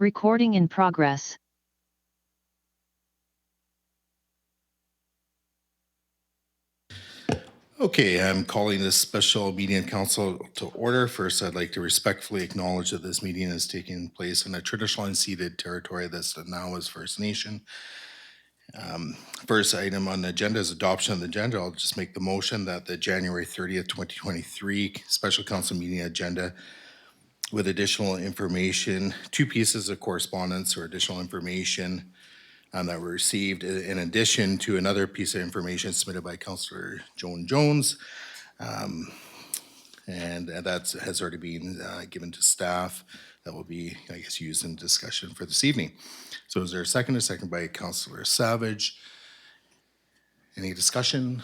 Recording in progress. Okay, I'm calling this special meeting of council to order. First, I'd like to respectfully acknowledge that this meeting is taking place in a traditional unceded territory that's now is First Nation. First item on the agenda is adoption of the agenda. I'll just make the motion that the January 30th, 2023 special council meeting agenda with additional information, 2 pieces of correspondence or additional information that were received in addition to another piece of information submitted by Councillor Joan Jones. And that has already been given to staff. That will be, I guess, used in discussion for this evening. So is there a second? A second by Councillor Savage. Any discussion?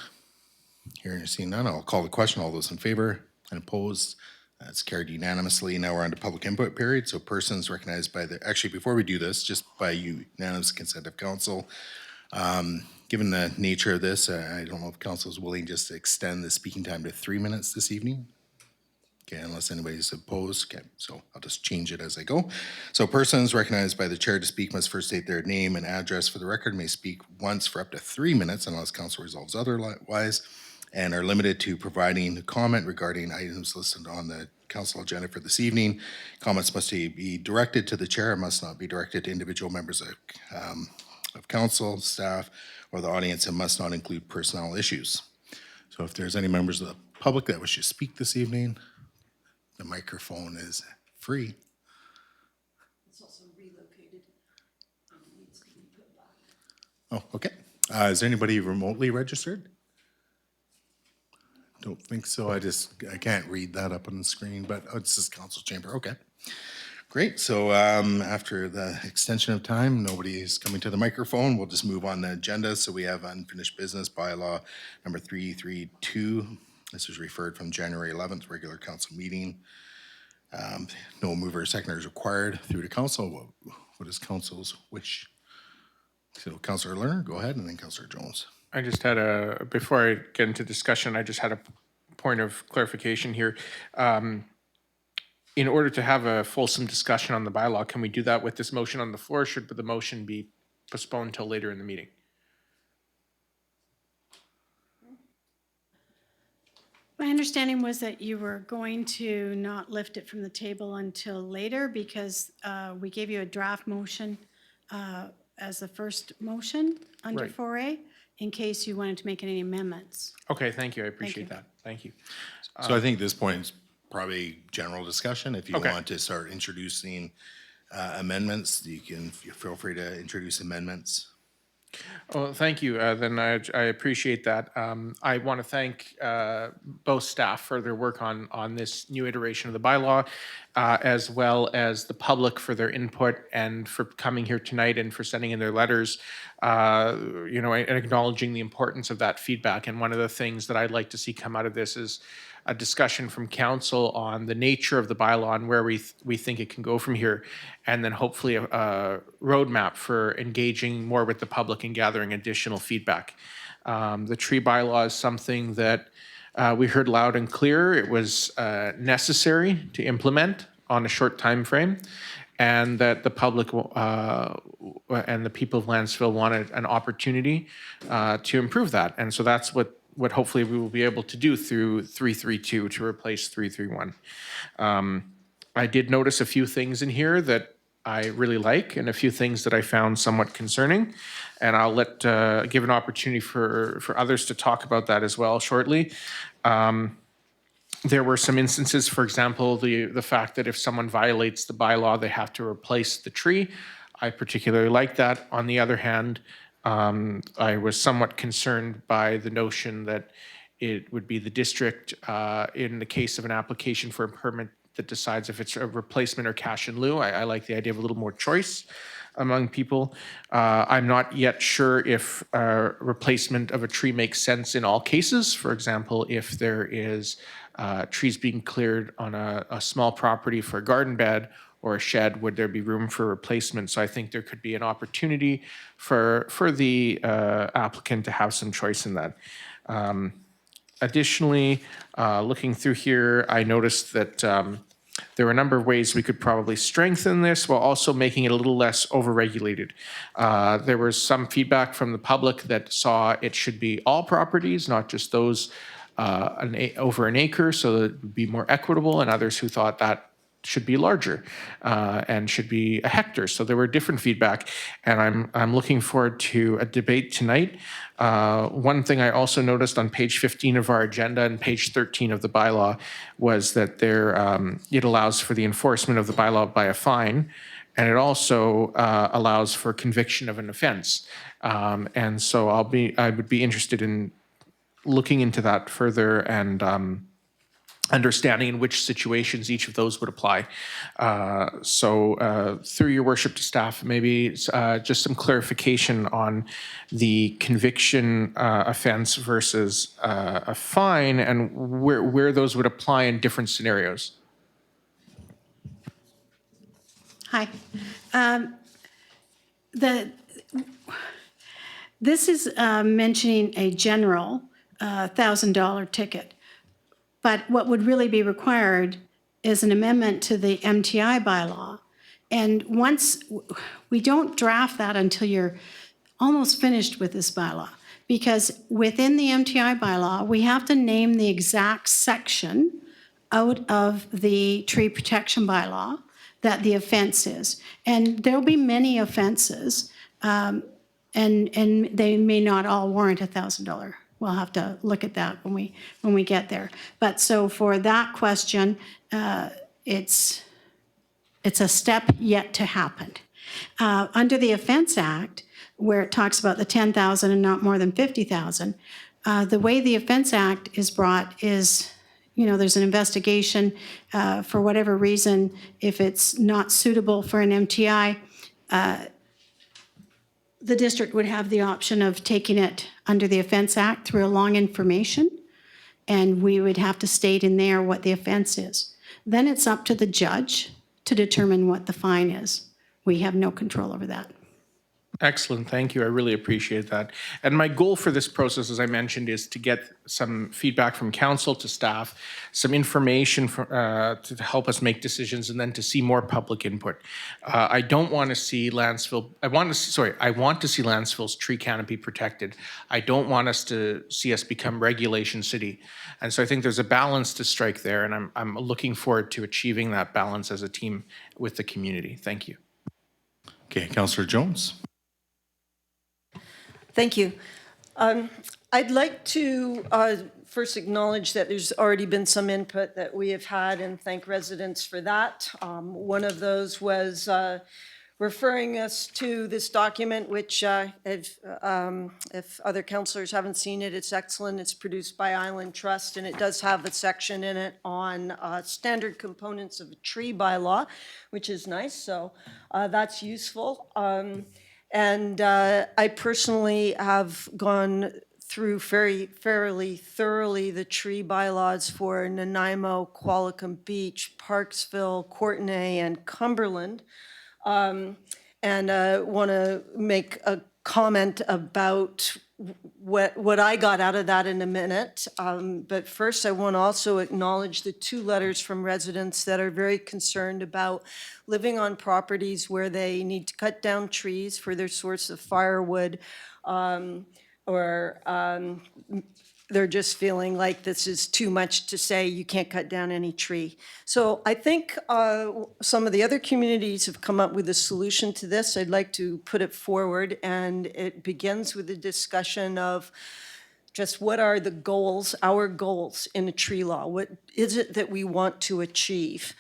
Hearing or seeing none, I'll call the question. All those in favor and opposed? That's carried unanimously. Now we're on to public input period. So persons recognized by the, actually before we do this, just by unanimous consent of council, given the nature of this, I don't know if council is willing just to extend the speaking time to 3 minutes this evening. Okay, unless anybody's opposed. Okay, so I'll just change it as I go. So persons recognized by the chair to speak must first state their name and address for the record, may speak once for up to 3 minutes unless council resolves otherwise, and are limited to providing a comment regarding items listed on the council agenda for this evening. Comments must be directed to the chair and must not be directed to individual members of council, staff, or the audience, and must not include personnel issues. So if there's any members of the public that wish to speak this evening, the microphone is free. It's also relocated and needs to be put back. Oh, okay. Is there anybody remotely registered? Don't think so. I can't read that up on the screen, but it's just council chamber. Okay. Great. So after the extension of time, nobody is coming to the microphone. We'll just move on the agenda. So we have unfinished business bylaw number 332. This was referred from January 11th, regular council meeting. No mover or seconder is required through to council. What is council's wish? So Councillor Lerner, go ahead, and then Councillor Jones. I just had before I get into discussion, I just had a point of clarification here. In order to have a fulsome discussion on the bylaw, can we do that with this motion on the floor? Should the motion be postponed until later in the meeting? My understanding was that you were going to not lift it from the table until later because we gave you a draft motion as the first motion under Right. 4A in case you wanted to make any amendments. Okay, thank you. I appreciate that. Thank you. So I think this point is probably general discussion. If you Okay. want to start introducing amendments, you can feel free to introduce amendments. Well, thank you. Then I appreciate that. I want to thank both staff for their work on this new iteration of the bylaw, as well as the public for their input and for coming here tonight and for sending in their letters, and acknowledging the importance of that feedback. And one of the things that I'd like to see come out of this is a discussion from council on the nature of the bylaw and where we think it can go from here, and then hopefully a roadmap for engaging more with the public and gathering additional feedback. The tree bylaw is something that we heard loud and clear. It was necessary to implement on a short time frame, and that the public and the people of Lantzville wanted an opportunity to improve that. And so that's what hopefully we will be able to do through 332 to replace 331. I did notice a few things in here that I really like and a few things that I found somewhat concerning. And I'll give an opportunity for others to talk about that as well shortly. There were some instances, for example, the fact that if someone violates the bylaw, they have to replace the tree. I particularly like that. On the other hand, I was somewhat concerned by the notion that it would be the district, in the case of an application for a permit, that decides if it's a replacement or cash in lieu. I like the idea of a little more choice among people. I'm not yet sure if replacement of a tree makes sense in all cases. For example, if there is trees being cleared on a small property for a garden bed or a shed, would there be room for replacement? So I think there could be an opportunity for the applicant to have some choice in that. Additionally, looking through here, I noticed that there are a number of ways we could probably strengthen this while also making it a little less overregulated. There was some feedback from the public that saw it should be all properties, not just those over an acre, so that it would be more equitable, and others who thought that should be larger and should be a hectare. So there were different feedback, and I'm looking forward to a debate tonight. One thing I also noticed on page 15 of our agenda and page 13 of the bylaw was that it allows for the enforcement of the bylaw by a fine, and it also allows for conviction of an offense. And so I would be interested in looking into that further and understanding in which situations each of those would apply. So through your worship to staff, maybe just some clarification on the conviction offense versus a fine and where those would apply in different scenarios. Hi. This is mentioning a general $1,000 ticket. But what would really be required is an amendment to the MTI bylaw. And once, we don't draft that until you're almost finished with this bylaw. Because within the MTI bylaw, we have to name the exact section out of the tree protection bylaw that the offense is. And there'll be many offenses, and they may not all warrant $1,000. We'll have to look at that when we get there. But so for that question, it's a step yet to happen. Under the Offense Act, where it talks about the 10,000 and not more than 50,000, the way the Offense Act is brought is, there's an investigation for whatever reason. If it's not suitable for an MTI, the district would have the option of taking it under the Offense Act through a long information, and we would have to state in there what the offense is. Then it's up to the judge to determine what the fine is. We have no control over that. Excellent, thank you. I really appreciate that. And my goal for this process, as I mentioned, is to get some feedback from council to staff, some information to help us make decisions, and then to see more public input. I don't want to see Lantzville, I want to see Lantzville's tree canopy protected. I don't want us to see us become regulation city. And so I think there's a balance to strike there, and I'm looking forward to achieving that balance as a team with the community. Thank you. Okay, Councillor Jones. Thank you. I'd like to first acknowledge that there's already been some input that we have had and thank residents for that. One of those was referring us to this document, which if other councillors haven't seen it, it's excellent. It's produced by Island Trust, and it does have a section in it on standard components of a tree bylaw, which is nice, so that's useful. And I personally have gone through fairly thoroughly the tree bylaws for Nanaimo, Qualicum Beach, Parksville, Courtenay, and Cumberland. And want to make a comment about what I got out of that in a minute. But first, I want to also acknowledge the 2 letters from residents that are very concerned about living on properties where they need to cut down trees for their source of firewood, or they're just feeling like this is too much to say you can't cut down any tree. So I think some of the other communities have come up with a solution to this. I'd like to put it forward, and it begins with a discussion of just what are the goals, our goals in a tree law? What is it that we want to achieve?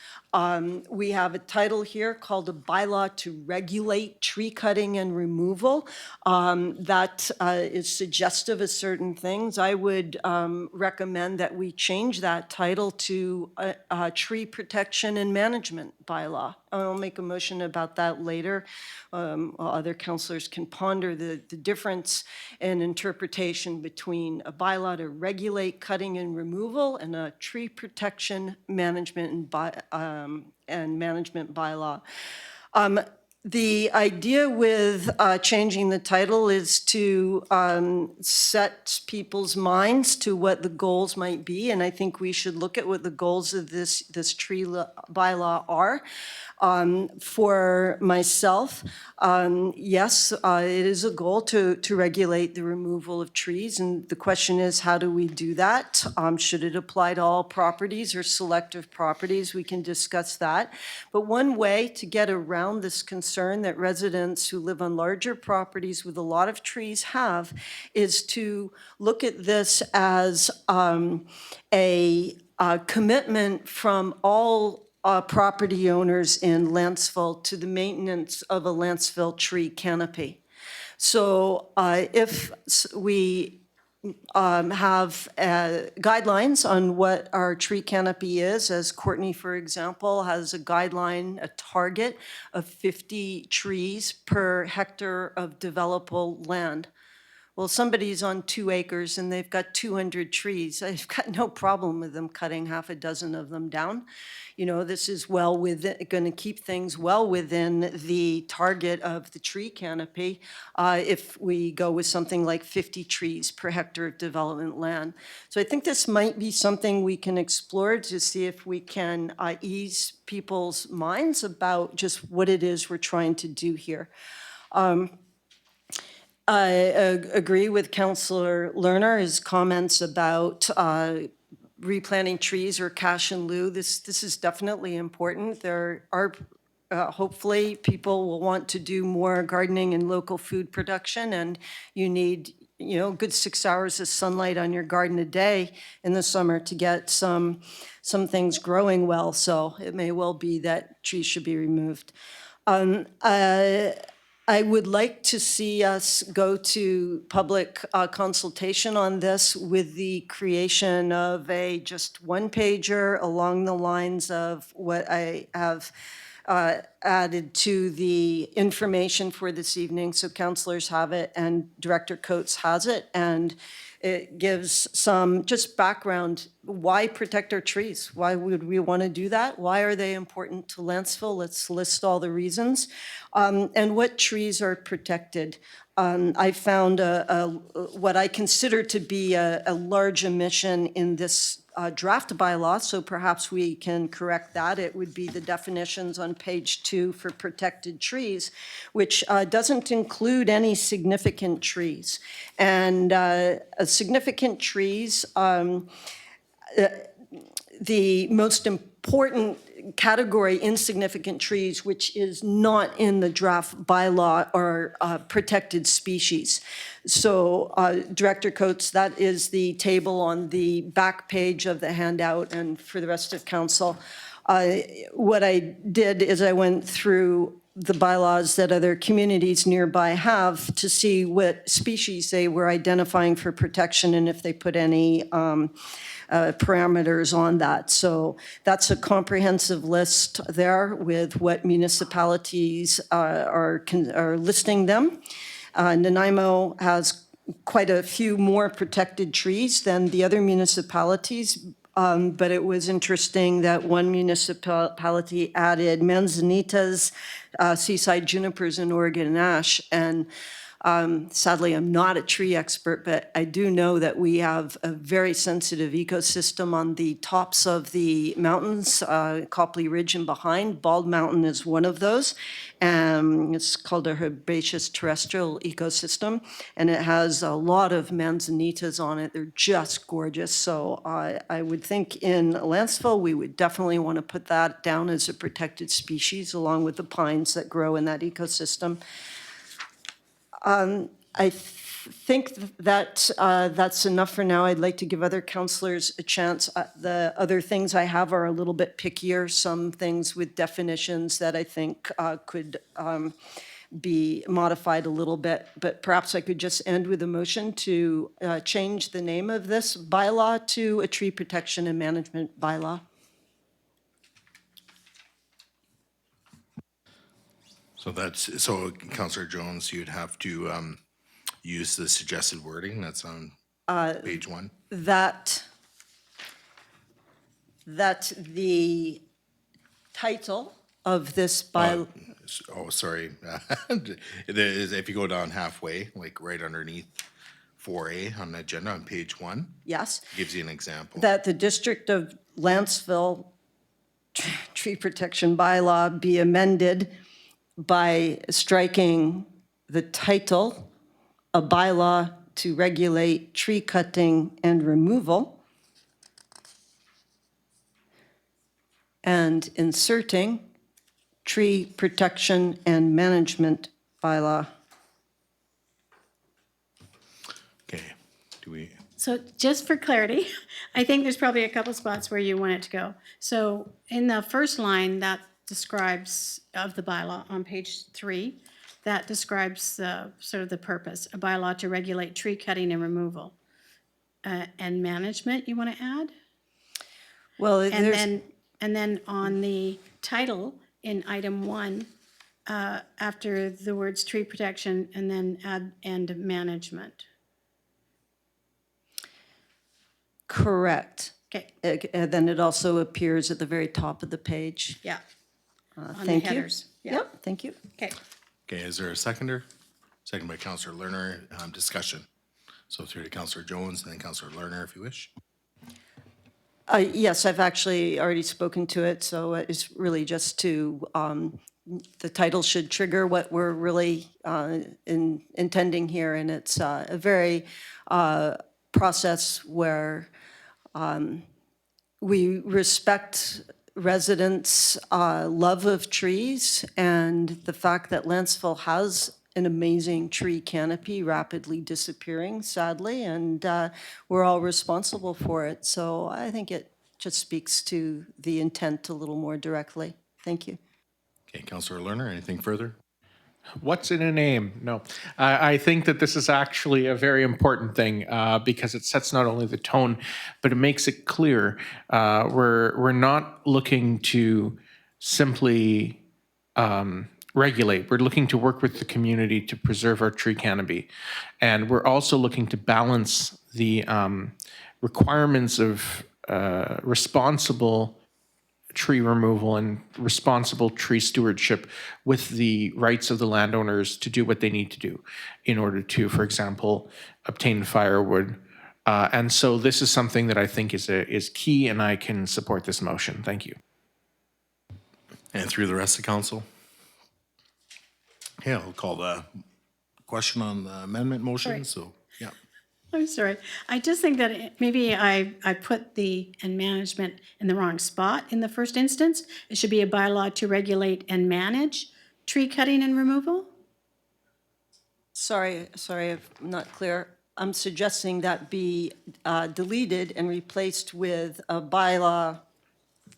We have a title here called a bylaw to regulate tree cutting and removal. That is suggestive of certain things. I would recommend that we change that title to a tree protection and management bylaw. I'll make a motion about that later. Other councillors can ponder the difference in interpretation between a bylaw to regulate cutting and removal and a tree protection management and management bylaw. The idea with changing the title is to set people's minds to what the goals might be, and I think we should look at what the goals of this tree bylaw are. For myself, yes, it is a goal to regulate the removal of trees, and the question is, how do we do that? Should it apply to all properties or selective properties? We can discuss that. But one way to get around this concern that residents who live on larger properties with a lot of trees have is to look at this as a commitment from all property owners in Lantzville to the maintenance of a Lantzville tree canopy. So if we have guidelines on what our tree canopy is, as Courtney, for example, has a guideline, a target of 50 trees per hectare of developable land. Well, somebody's on 2 acres and they've got 200 trees. I've got no problem with them cutting half a dozen of them down. You know, this is well within, going to keep things well within the target of the tree canopy if we go with something like 50 trees per hectare of development land. So I think this might be something we can explore to see if we can ease people's minds about just what it is we're trying to do here. I agree with Councillor Lerner, his comments about replanting trees or cash in lieu. This is definitely important. There are, hopefully, people will want to do more gardening and local food production, and you need, you know, good 6 hours of sunlight on your garden a day in the summer to get some things growing well. So it may well be that trees should be removed. I would like to see us go to public consultation on this with the creation of a just one-pager along the lines of what I have added to the information for this evening, so councillors have it and Director Coates has it, and it gives some just background. Why protect our trees? Why would we want to do that? Why are they important to Lantzville? Let's list all the reasons. And what trees are protected. I found what I consider to be a large omission in this draft bylaw, so perhaps we can correct that. It would be the definitions on page 2 for protected trees, which doesn't include any significant trees. And significant trees, the most important category, insignificant trees, which is not in the draft bylaw, are protected species. So Director Coates, that is the table on the back page of the handout, and for the rest of council. What I did is I went through the bylaws that other communities nearby have to see what species they were identifying for protection and if they put any parameters on that. So that's a comprehensive list there with what municipalities are listing them. Nanaimo has quite a few more protected trees than the other municipalities, but it was interesting that one municipality added manzanitas, seaside junipers, and Oregon ash. And sadly, I'm not a tree expert, but I do know that we have a very sensitive ecosystem on the tops of the mountains, Copley Ridge and behind. Bald Mountain is one of those. It's called a herbaceous terrestrial ecosystem, and it has a lot of manzanitas on it. They're just gorgeous. So I would think in Lantzville, we would definitely want to put that down as a protected species along with the pines that grow in that ecosystem. I think that that's enough for now. I'd like to give other councillors a chance. The other things I have are a little bit pickier, some things with definitions that I think could be modified a little bit, but perhaps I could just end with a motion to change the name of this bylaw to a tree protection and management bylaw. So Councillor Jones, you'd have to use the suggested wording that's on page 1. That the title of this bylaw, oh, sorry. If you go down halfway, like right underneath 4A on the agenda on page 1, Yes, gives you an example. that the District of Lantzville Tree Protection Bylaw be amended by striking the title, "A Bylaw to Regulate Tree Cutting and Removal," and inserting Tree Protection and Management Bylaw. Okay, do we, So just for clarity, I think there's probably a couple spots where you want it to go. So in the first line that describes, of the bylaw on page 3, that describes the, sort of the purpose, a bylaw to regulate tree cutting and removal. And management, you want to add? Well, And then on the title in item 1, after the words tree protection, and then add and management. correct. Okay, And then it also appears at the very top of the page. yeah. On the Thank you. headers. Yeah. Yep, thank you. Okay. okay, is there a seconder? Second by Counselor Lerner, discussion. So through to Counselor Jones and then Counselor Lerner if you wish. Yes, I've actually already spoken to it, so it's really just to, the title should trigger what we're really intending here, and it's a very process where we respect residents' love of trees and the fact that Lantzville has an amazing tree canopy rapidly disappearing, sadly, and we're all responsible for it. So I think it just speaks to the intent a little more directly. Thank you. Okay, Counselor Lerner, anything further? What's in a name? No, I think that this is actually a very important thing because it sets not only the tone, but it makes it clear. We're not looking to simply regulate. We're looking to work with the community to preserve our tree canopy, and we're also looking to balance the requirements of responsible tree removal and responsible tree stewardship with the rights of the landowners to do what they need to do in order to, for example, obtain firewood. And so this is something that I think is key, and I can support this motion. Thank you. And through the rest of council? Okay, I'll call the question on the amendment motion, Right. so, yeah. I'm sorry. I just think that maybe I put the and management in the wrong spot in the first instance. It should be a bylaw to regulate and manage tree cutting and removal. Sorry, I'm not clear. I'm suggesting that be deleted and replaced with a bylaw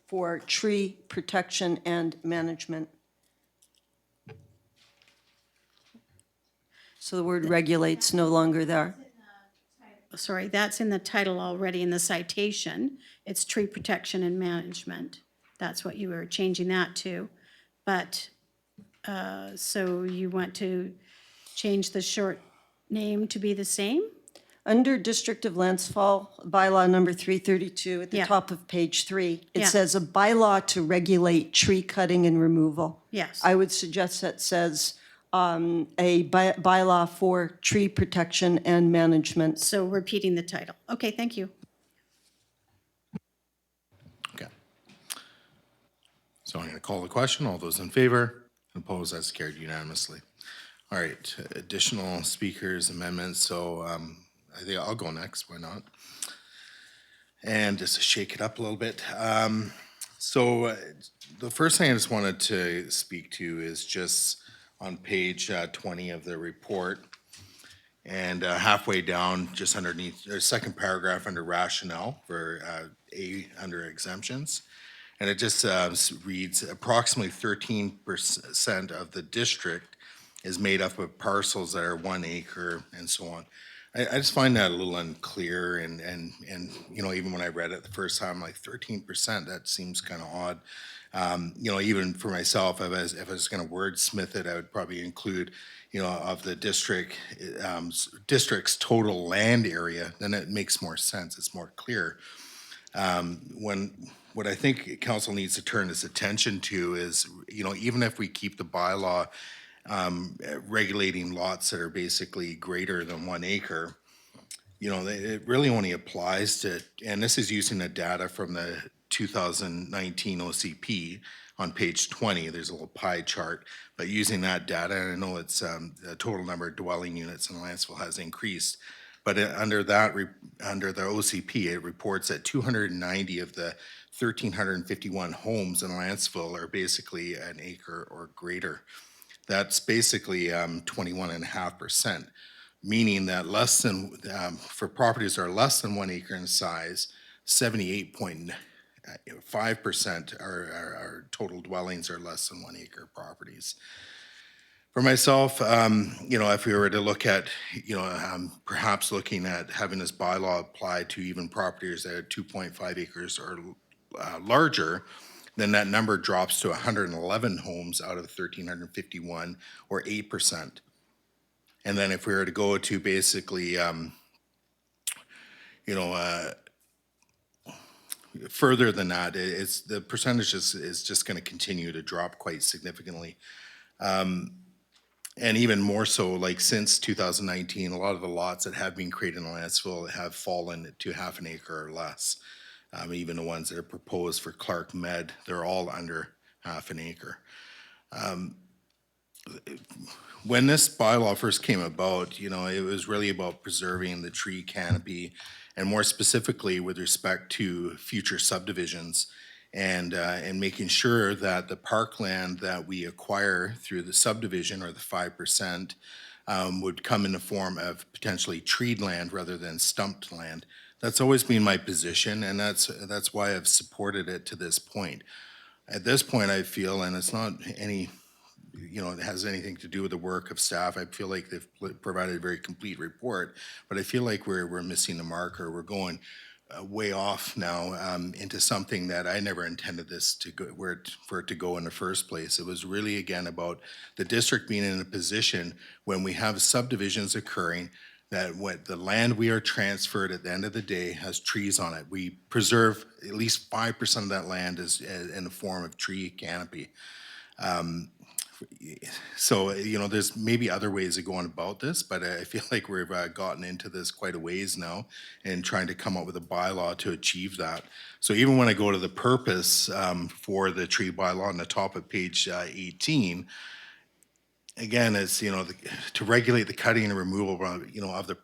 for tree protection and management. So the word regulate's no longer there. Sorry, that's in the title already in the citation. It's tree protection and management. That's what you were changing that to. But, so you want to change the short name to be the same? Under District of Lantzville, bylaw number 332, at the Yeah. top of page 3, it Yeah. says a bylaw to regulate tree cutting and removal. Yes. I would suggest that says a bylaw for tree protection and management. So repeating the title. Okay, thank you. Okay. So I'm going to call the question. All those in favor? Opposed? That's carried unanimously. All right, additional speakers, amendments. So I think I'll go next. Why not? And just to shake it up a little bit. So the first thing I just wanted to speak to is just on page 20 of the report. And halfway down, just underneath, there's second paragraph under rationale for A under exemptions. And it just reads approximately 13% of the district is made up of parcels that are 1 acre and so on. I just find that a little unclear and you know, even when I read it the first time, like 13%, that seems kind of odd. You know, even for myself, if I was going to wordsmith it, I would probably include, you know, of the district's total land area, then it makes more sense. It's more clear. What I think council needs to turn its attention to is, even if we keep the bylaw regulating lots that are basically greater than 1 acre, it really only applies to, and this is using the data from the 2019 OCP on page 20. There's a little pie chart, but using that data, I know it's the total number of dwelling units in Lantzville has increased. But under under the OCP, it reports that 290 of the 1,351 homes in Lantzville are basically an acre or greater. That's basically 21.5%, meaning that for properties that are less than 1 acre in size, 78.5% are total dwellings are less than 1 acre properties. For myself, if we were to look at, perhaps looking at having this bylaw apply to even properties that are 2.5 acres or larger, then that number drops to 111 homes out of 1,351, or 8%. And then if we were to go to basically, further than that, the percentage is just going to continue to drop quite significantly. And even more so, like since 2019, a lot of the lots that have been created in Lantzville have fallen to half an acre or less. Even the ones that are proposed for Clark Med, they're all under half an acre. When this bylaw first came about, it was really about preserving the tree canopy, and more specifically with respect to future subdivisions, and making sure that the parkland that we acquire through the subdivision, or the 5%, would come in the form of potentially treed land rather than stumped land. That's always been my position, and that's why I've supported it to this point. At this point, I feel, and it's not any, it has anything to do with the work of staff. I feel like they've provided a very complete report, but I feel like we're missing the mark, or we're going way off now into something that I never intended this to go, for it to go in the first place. It was really, again, about the district being in a position when we have subdivisions occurring, that what the land we are transferred at the end of the day has trees on it. We preserve at least 5% of that land is in the form of tree canopy. So, there's maybe other ways of going about this, but I feel like we've gotten into this quite a ways now and trying to come up with a bylaw to achieve that. So even when I go to the purpose for the tree bylaw on the top of page 18, again, it's, to regulate the cutting and removal of the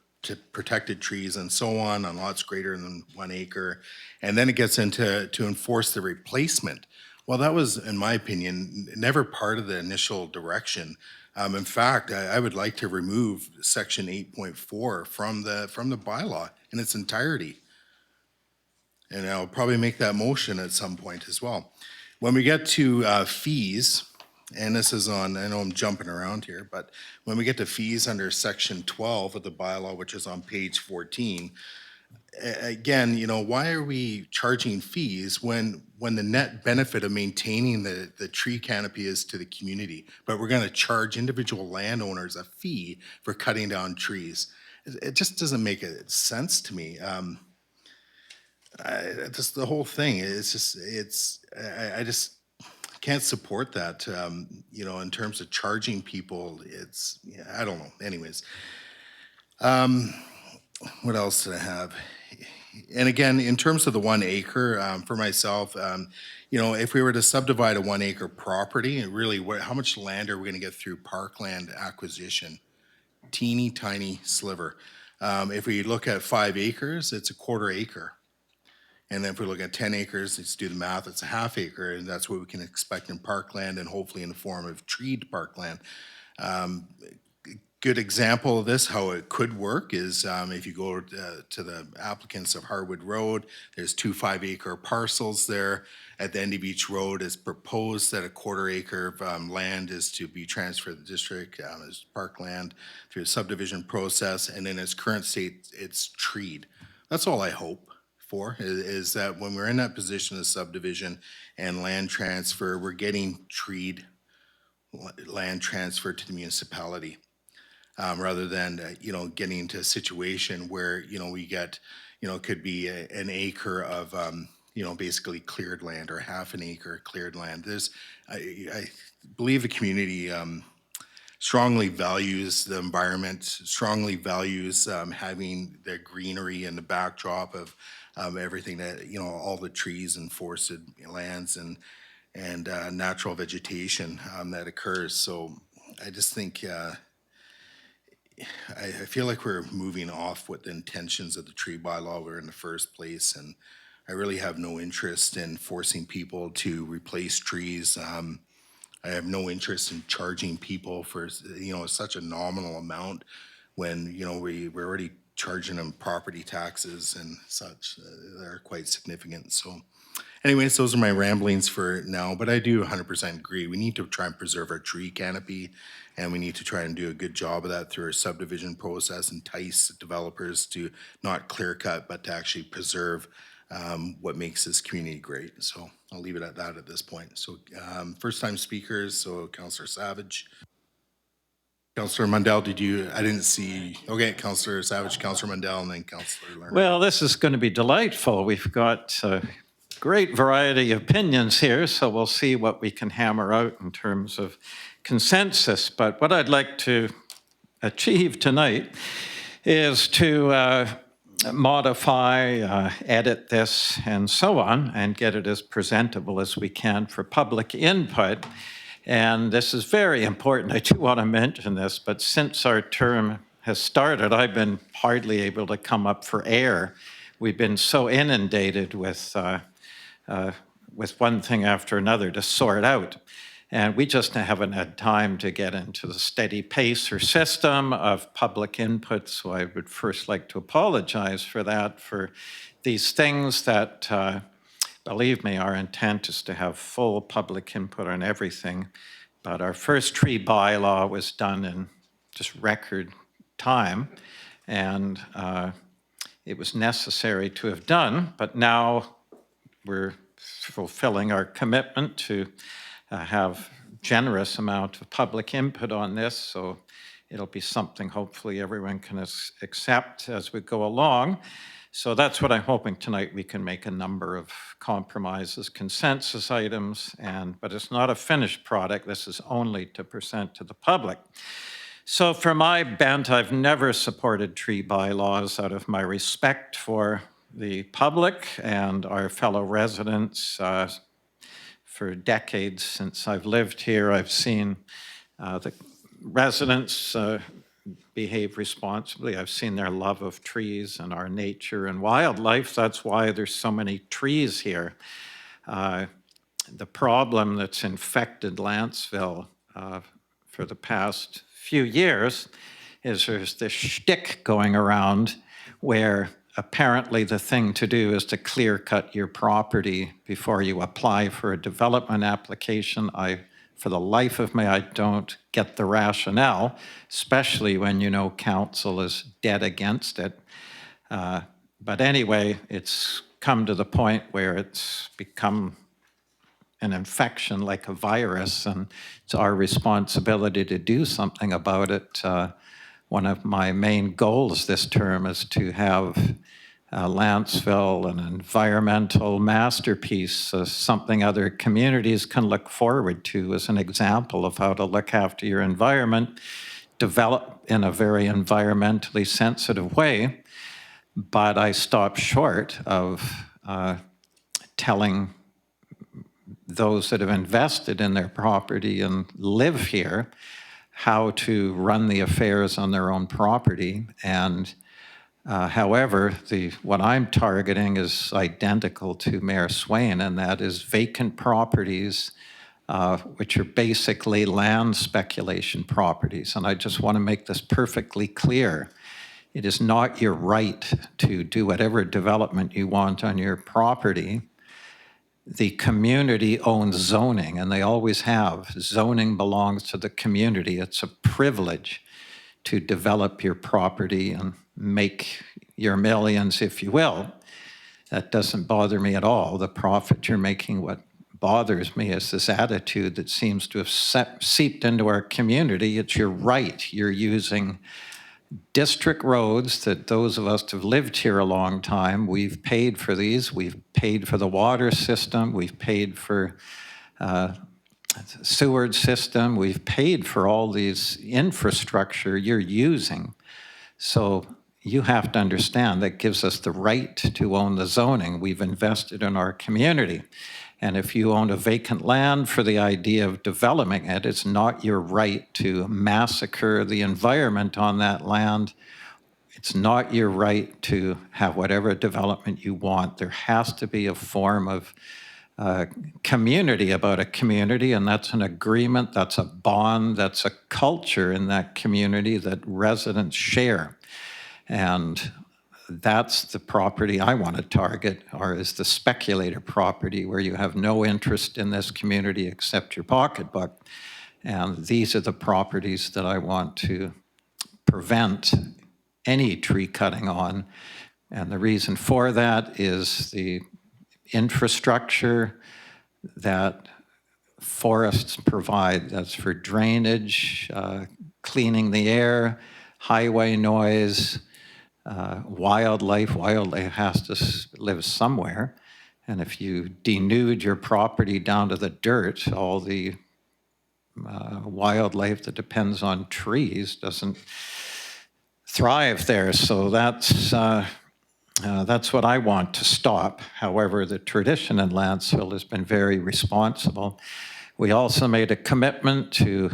protected trees and so on lots greater than 1 acre. And then it gets into to enforce the replacement. Well, that was, in my opinion, never part of the initial direction. In fact, I would like to remove section 8.4 from the bylaw in its entirety. And I'll probably make that motion at some point as well. When we get to fees, and this is on, I know I'm jumping around here, but when we get to fees under section 12 of the bylaw, which is on page 14, again, why are we charging fees when the net benefit of maintaining the tree canopy is to the community, but we're going to charge individual landowners a fee for cutting down trees? It just doesn't make sense to me. Just the whole thing, I just can't support that. In terms of charging people, I don't know. Anyways, what else did I have? And again, in terms of the 1 acre, for myself, if we were to subdivide a 1 acre property, really, how much land are we going to get through parkland acquisition? Teeny tiny sliver. If we look at 5 acres, it's a 1/4 acre. And then if we look at 10 acres, let's do the math, it's a 1/2 acre, and that's what we can expect in parkland, and hopefully in the form of treed parkland. Good example of this, how it could work, is if you go to the applicants of Harwood Road, there's 2 5-acre parcels there. At the end of each road, it's proposed that a 1/4 acre of land is to be transferred to the district as parkland through a subdivision process, and in its current state, it's treed. That's all I hope for, is that when we're in that position of subdivision and land transfer, we're getting treed land transferred to the municipality. Rather than, getting into a situation where, we get, it could be an acre of, basically cleared land or half an acre cleared land. I believe the community strongly values the environment, strongly values having the greenery and the backdrop of everything that, all the trees and forested lands and natural vegetation that occurs. So I just think I feel like we're moving off what the intentions of the tree bylaw were in the first place, and I really have no interest in forcing people to replace trees. I have no interest in charging people for, such a nominal amount when, we're already charging them property taxes and such that are quite significant. So anyways, those are my ramblings for now, but I do 100% agree. We need to try and preserve our tree canopy, and we need to try and do a good job of that through our subdivision process, entice developers to not clear cut, but to actually preserve what makes this community great. So I'll leave it at that at this point. So first time speakers, so Councillor Savage. Councillor Mundell, I didn't see, okay, Councillor Savage, Councillor Mundell, and then Councillor Lerner. Well, this is going to be delightful. We've got a great variety of opinions here, so we'll see what we can hammer out in terms of consensus. But what I'd like to achieve tonight is to modify, edit this, and so on, and get it as presentable as we can for public input. And this is very important. I do want to mention this, but since our term has started, I've been hardly able to come up for air. We've been so inundated with one thing after another to sort out. And we just haven't had time to get into the steady pace or system of public input. So I would first like to apologize for that, for these things that, believe me, our intent is to have full public input on everything. But our first tree bylaw was done in just record time. And it was necessary to have done, but now we're fulfilling our commitment to have generous amount of public input on this, so it'll be something hopefully everyone can accept as we go along. So that's what I'm hoping tonight. We can make a number of compromises, consensus items, but it's not a finished product. This is only to present to the public. So for my bent, I've never supported tree bylaws out of my respect for the public and our fellow residents. For decades since I've lived here, I've seen the residents behave responsibly. I've seen their love of trees and our nature and wildlife. That's why there's so many trees here. The problem that's infected Lantzville for the past few years is there's this shtick going around where apparently the thing to do is to clear cut your property before you apply for a development application. For the life of me, I don't get the rationale, especially when you know council is dead against it. But anyway, it's come to the point where it's become an infection like a virus, and it's our responsibility to do something about it. One of my main goals this term is to have Lantzville an environmental masterpiece, something other communities can look forward to as an example of how to look after your environment, develop in a very environmentally sensitive way. But I stop short of telling those that have invested in their property and live here how to run the affairs on their own property. And however, what I'm targeting is identical to Mayor Swain, and that is vacant properties, which are basically land speculation properties. And I just want to make this perfectly clear. It is not your right to do whatever development you want on your property. The community owns zoning, and they always have. Zoning belongs to the community. It's a privilege to develop your property and make your millions, if you will. That doesn't bother me at all. The profit you're making, what bothers me is this attitude that seems to have seeped into our community. It's your right. You're using district roads that those of us that have lived here a long time, we've paid for these. We've paid for the water system. We've paid for sewage system. We've paid for all these infrastructure you're using. So you have to understand that gives us the right to own the zoning. We've invested in our community. And if you own a vacant land for the idea of developing it, it's not your right to massacre the environment on that land. It's not your right to have whatever development you want. There has to be a form of community about a community, and that's an agreement, that's a bond, that's a culture in that community that residents share. And that's the property I want to target, or is the speculator property where you have no interest in this community except your pocketbook. And these are the properties that I want to prevent any tree cutting on. And the reason for that is the infrastructure that forests provide. That's for drainage, cleaning the air, highway noise, wildlife. Wildlife has to live somewhere. And if you denude your property down to the dirt, all the wildlife that depends on trees doesn't thrive there. So that's what I want to stop. However, the tradition in Lantzville has been very responsible. We also made a commitment to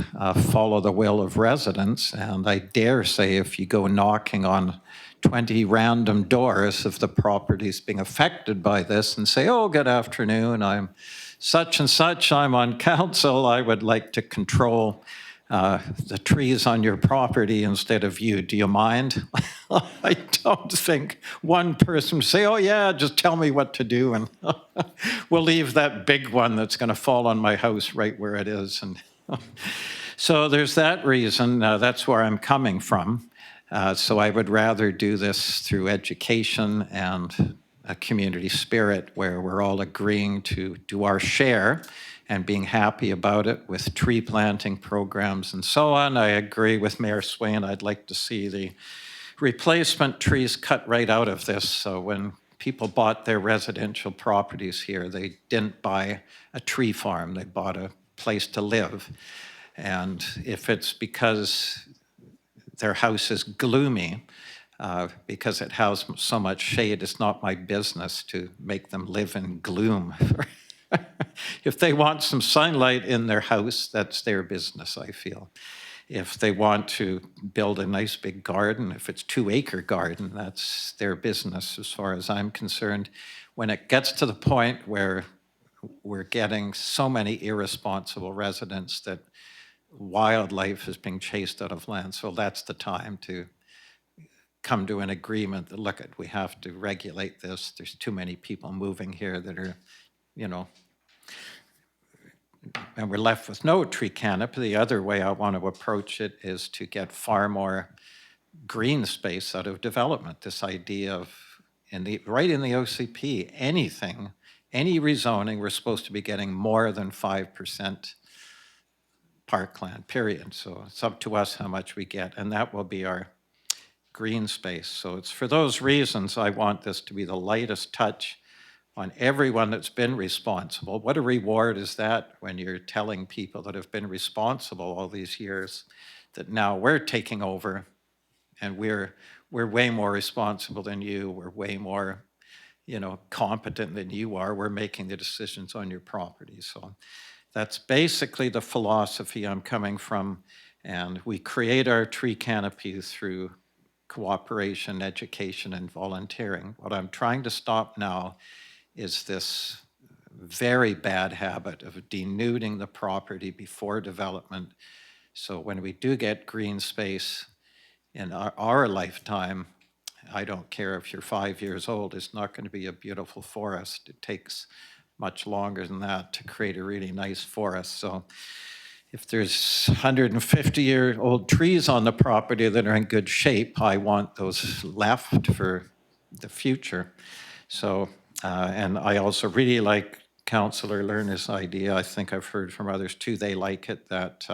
follow the will of residents, and I dare say if you go knocking on 20 random doors of the properties being affected by this and say, oh, good afternoon, I'm such and such, I'm on council, I would like to control the trees on your property instead of you. Do you mind? I don't think one person would say, oh yeah, just tell me what to do and we'll leave that big one that's going to fall on my house right where it is. And so there's that reason. That's where I'm coming from. So I would rather do this through education and a community spirit where we're all agreeing to do our share and being happy about it with tree planting programs and so on. I agree with Mayor Swain. I'd like to see the replacement trees cut right out of this. So when people bought their residential properties here, they didn't buy a tree farm. They bought a place to live. And if it's because their house is gloomy, because it has so much shade, it's not my business to make them live in gloom. If they want some sunlight in their house, that's their business, I feel. If they want to build a nice big garden, if it's 2-acre garden, that's their business as far as I'm concerned. When it gets to the point where we're getting so many irresponsible residents that wildlife is being chased out of Lantzville, that's the time to come to an agreement that, look, we have to regulate this. There's too many people moving here that are, you know, and we're left with no tree canopy. The other way I want to approach it is to get far more green space out of development. This idea of, right in the OCP, anything, any rezoning, we're supposed to be getting more than 5% parkland, period. So it's up to us how much we get, and that will be our green space. So it's for those reasons I want this to be the lightest touch on everyone that's been responsible. What a reward is that when you're telling people that have been responsible all these years that now we're taking over and we're way more responsible than you. We're way more, competent than you are. We're making the decisions on your property. So that's basically the philosophy I'm coming from. And we create our tree canopy through cooperation, education, and volunteering. What I'm trying to stop now is this very bad habit of denuding the property before development. So when we do get green space in our lifetime, I don't care if you're 5 years old, it's not going to be a beautiful forest. It takes much longer than that to create a really nice forest. So if there's 150-year-old trees on the property that are in good shape, I want those left for the future. So, and I also really like Councillor Lerner's idea. I think I've heard from others too, they like it, that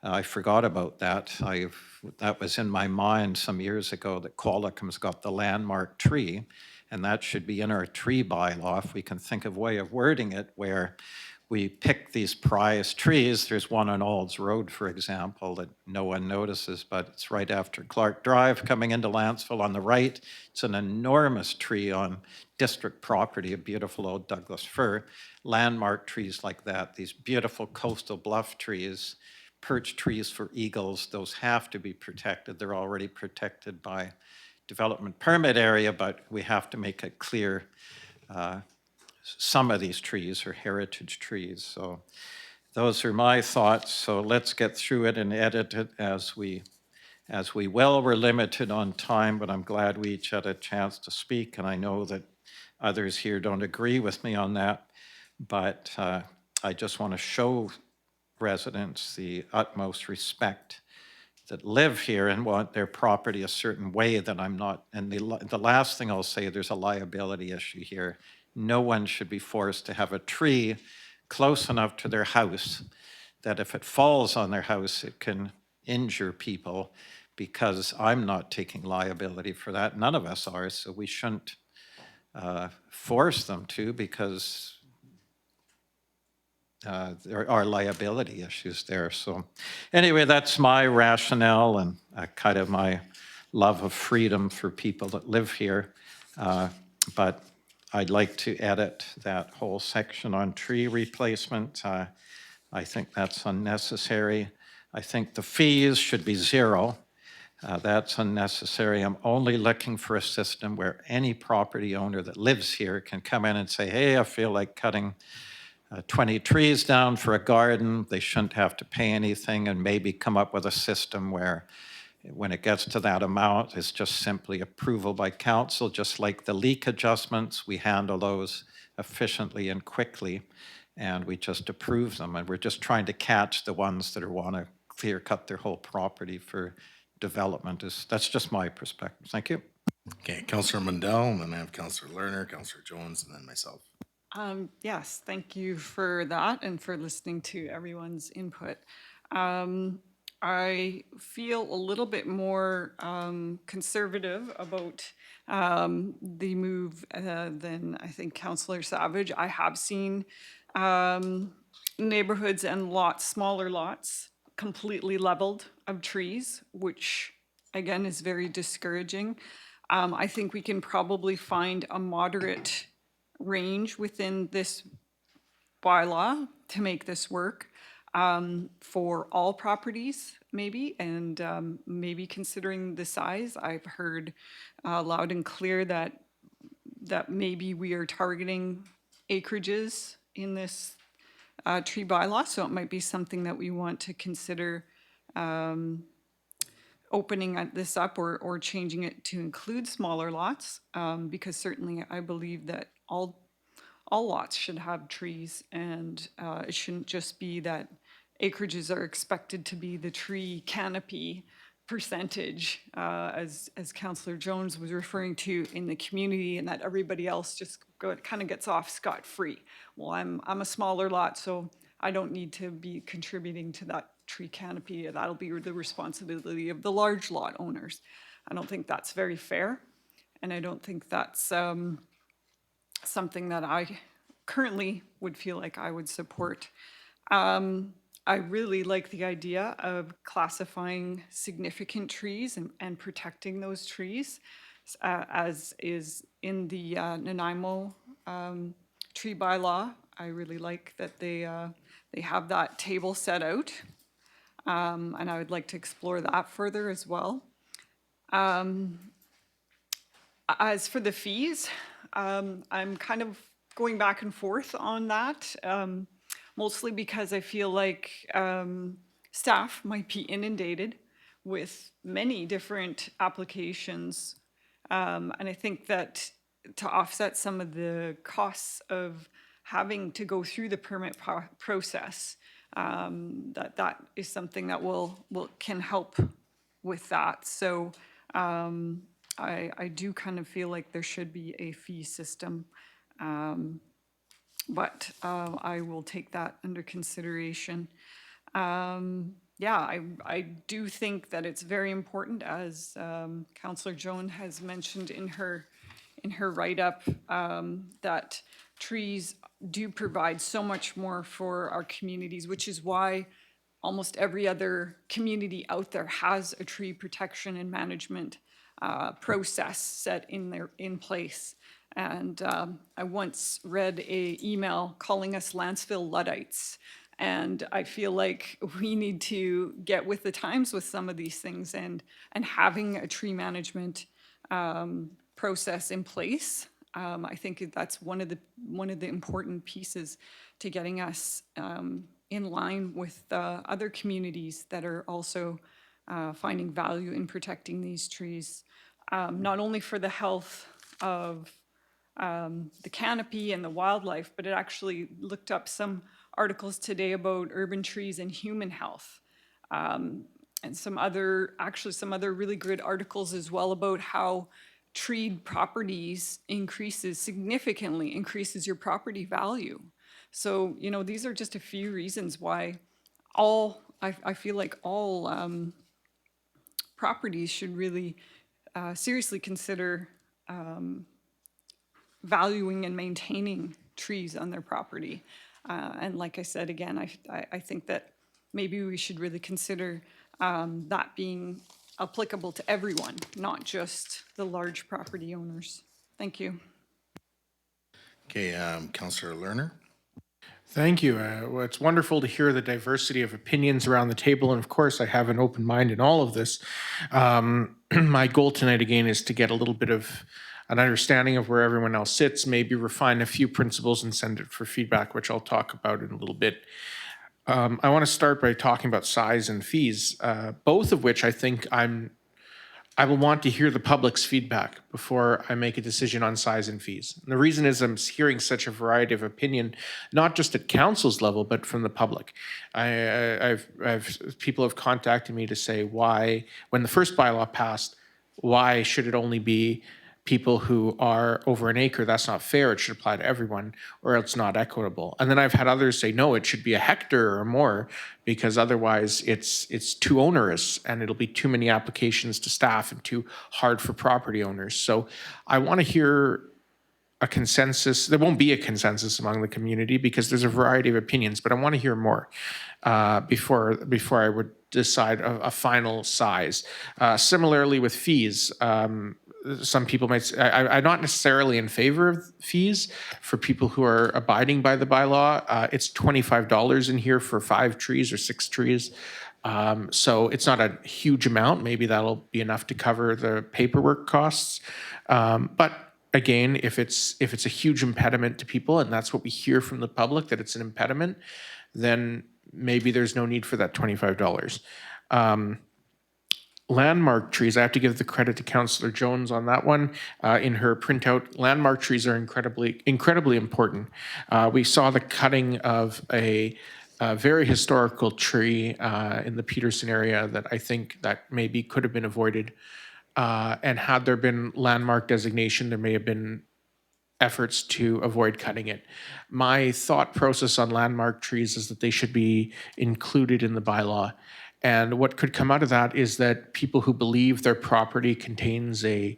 I forgot about that. I've that was in my mind some years ago, that Qualicum's got the landmark tree, and that should be in our tree bylaw if we can think of a way of wording it where we pick these prized trees. There's one on Olds Road, for example, that no one notices, but it's right after Clark Drive coming into Lantzville on the right. It's an enormous tree on district property, a beautiful old Douglas fir. Landmark trees like that, these beautiful coastal bluff trees, perch trees for eagles, those have to be protected. They're already protected by development permit area, but we have to make it clear some of these trees are heritage trees. So those are my thoughts. So let's get through it and edit it as we will. We're limited on time, but I'm glad we each had a chance to speak. And I know that others here don't agree with me on that. But I just want to show residents the utmost respect that live here and want their property a certain way that I'm not. And the last thing I'll say, there's a liability issue here. No one should be forced to have a tree close enough to their house that if it falls on their house, it can injure people, because I'm not taking liability for that. None of us are, so we shouldn't force them to, because there are liability issues there. So anyway, that's my rationale and kind of my love of freedom for people that live here. But I'd like to edit that whole section on tree replacement. I think that's unnecessary. I think the fees should be zero. That's unnecessary. I'm only looking for a system where any property owner that lives here can come in and say, hey, I feel like cutting 20 trees down for a garden. They shouldn't have to pay anything, and maybe come up with a system where when it gets to that amount, it's just simply approval by council. Just like the leak adjustments, we handle those efficiently and quickly, and we just approve them. And we're just trying to catch the ones that want to clear cut their whole property for development. That's just my perspective. Thank you. Okay, Councillor Mundell, and then I have Councillor Lerner, Councillor Jones, and then myself. Yes, thank you for that and for listening to everyone's input. I feel a little bit more conservative about the move than I think Councillor Savage. I have seen neighborhoods and lots, smaller lots, completely leveled of trees, which again is very discouraging. I think we can probably find a moderate range within this bylaw to make this work for all properties, maybe, and maybe considering the size. I've heard loud and clear that maybe we are targeting acreages in this tree bylaw, so it might be something that we want to consider opening this up or changing it to include smaller lots, because certainly I believe that all lots should have trees, and it shouldn't just be that acreages are expected to be the tree canopy percentage, as Councillor Jones was referring to in the community, and that everybody else just kind of gets off scot-free. Well, I'm a smaller lot, so I don't need to be contributing to that tree canopy. That'll be the responsibility of the large lot owners. I don't think that's very fair, and I don't think that's something that I currently would feel like I would support. I really like the idea of classifying significant trees and protecting those trees, as is in the Nanaimo tree bylaw. I really like that they have that table set out, and I would like to explore that further as well. As for the fees, I'm kind of going back and forth on that, mostly because I feel like staff might be inundated with many different applications. And I think that to offset some of the costs of having to go through the permit process, that is something that can help with that. So I do kind of feel like there should be a fee system, but I will take that under consideration. yeah, I do think that it's very important, as Councillor Joan has mentioned in her write-up, that trees do provide so much more for our communities, which is why almost every other community out there has a tree protection and management process set in place. And I once read a email calling us Lantzville Luddites. And I feel like we need to get with the times with some of these things, and having a tree management process in place. I think that's one of the important pieces to getting us in line with other communities that are also finding value in protecting these trees, not only for the health of the canopy and the wildlife, but it actually looked up some articles today about urban trees and human health. And some other really good articles as well about how treed properties significantly increases your property value. So, you know, these are just a few reasons why I feel like all properties should really seriously consider valuing and maintaining trees on their property. And like I said, again, I think that maybe we should really consider that being applicable to everyone, not just the large property owners. Thank you. Okay, Councillor Lerner. Thank you. Well, it's wonderful to hear the diversity of opinions around the table, and of course, I have an open mind in all of this. My goal tonight, again, is to get a little bit of an understanding of where everyone else sits, maybe refine a few principles and send it for feedback, which I'll talk about in a little bit. I want to start by talking about size and fees, both of which I think I will want to hear the public's feedback before I make a decision on size and fees. And the reason is I'm hearing such a variety of opinion, not just at council's level, but from the public. People have contacted me to say why, when the first bylaw passed, why should it only be people who are over an acre? That's not fair. It should apply to everyone, or it's not equitable. And then I've had others say, no, it should be a hectare or more, because otherwise it's too onerous and it'll be too many applications to staff and too hard for property owners. So I want to hear a consensus. There won't be a consensus among the community because there's a variety of opinions, but I want to hear more before I would decide a final size. Similarly with fees, some people might say, I'm not necessarily in favor of fees for people who are abiding by the bylaw. It's $25 in here for 5 trees or 6 trees. So it's not a huge amount. Maybe that'll be enough to cover the paperwork costs. But again, if it's a huge impediment to people, and that's what we hear from the public, that it's an impediment, then maybe there's no need for that $25. Landmark trees, I have to give the credit to Councillor Jones on that one. In her printout, landmark trees are incredibly important. We saw the cutting of a very historical tree in the Peterson area that I think that maybe could have been avoided. And had there been landmark designation, there may have been efforts to avoid cutting it. My thought process on landmark trees is that they should be included in the bylaw. And what could come out of that is that people who believe their property contains a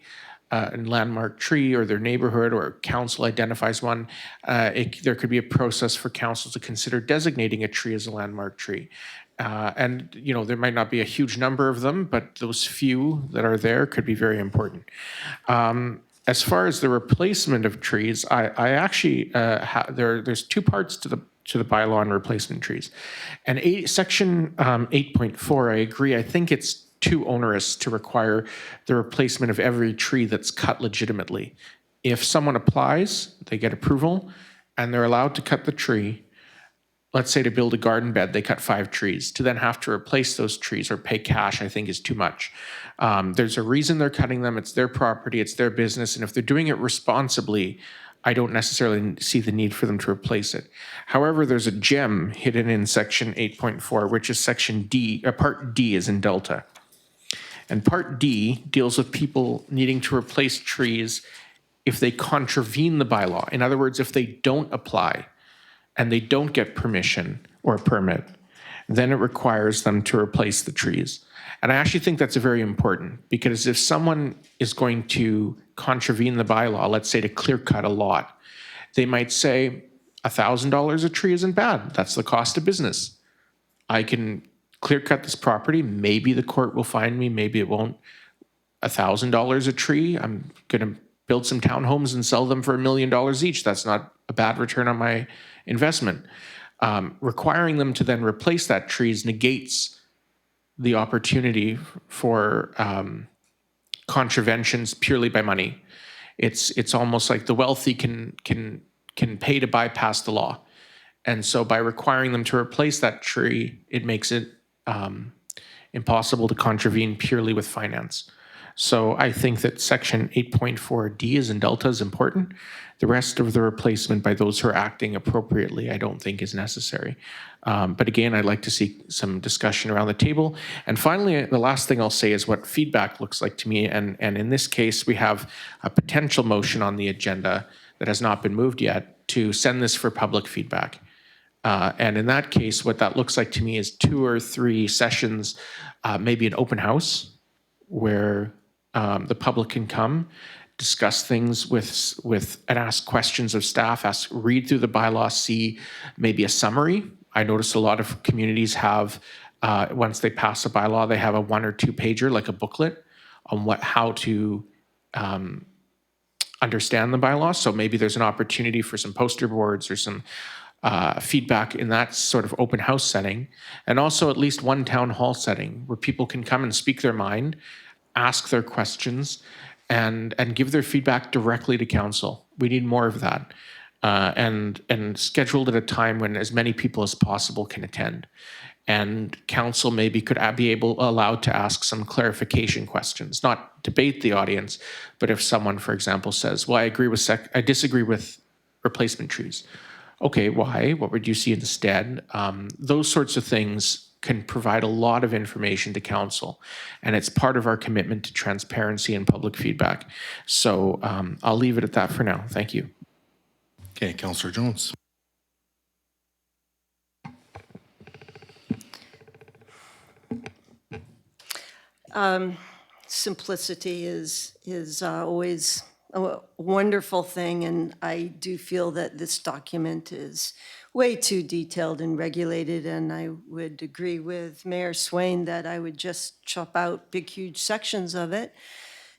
landmark tree, or their neighborhood or council identifies one, there could be a process for council to consider designating a tree as a landmark tree. And, you know, there might not be a huge number of them, but those few that are there could be very important. As far as the replacement of trees, I actually, there's 2 parts to the bylaw on replacement trees. And section 8.4, I agree. I think it's too onerous to require the replacement of every tree that's cut legitimately. If someone applies, they get approval, and they're allowed to cut the tree. Let's say to build a garden bed, they cut 5 trees. To then have to replace those trees or pay cash, I think is too much. There's a reason they're cutting them. It's their property, it's their business. And if they're doing it responsibly, I don't necessarily see the need for them to replace it. However, there's a gem hidden in section 8.4, which is section D, part D is in Delta. And part D deals with people needing to replace trees if they contravene the bylaw. In other words, if they don't apply and they don't get permission or a permit, then it requires them to replace the trees. And I actually think that's very important, because if someone is going to contravene the bylaw, let's say to clear cut a lot, they might say, $1,000 a tree isn't bad. That's the cost of business. I can clear cut this property. Maybe the court will find me, maybe it won't. $1,000 a tree, I'm gonna build some townhomes and sell them for $1 million each. That's not a bad return on my investment. Requiring them to then replace that trees negates the opportunity for contraventions purely by money. It's almost like the wealthy can pay to bypass the law. And so by requiring them to replace that tree, it makes it impossible to contravene purely with finance. So I think that section 8.4D is in Delta is important. The rest of the replacement by those who are acting appropriately, I don't think is necessary. But again, I'd like to see some discussion around the table. And finally, the last thing I'll say is what feedback looks like to me. And in this case, we have a potential motion on the agenda that has not been moved yet to send this for public feedback. And in that case, what that looks like to me is 2 or 3 sessions, maybe an open house where the public can come, discuss things with and ask questions of staff, read through the bylaw, see maybe a summary. I notice a lot of communities have, once they pass a bylaw, they have a 1 or 2 pager, like a booklet on how to understand the bylaw. So maybe there's an opportunity for some poster boards or some feedback in that sort of open house setting, and also at least one town hall setting where people can come and speak their mind, ask their questions, and give their feedback directly to council. We need more of that, and scheduled at a time when as many people as possible can attend. And council maybe could be allowed to ask some clarification questions, not debate the audience, but if someone, for example, says, well, I disagree with replacement trees. Okay, why? What would you see instead? Those sorts of things can provide a lot of information to council, and it's part of our commitment to transparency and public feedback. So I'll leave it at that for now. Thank you. Okay, Councillor Jones. Simplicity is always a wonderful thing, and I do feel that this document is way too detailed and regulated, and I would agree with Mayor Swain that I would just chop out big, huge sections of it.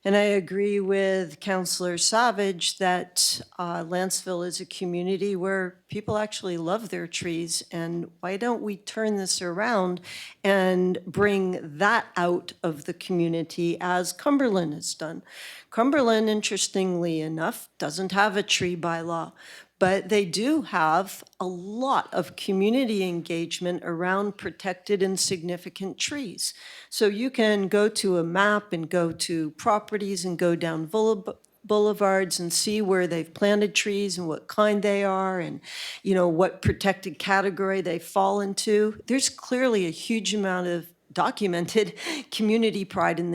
And I agree with Councillor Savage that Lantzville is a community where people actually love their trees. And why don't we turn this around and bring that out of the community as Cumberland has done? Cumberland, interestingly enough, doesn't have a tree bylaw, but they do have a lot of community engagement around protected and significant trees. So you can go to a map and go to properties and go down boulevards and see where they've planted trees and what kind they are and, you know, what protected category they fall into. There's clearly a huge amount of documented community pride in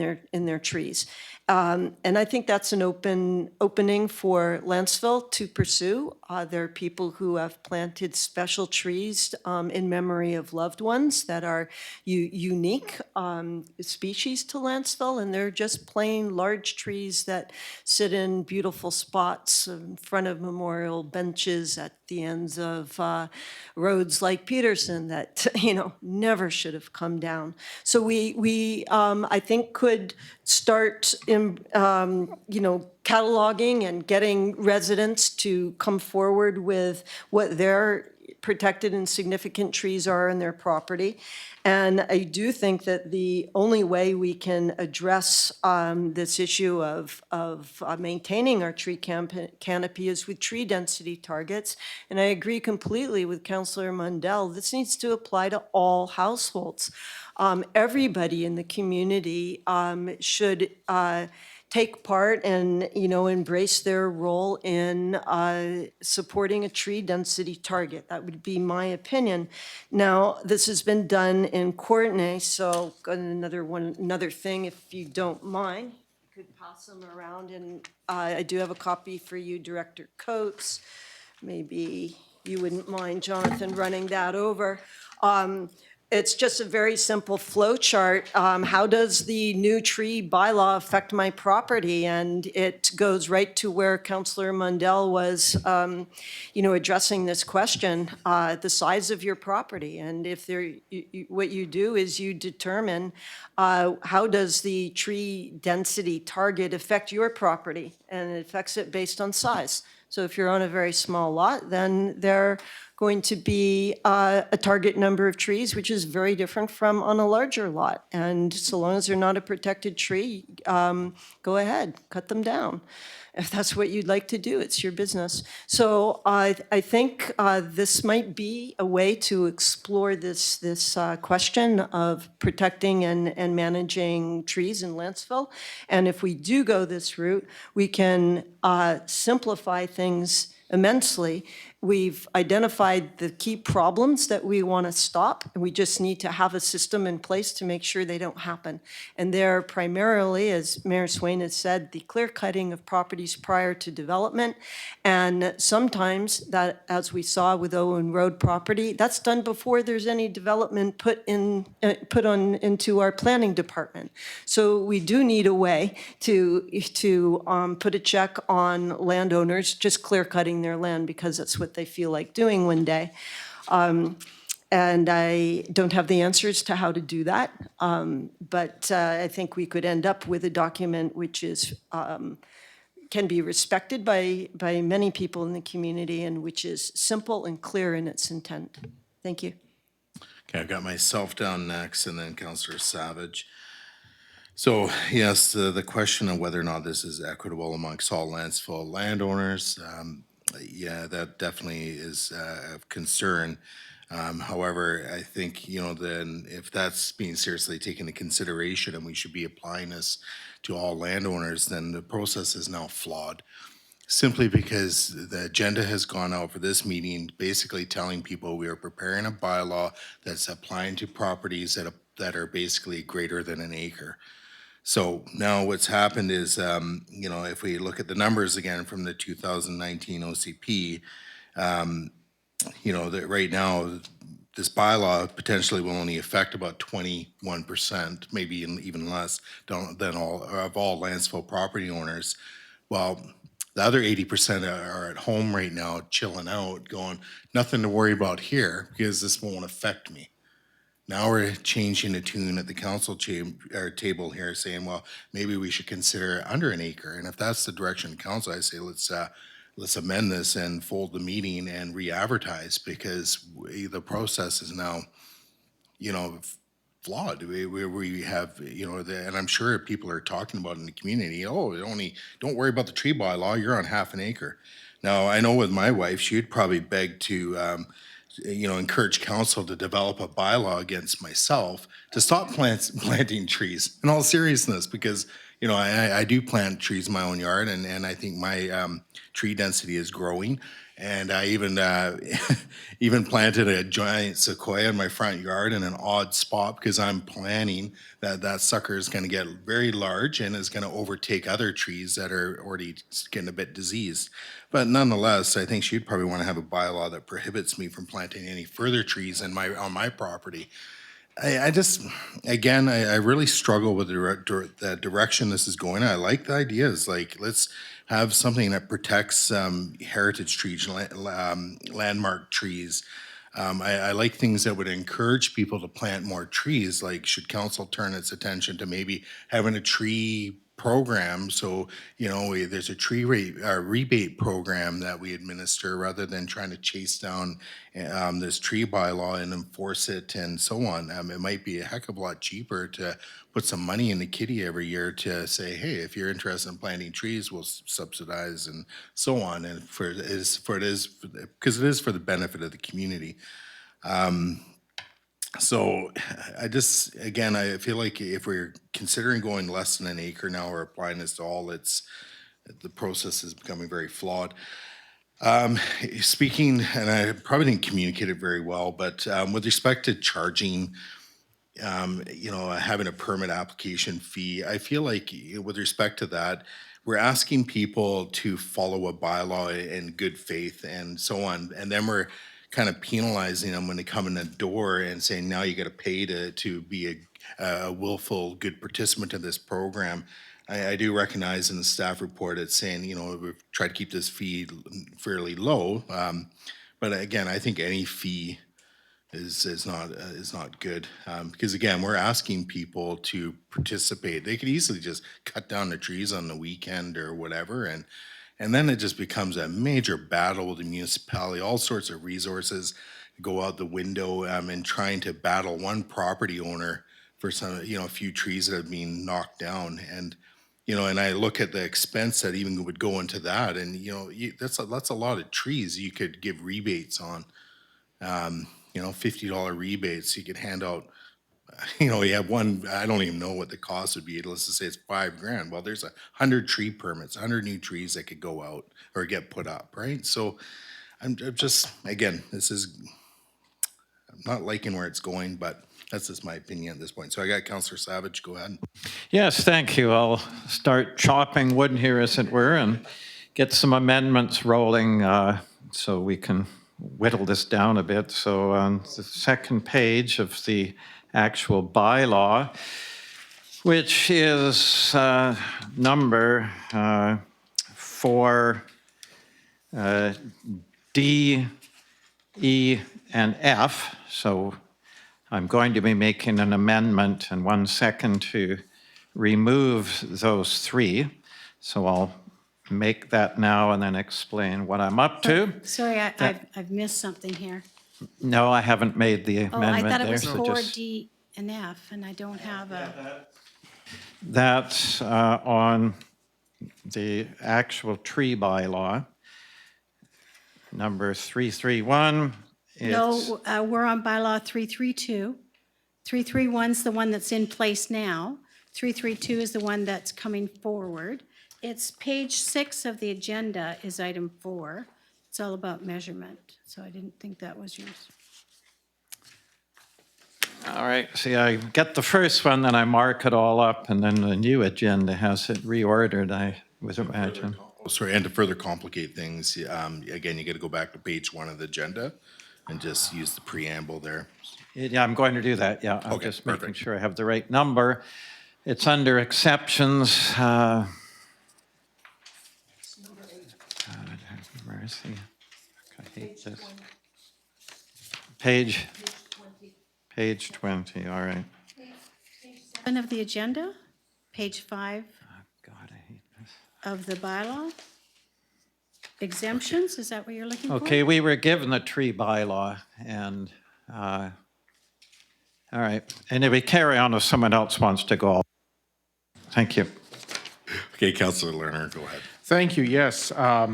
their trees. And I think that's an opening for Lantzville to pursue. There are people who have planted special trees in memory of loved ones that are unique species to Lantzville, and they're just plain large trees that sit in beautiful spots in front of memorial benches at the ends of roads like Peterson that, you know, never should have come down. So we I think, could start cataloging and getting residents to come forward with what their protected and significant trees are in their property. And I do think that the only way we can address this issue of maintaining our tree canopy is with tree density targets. And I agree completely with Councillor Mundell. This needs to apply to all households. Everybody in the community should take part and, you know, embrace their role in supporting a tree density target. That would be my opinion. Now, this has been done in Courtenay, so another thing, if you don't mind, you could pass them around, and I do have a copy for you, Director Coates. Maybe you wouldn't mind, Jonathan, running that over. It's just a very simple flow chart. How does the new tree bylaw affect my property? And it goes right to where Councillor Mundell was, addressing this question, the size of your property. And if what you do is you determine how does the tree density target affect your property? And it affects it based on size. So if you're on a very small lot, then they're going to be a target number of trees, which is very different from on a larger lot. And so long as they're not a protected tree, go ahead, cut them down. If that's what you'd like to do, it's your business. So I think this might be a way to explore this question of protecting and managing trees in Lantzville. And if we do go this route, we can simplify things immensely. We've identified the key problems that we want to stop, and we just need to have a system in place to make sure they don't happen. And they're primarily, as Mayor Swain has said, the clear cutting of properties prior to development. And sometimes that, as we saw with Owen Road property, that's done before there's any development put into our planning department. So we do need a way to put a check on landowners just clear cutting their land because that's what they feel like doing one day. And I don't have the answers to how to do that, but I think we could end up with a document which is can be respected by many people in the community and which is simple and clear in its intent. Thank you. Okay, I've got myself down next and then Councillor Savage. So yes, the question of whether or not this is equitable amongst all Lantzville landowners, yeah, that definitely is of concern. However, I think, then if that's being seriously taken into consideration and we should be applying this to all landowners, then the process is now flawed. Simply because the agenda has gone out for this meeting, basically telling people we are preparing a bylaw that's applying to properties that are basically greater than an acre. So now what's happened is, if we look at the numbers again from the 2019 OCP, that right now, this bylaw potentially will only affect about 21%, maybe even less than all Lantzville property owners. Well, the other 80% are at home right now, chilling out, going, nothing to worry about here because this won't affect me. Now we're changing the tune at the council table here, saying, well, maybe we should consider under an acre. And if that's the direction of council, I say let's amend this and fold the meeting and re-advertise because the process is now, flawed. We have, and I'm sure people are talking about in the community, don't worry about the tree bylaw, you're on half an acre. Now, I know with my wife, she would probably beg to, encourage council to develop a bylaw against myself to stop planting trees in all seriousness, because, I do plant trees in my own yard and I think my tree density is growing. And I even planted a giant sequoia in my front yard in an odd spot because I'm planning that sucker is going to get very large and is going to overtake other trees that are already getting a bit diseased. But nonetheless, I think she'd probably want to have a bylaw that prohibits me from planting any further trees on my property. I really struggle with the direction this is going. I like the ideas, like let's have something that protects heritage trees, landmark trees. I like things that would encourage people to plant more trees, like should council turn its attention to maybe having a tree program, so there's a tree rebate program that we administer rather than trying to chase down this tree bylaw and enforce it and so on. It might be a heck of a lot cheaper to put some money in the kitty every year to say, hey, if you're interested in planting trees, we'll subsidize and so on, and because it is for the benefit of the community. So I feel like if we're considering going less than an acre now, we're applying this to all, the process is becoming very flawed. Speaking, and I probably didn't communicate it very well, but with respect to charging, having a permit application fee, I feel like with respect to that, we're asking people to follow a bylaw in good faith and so on, and then we're kind of penalizing them when they come in the door and saying, now you got to pay to be a willful, good participant in this program. I do recognize in the staff report it's saying, you know, we've tried to keep this fee fairly low. But again, I think any fee is not good, because again, we're asking people to participate. They could easily just cut down the trees on the weekend or whatever, and then it just becomes a major battle with the municipality. All sorts of resources go out the window in trying to battle one property owner for some, you know, a few trees that have been knocked down. And you know, and I look at the expense that even would go into that, and you know, that's a lot of trees you could give rebates on. You know, $50 rebates you could hand out. You know, you have one, I don't even know what the cost would be. Let's just say it's $5,000. Well, there's 100 tree permits, 100 new trees that could go out or get put up, right? So I'm just, again, I'm not liking where it's going, but that's just my opinion at this point. So I got Councillor Savage, go ahead. Yes, thank you. I'll start chopping wood here, as it were, and get some amendments rolling so we can whittle this down a bit. So on the second page of the actual bylaw, which is number 4 D, E, and F. So I'm going to be making an amendment in 1 second to remove those 3. So I'll make that now and then explain what I'm up to. Sorry, I've missed something here. No, I haven't made the Oh, I amendment thought it there. was so 4D and F, and I don't have a, That's on the actual tree bylaw, number 331. no, we're on bylaw 332. 331's the one that's in place now. 332 is the one that's coming forward. It's page 6 of the agenda is item 4. It's all about measurement, so I didn't think that was yours. All right, see, I get the first one, then I mark it all up, and then the new agenda has it reordered, I would imagine. Oh, sorry, and to further complicate things, again, you got to go back to page 1 of the agenda and just use the preamble there. Yeah, I'm going to do that, yeah. I'm Okay, just making perfect. sure I have the right number. It's under exceptions. God have mercy. I hate this. Page 20, all right. 7 of the agenda, page 5 God, I hate this. of the bylaw. Exemptions, is that what you're looking for? Okay, we were given the tree bylaw, and, all right. Anyway, carry on if someone else wants to go. Thank you. Okay, Councillor Lerner, go ahead. Thank you, yes. First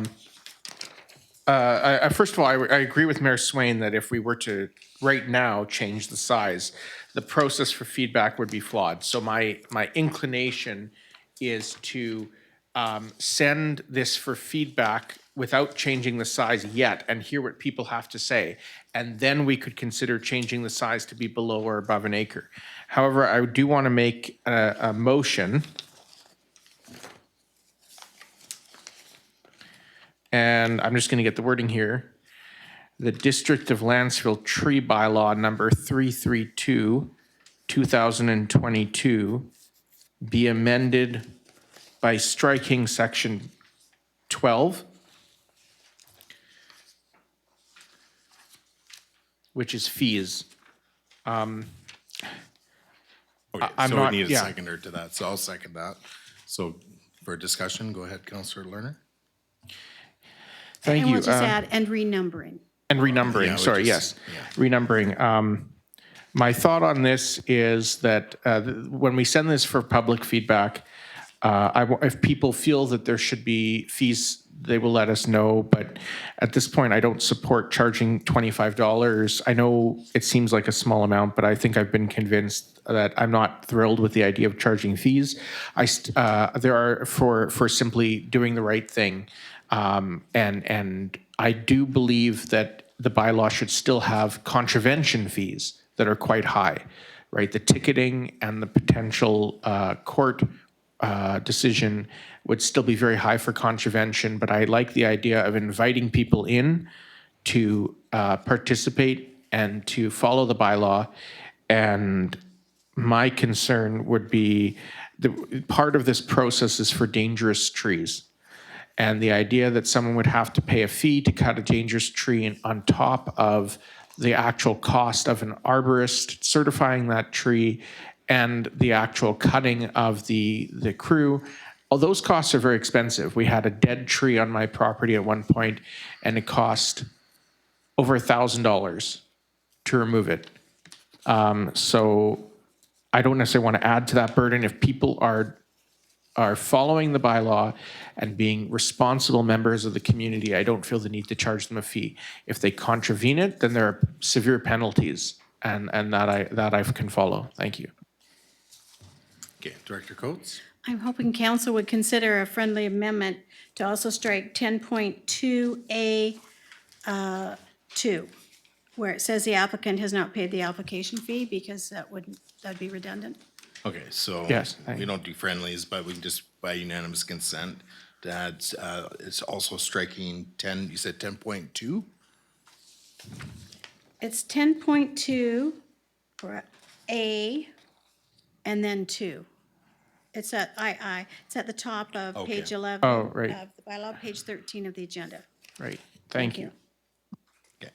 of all, I agree with Mayor Swain that if we were to, right now, change the size, the process for feedback would be flawed. So my inclination is to send this for feedback without changing the size yet and hear what people have to say. And then we could consider changing the size to be below or above an acre. However, I do want to make a motion. And I'm just going to get the wording here. The District of Lantzville Tree Bylaw number 332, 2022, be amended by striking section 12, which is fees. Okay, I'm so not- we need a yeah. seconder to that, so I'll second that. So for discussion, go ahead, Councillor Lerner. Thank And you. we'll just add, and renumbering. And renumbering, Yeah, we sorry, yes. just- yeah. Renumbering. My thought on this is that when we send this for public feedback, if people feel that there should be fees, they will let us know. But at this point, I don't support charging $25. I know it seems like a small amount, but I think I've been convinced that I'm not thrilled with the idea of charging fees. There are for simply doing the right thing. And I do believe that the bylaw should still have contravention fees that are quite high, right? The ticketing and the potential court decision would still be very high for contravention, but I like the idea of inviting people in to participate and to follow the bylaw. And my concern would be, part of this process is for dangerous trees. And the idea that someone would have to pay a fee to cut a dangerous tree on top of the actual cost of an arborist certifying that tree and the actual cutting of the crew, all those costs are very expensive. We had a dead tree on my property at one point, and it cost over $1,000 to remove it. So I don't necessarily want to add to that burden. If people are following the bylaw and being responsible members of the community, I don't feel the need to charge them a fee. If they contravene it, then there are severe penalties, and that I can follow. Thank you. Okay, Director Coates? I'm hoping council would consider a friendly amendment to also strike 10.2A 2, where it says the applicant has not paid the application fee, because that'd be redundant. Okay, so Yes, we don't do friendlies, but we can just by unanimous consent to add, it's also striking 10, you said 10.2? It's 10.2 for A and then 2. It's at it's at the top of Okay. page 11 Oh, right. of the bylaw, page 13 of the agenda. Right. Thank you. Okay.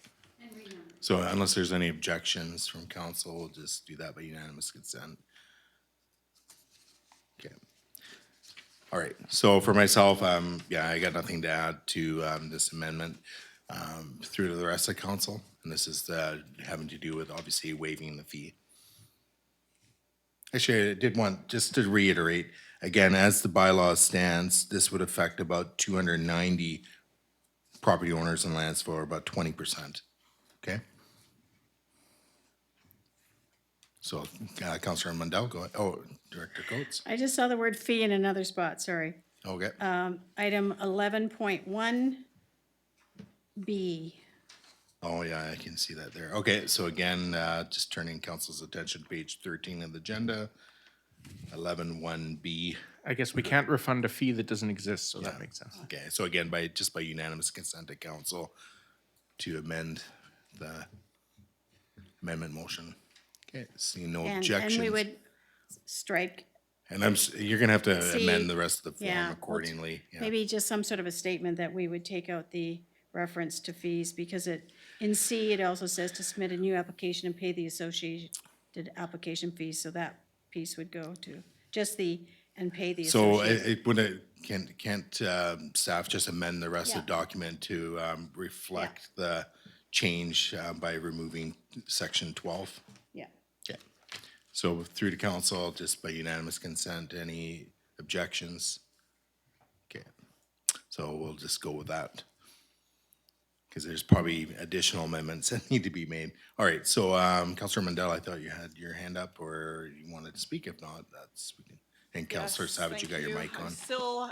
So unless there's any objections from council, we'll just do that by unanimous consent. Okay. All right, so for myself, yeah, I got nothing to add to this amendment through to the rest of council. And this is having to do with obviously waiving the fee. Actually, I did want, just to reiterate, again, as the bylaw stands, this would affect about 290 property owners in Lantzville, or about 20%, okay? So, Councilor Mundell, go ahead. Oh, Director Coates? I just saw the word fee in another spot, sorry. Okay. Item 11.1B. Oh, yeah, I can see that there. Okay, so again, just turning council's attention to page 13 of the agenda, 11.1B. I guess we can't refund a fee that doesn't exist, so that makes sense. Okay, so again, just by unanimous consent of council to amend the amendment motion. Okay, seeing no objections. And we would strike, And you're gonna have to See, amend the rest of the yeah, form well, accordingly. Yeah. maybe just some sort of a statement that we would take out the reference to fees, because in C, it also says to submit a new application and pay the associated application fees, so that piece would go to just and pay the So associated. it would, can't staff just amend the rest of the Yeah. document to reflect the change by removing section 12? Yeah. Okay. So through to council, just by unanimous consent, any objections? Okay. So we'll just go with that. Because there's probably additional amendments that need to be made. All right, so Councilor Mandel, I thought you had your hand up, or you wanted to speak. If not, that's, we can. And Councilor Yes, Savage, you got thank your mic I'm on. still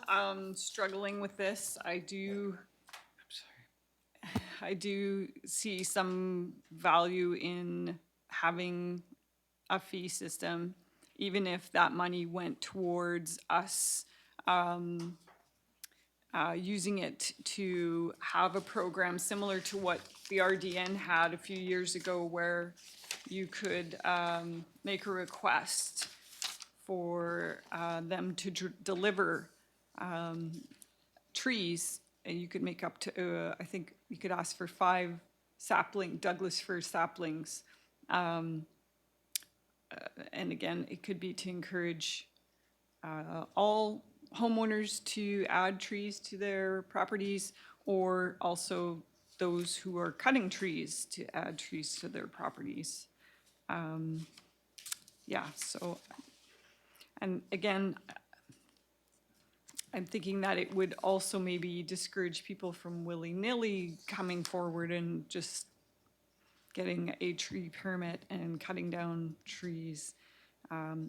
struggling with this. I do see some value in having a fee system, even if that money went towards us using it to have a program similar to what the RDN had a few years ago, where you could make a request for them to deliver trees, and you could make up to, I think you could ask for 5 Douglas fir saplings. And again, it could be to encourage all homeowners to add trees to their properties, or also those who are cutting trees to add trees to their properties. Yeah, so, and again, I'm thinking that it would also maybe discourage people from willy-nilly coming forward and just getting a tree permit and cutting down trees.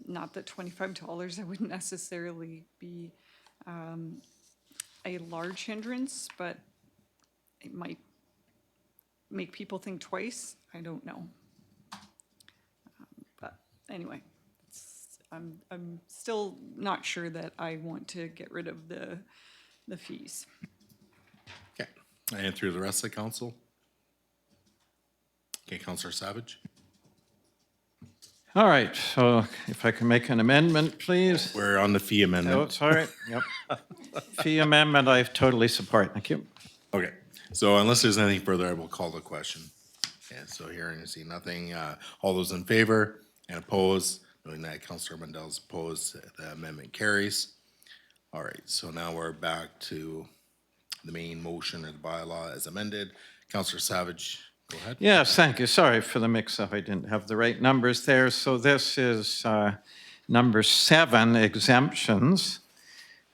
Not that $25 that wouldn't necessarily be a large hindrance, but it might make people think twice. I don't know. But anyway, I'm still not sure that I want to get rid of the fees. Okay, and through the rest of the council? Okay, Councillor Savage? All right, so if I can make an amendment, please. We're on the fee Oh, amendment. sorry, yep. Fee amendment, I totally support. Thank you. Okay, so unless there's anything further, I will call the question. Okay, so hearing and seeing nothing, all those in favor and opposed, knowing that Councillor Mandel's opposed, the amendment carries. All right, so now we're back to the main motion or the bylaw as amended. Councillor Savage, go ahead. Yes, thank you. Sorry for the mix-up. I didn't have the right numbers there. So this is number 7, exemptions.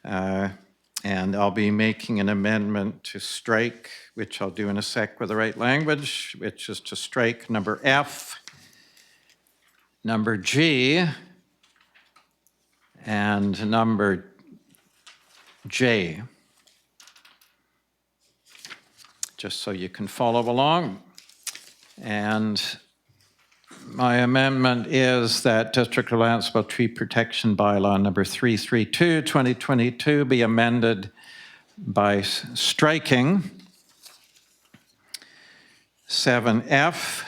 And I'll be making an amendment to strike, which I'll do in a sec with the right language, which is to strike number F, number G, and number J. Just so you can follow along. And my amendment is that District of Lantzville Tree Protection Bylaw number 332, 2022 be amended by striking 7F,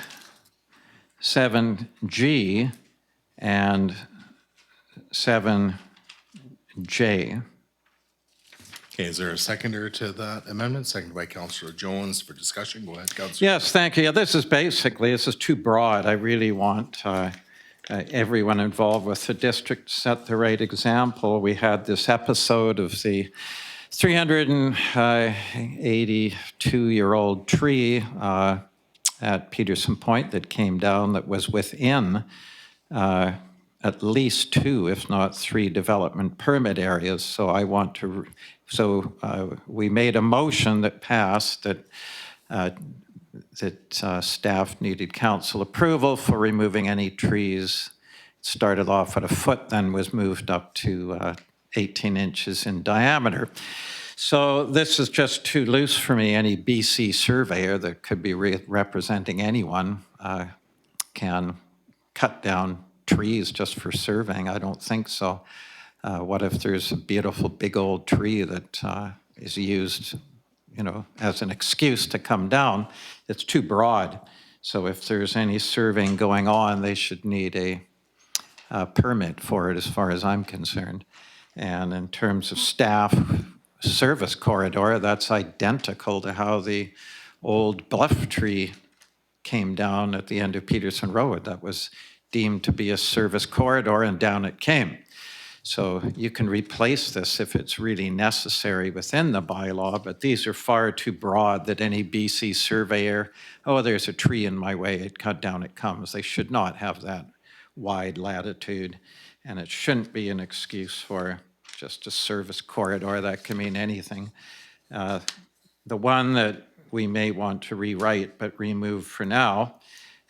7G, and 7J. Okay, is there a seconder to that amendment? Seconded by Councillor Jones for discussion. Go ahead, Councillor. Yes, thank you. This is too broad. I really want everyone involved with the district to set the right example. We had this episode of the 382-year-old tree at Peterson Point that came down that was within at least 2, if not 3, development permit areas. So I want to, we made a motion that passed that staff needed council approval for removing any trees. It started off at 1 foot, then was moved up to 18 inches in diameter. So this is just too loose for me. Any BC surveyor that could be representing anyone can cut down trees just for surveying. I don't think so. What if there's a beautiful big old tree that is used, as an excuse to come down? It's too broad. So if there's any surveying going on, they should need a permit for it as far as I'm concerned. And in terms of staff service corridor, that's identical to how the old bluff tree came down at the end of Peterson Road. That was deemed to be a service corridor, and down it came. So you can replace this if it's really necessary within the bylaw, but these are far too broad that any BC surveyor, oh, there's a tree in my way, it cut down, it comes. They should not have that wide latitude, and it shouldn't be an excuse for just a service corridor. That can mean anything. The one that we may want to rewrite but remove for now,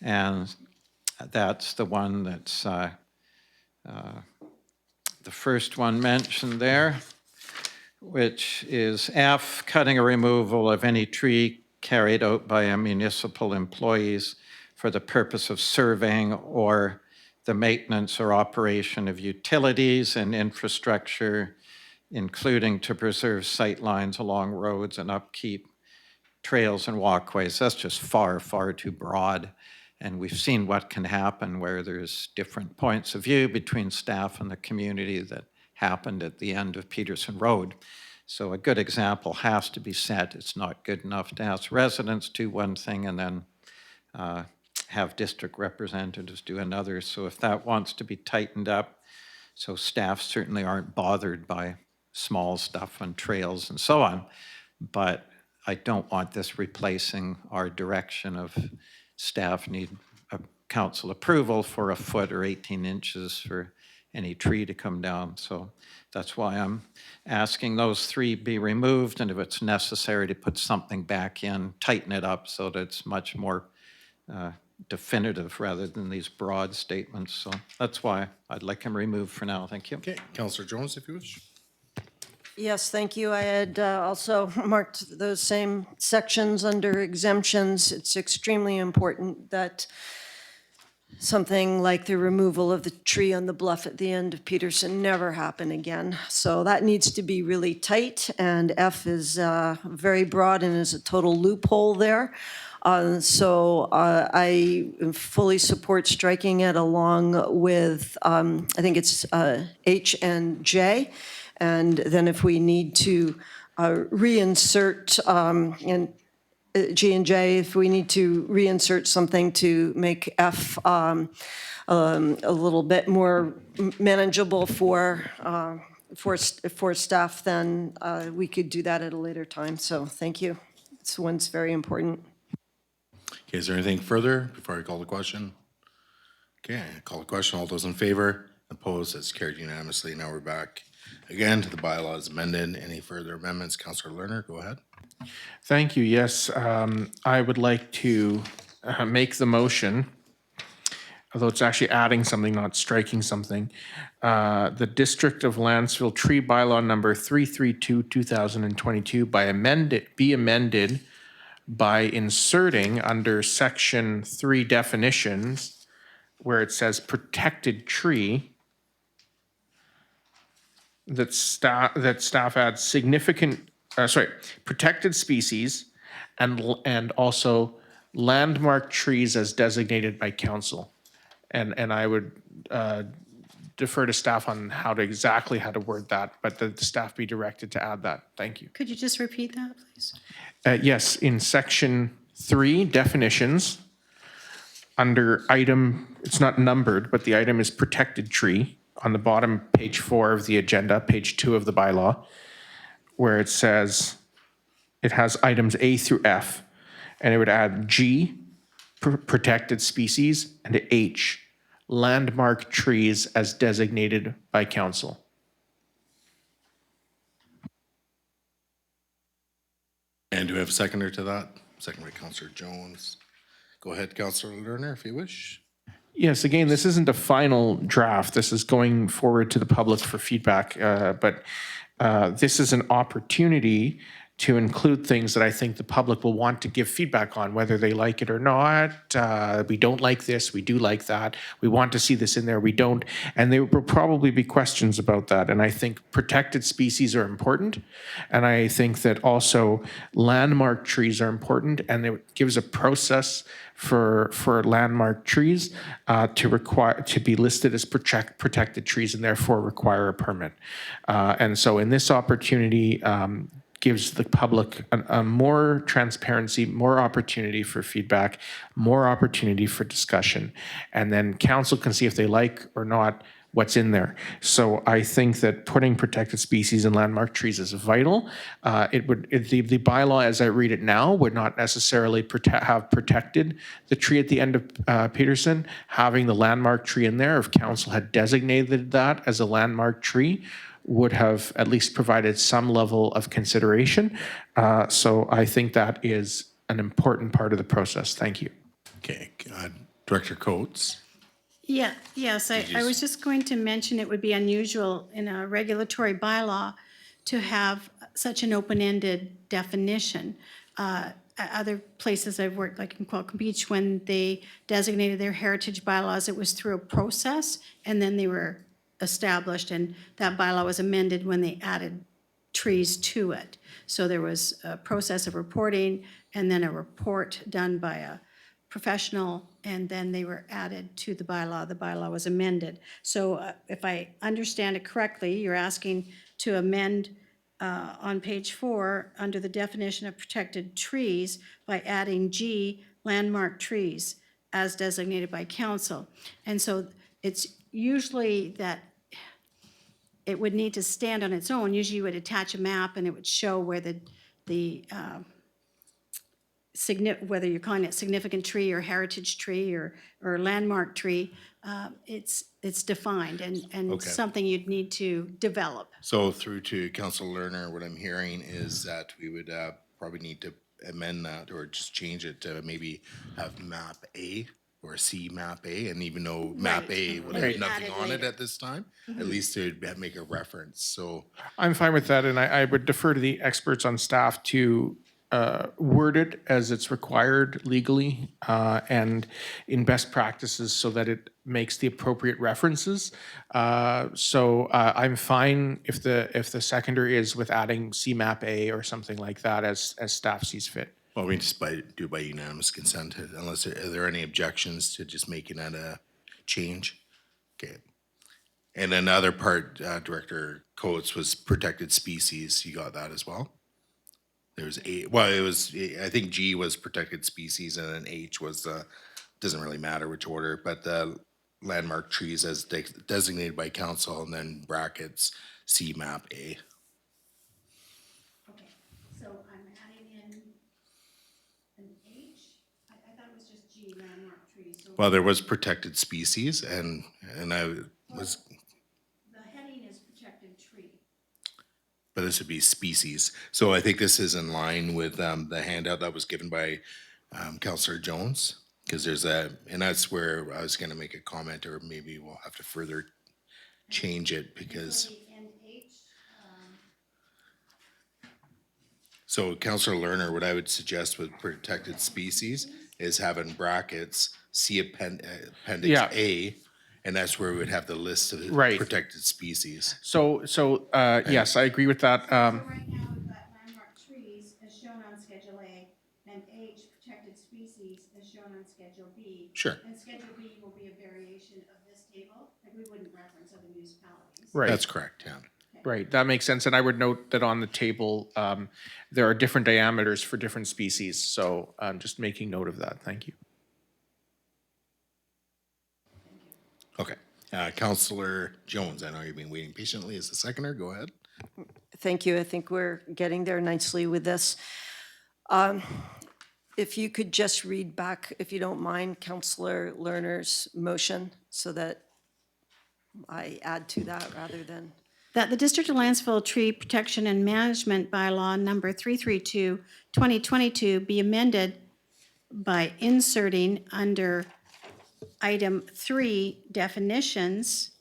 and that's the one that's the first one mentioned there, which is F, cutting or removal of any tree carried out by a municipal employees for the purpose of surveying or the maintenance or operation of utilities and infrastructure, including to preserve sight lines along roads and upkeep trails and walkways. That's just far, far too broad. And we've seen what can happen where there's different points of view between staff and the community that happened at the end of Peterson Road. So a good example has to be set. It's not good enough to ask residents do one thing and then have district representatives do another. So if that wants to be tightened up, so staff certainly aren't bothered by small stuff on trails and so on, but I don't want this replacing our direction of staff need council approval for 1 foot or 18 inches for any tree to come down. So that's why I'm asking those 3 be removed, and if it's necessary to put something back in, tighten it up so that it's much more definitive rather than these broad statements. So that's why I'd like them removed for now. Thank you. Okay, Councillor Jones, if you wish. Yes, thank you. I had also marked those same sections under exemptions. It's extremely important that something like the removal of the tree on the bluff at the end of Peterson never happen again. So that needs to be really tight, and F is very broad and is a total loophole there. So I fully support striking it along with, I think it's H and J. And then if we need to reinsert in G and J, if we need to reinsert something to make F a little bit more manageable for staff, then we could do that at a later time. So thank you. This one's very important. Okay, is there anything further before I call the question? Okay, I call the question. All those in favor? Opposed? That's carried unanimously. Now we're back again to the bylaws amended. Any further amendments? Councillor Lerner, go ahead. Thank you. Yes, I would like to make the motion, although it's actually adding something, not striking something. The District of Lantzville Tree Bylaw number 332, 2022 be amended by inserting under section 3 definitions, where it says protected tree, that staff adds protected species and also landmark trees as designated by council. And I would defer to staff on exactly how to word that, but the staff be directed to add that. Thank you. Could you just repeat that, please? Yes, in section 3, definitions, under item, it's not numbered, but the item is protected tree, on the bottom, page 4 of the agenda, page 2 of the bylaw, where it says, it has items A through F, and it would add G, protected species, and H, landmark trees as designated by council. And do we have a seconder to that? Second by Councillor Jones. Go ahead, Councillor Lerner, if you wish. Yes, again, this isn't a final draft. This is going forward to the public for feedback, but this is an opportunity to include things that I think the public will want to give feedback on, whether they like it or not. We don't like this, we do like that. We want to see this in there, we don't. And there will probably be questions about that. And I think protected species are important. And I think that also landmark trees are important. And it gives a process for landmark trees to be listed as protected trees and therefore require a permit. And so in this opportunity, gives the public a more transparency, more opportunity for feedback, more opportunity for discussion, and then council can see if they like or not what's in there. So I think that putting protected species and landmark trees is vital. The bylaw, as I read it now, would not necessarily have protected the tree at the end of Peterson. Having the landmark tree in there, if council had designated that as a landmark tree, would have at least provided some level of consideration. So I think that is an important part of the process. Thank you. Okay, Director Coates. Yeah, yes, I was just going to mention it would be unusual in a regulatory bylaw to have such an open-ended definition. Other places I've worked, like in Qualicum Beach, when they designated their heritage bylaws, it was through a process, and then they were established, and that bylaw was amended when they added trees to it. So there was a process of reporting and then a report done by a professional, and then they were added to the bylaw. The bylaw was amended. So if I understand it correctly, you're asking to amend on page 4 under the definition of protected trees by adding G, landmark trees, as designated by council. And so it's usually that it would need to stand on its own. Usually you would attach a map and it would show where whether you're calling it significant tree or heritage tree or landmark tree, it's defined and Okay. something you'd need to develop. So through to Councillor Lerner, what I'm hearing is that we would probably need to amend that or just change it to maybe have map A or C map A, and even though map A would have Right. nothing Added on it later. at this time, at least it would make a reference, so. I'm fine with that, and I would defer to the experts on staff to word it as it's required legally and in best practices so that it makes the appropriate references. So I'm fine if the seconder is with adding CMAP A or something like that as staff sees fit. Well, we just do by unanimous consent, unless, are there any objections to just making that a change? Okay. And then the other part, Director Coates, was protected species. You got that as well? There was I think G was protected species, and then H was, doesn't really matter which order, but the landmark trees as designated by council, and then brackets, C map A. Okay, so I'm adding in an H. I thought it was just G, landmark trees, so Well, there was protected species, and I was, the heading is protected tree. but this would be species. So I think this is in line with the handout that was given by Councillor Jones, because there's and that's where I was gonna make a comment, or maybe we'll have to further change it, because, The end H, so Councillor Lerner, what I would suggest with protected species is having brackets, see appendix Yeah. A, and that's where we would have the list of Right. protected species. So, yes, I agree with that. so right now we've got landmark trees as shown on Schedule A, and H, protected species, as shown on Schedule B. Sure. And Schedule B will be a variation of this table, like we wouldn't reference other municipalities. Right. That's correct, yeah. Right, that makes sense, and I would note that on the table, there are different diameters for different species, so I'm just making note of that, thank you. Okay. Councillor Jones, I know you've been waiting patiently as the seconder. Go ahead. Thank you. I think we're getting there nicely with this. If you could just read back, if you don't mind, Councillor Lerner's motion, so that I add to that rather than, That the District of Lantzville Tree Protection and Management Bylaw number 332, 2022 be amended by inserting under item 3 definitions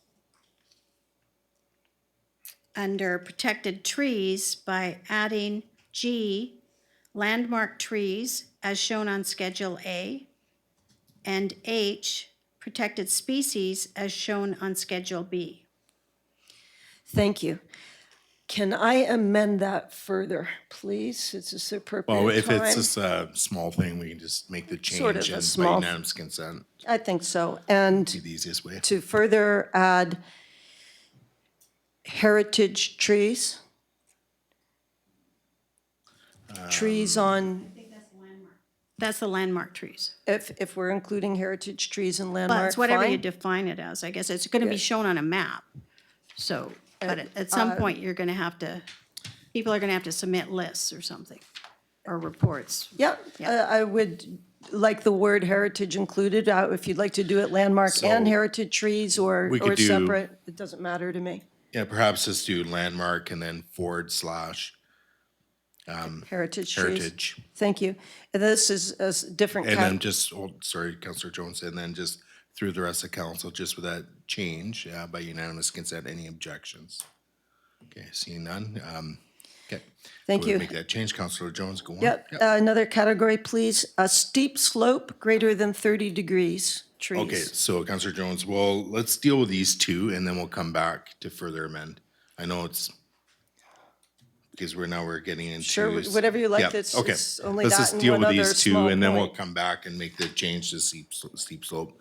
under protected trees by adding G, landmark trees as shown on Schedule A, and H, protected species as shown on Schedule B. thank you. Can I amend that further, please? Is this the appropriate time? Well, if it's just a small thing, we can just make the Sort of change a and by small- unanimous consent. I think so. And Be the easiest way. to further add heritage trees. Trees on, That's the landmark trees. if we're including heritage trees and But landmark, it's whatever you fine. define it as. I guess it's going to be shown on a map. So, but at some point, you're going to have to, people are going to have to submit lists or something, or reports. Yeah, I would like the word heritage included. If you'd like to do it landmark and So, heritage trees or we could do- separate, it doesn't matter to me. Yeah, perhaps just do landmark and then / Heritage trees. heritage. Thank you. And this is a different. And then just, sorry, Councillor Jones, and then just through the rest of council, just with that change, by unanimous consent, any objections? Okay, seeing none. Okay. Thank We'll you. Make that change. Councillor Jones, go on. Yep, another category, please. A steep slope greater than 30 degrees, trees. Okay, so Councillor Jones, well, let's deal with these two and then we'll come back to further amend. I know it's, because we're getting into. Sure, whatever you like, Yeah, that's okay. it's only Let's that just and deal one with other these two small and then we'll point. come back and make the change to steep slope.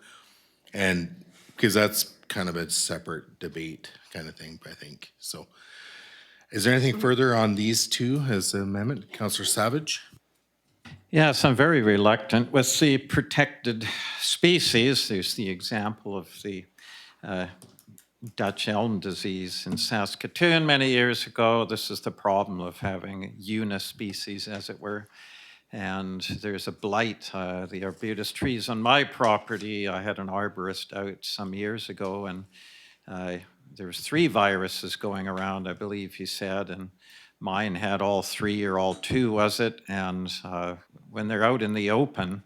And, because that's kind of a separate debate kind of thing, I think, so. Is there anything further on these two as an amendment? Councillor Savage? Yes, I'm very reluctant. With the protected species, there's the example of the Dutch elm disease in Saskatoon many years ago. This is the problem of having unispecies, as it were. And there's a blight, the arbutus trees on my property. I had an arborist out some years ago, and there's 3 viruses going around, I believe he said, and mine had all 3 or all 2, was it? And when they're out in the open,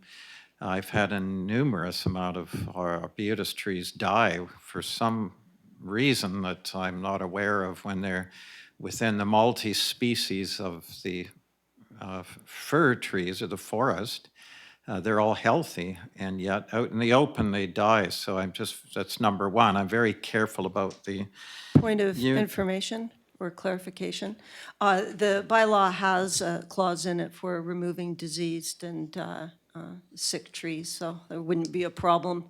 I've had a numerous amount of arbutus trees die for some reason that I'm not aware of when they're within the multi-species of the fir trees or the forest. They're all healthy, and yet out in the open they die. So that's number one. I'm very careful about the Point of You- information. or clarification. The bylaw has a clause in it for removing diseased and sick trees, so there wouldn't be a problem.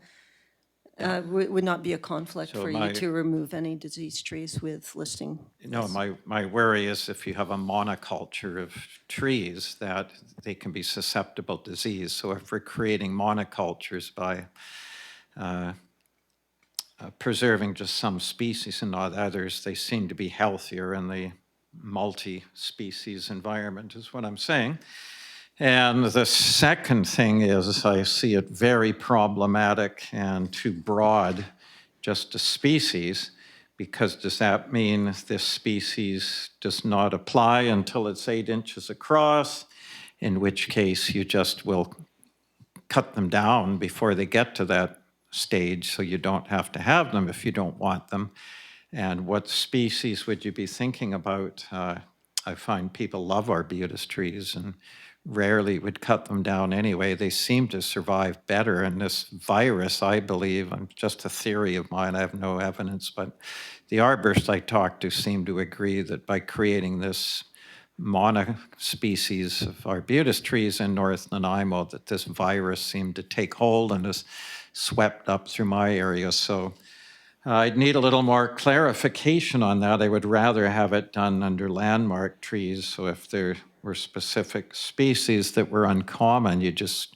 Would not be a conflict So for you my- to remove any diseased trees with listing. No, this. my worry is if you have a monoculture of trees, that they can be susceptible to disease. So if we're creating monocultures by preserving just some species and not others, they seem to be healthier in the multi-species environment, is what I'm saying. And the second thing is I see it very problematic and too broad, just a species, because does that mean this species does not apply until it's 8 inches across, in which case you just will cut them down before they get to that stage, so you don't have to have them if you don't want them. And what species would you be thinking about? I find people love arbutus trees and rarely would cut them down anyway. They seem to survive better. And this virus, I believe, just a theory of mine, I have no evidence, but the arborists I talked to seem to agree that by creating this monospecies of arbutus trees in North Nanaimo, that this virus seemed to take hold and has swept up through my area. So I'd need a little more clarification on that. I would rather have it done under landmark trees. So if there were specific species that were uncommon, you just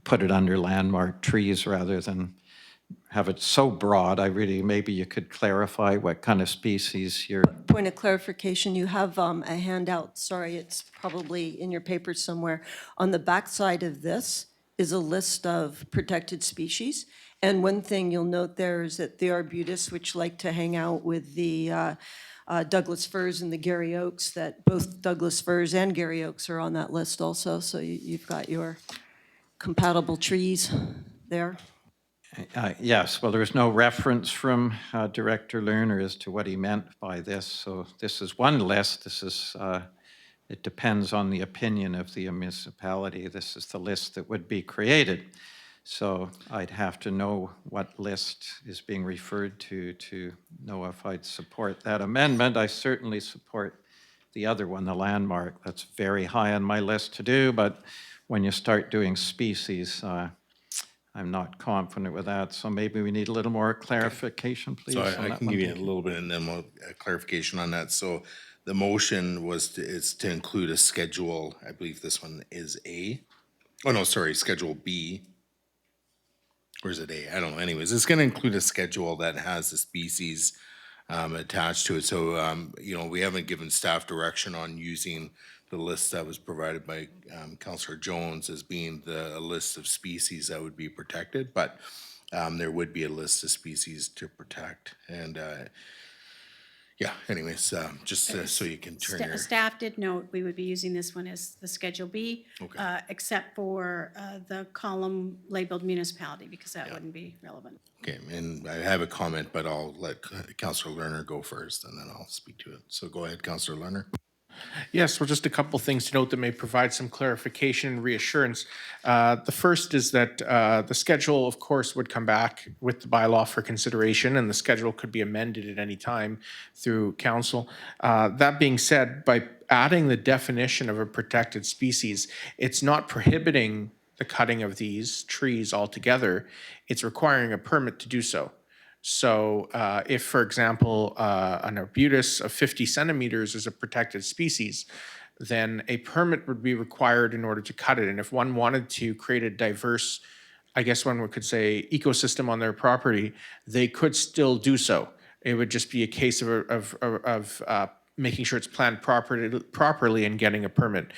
put it under landmark trees rather than have it so broad. Maybe you could clarify what kind of species you're. Point of clarification, you have a handout, sorry, it's probably in your paper somewhere. On the backside of this is a list of protected species. And one thing you'll note there is that the arbutus, which like to hang out with the Douglas firs and the Gary oaks, that both Douglas firs and Gary oaks are on that list also. So you've got your compatible trees there. Yes, well, there's no reference from Director Lerner as to what he meant by this. So this is one list. It depends on the opinion of the municipality. This is the list that would be created. So I'd have to know what list is being referred to know if I'd support that amendment. I certainly support the other one, the landmark. That's very high on my list to do, but when you start doing species, I'm not confident with that. So maybe we need a little more clarification, please. So on I that can one. give you a little bit and then more clarification on that. So the motion is to include a schedule. I believe this one is A. Oh, no, sorry, Schedule B. Or is it A? I don't know. Anyways, it's going to include a schedule that has the species attached to it. So, we haven't given staff direction on using the list that was provided by Councillor Jones as being a list of species that would be protected, but there would be a list of species to protect. And anyways, just so you can turn your. Staff did note we would be using this one as the Schedule B, Okay. except for the column labeled municipality, because that wouldn't be relevant. Okay, and I have a comment, but I'll let Councillor Lerner go first and then I'll speak to it. So go ahead, Councillor Lerner. Yes, well, just a couple things to note that may provide some clarification and reassurance. The first is that the schedule, of course, would come back with the bylaw for consideration, and the schedule could be amended at any time through council. That being said, by adding the definition of a protected species, it's not prohibiting the cutting of these trees altogether. It's requiring a permit to do so. So if, for example, an arbutus of 50 centimeters is a protected species, then a permit would be required in order to cut it. And if one wanted to create a diverse, I guess one could say, ecosystem on their property, they could still do so. It would just be a case of making sure it's planned properly and getting a permit.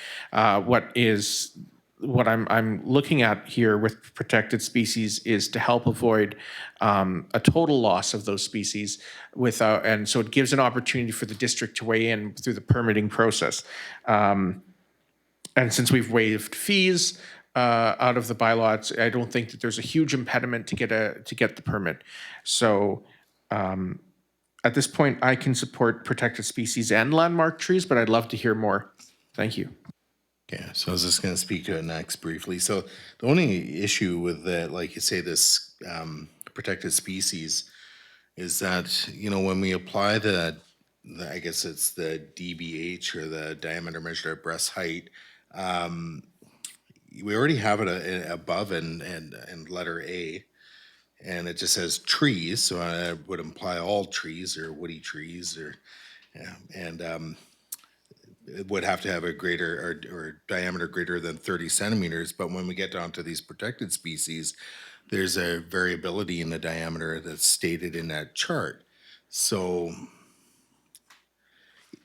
What I'm looking at here with protected species is to help avoid a total loss of those species and so it gives an opportunity for the district to weigh in through the permitting process. And since we've waived fees out of the bylaw, I don't think that there's a huge impediment to get the permit. So at this point, I can support protected species and landmark trees, but I'd love to hear more. Thank you. Okay, so I was just going to speak to it next briefly. So the only issue with that, like you say, this protected species is that, when we apply the I guess it's the DBH, or the diameter measured at breast height. We already have it above in letter A, and it just says trees, so it would imply all trees or woody trees, or, yeah, and it would have to have a greater or diameter greater than 30 centimeters. But when we get down to these protected species, there's a variability in the diameter that's stated in that chart. So,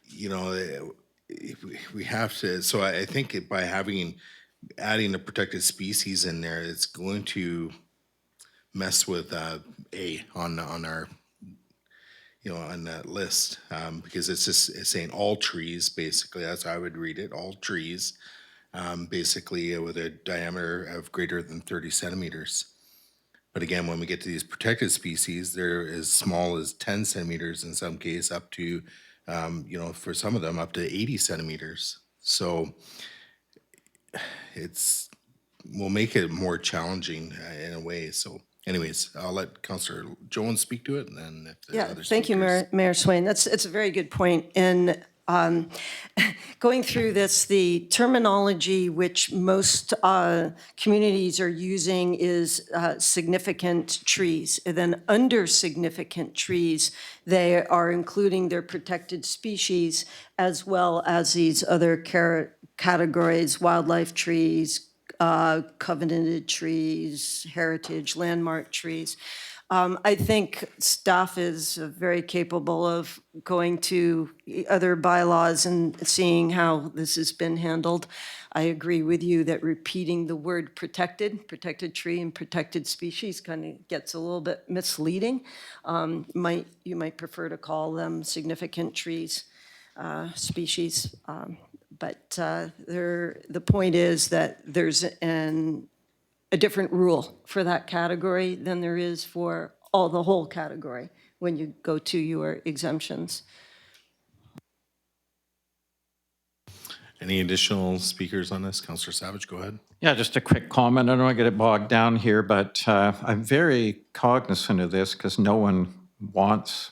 you know, we have to, so I think by adding the protected species in there, it's going to mess with A on our, on that list, because it's saying all trees, basically. That's how I would read it, all trees, basically with a diameter of greater than 30 centimeters. But again, when we get to these protected species, they're as small as 10 centimeters in some case, up to, for some of them, up to 80 centimeters. So we'll make it more challenging in a way. So anyways, I'll let Councillor Jones speak to it, and then if there's Yeah, other thank you, speakers. Mayor Swain. It's a very good point. And going through this, the terminology which most communities are using is significant trees. And then under significant trees, they are including their protected species as well as these other categories: wildlife trees, covenanted trees, heritage, landmark trees. I think staff is very capable of going to other bylaws and seeing how this has been handled. I agree with you that repeating the word protected tree and protected species kind of gets a little bit misleading. You might prefer to call them significant trees, species. But the point is that there's a different rule for that category than there is for the whole category when you go to your exemptions. Any additional speakers on this? Councillor Savage, go ahead. Yeah, just a quick comment. I don't want to get it bogged down here, but I'm very cognizant of this because no one wants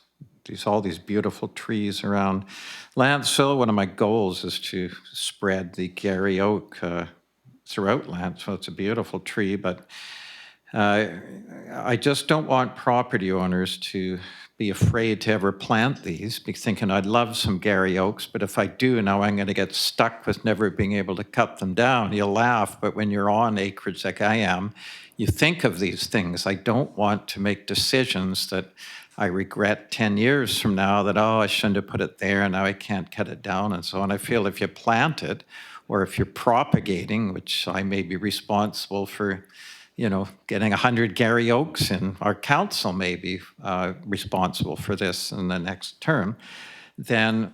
all these beautiful trees around Lantzville. One of my goals is to spread the Gary oak throughout Lantzville. It's a beautiful tree, but I just don't want property owners to be afraid to ever plant these, be thinking, I'd love some Gary oaks, but if I do, now I'm going to get stuck with never being able to cut them down. You'll laugh, but when you're on acreage like I am, you think of these things. I don't want to make decisions that I regret 10 years from now that, oh, I shouldn't have put it there, and now I can't cut it down, and so on. I feel if you plant it, or if you're propagating, which I may be responsible for, getting 100 Gary oaks, and our council may be responsible for this in the next term, then,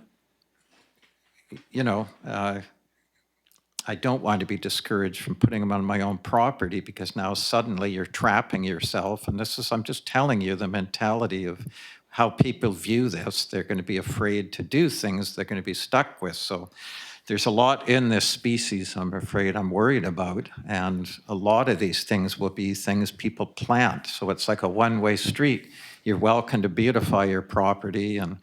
I don't want to be discouraged from putting them on my own property, because now suddenly you're trapping yourself. And I'm just telling you the mentality of how people view this. They're going to be afraid to do things they're going to be stuck with. So there's a lot in this species, I'm afraid, I'm worried about. And a lot of these things will be things people plant. So it's like a one-way street. You're welcome to beautify your property and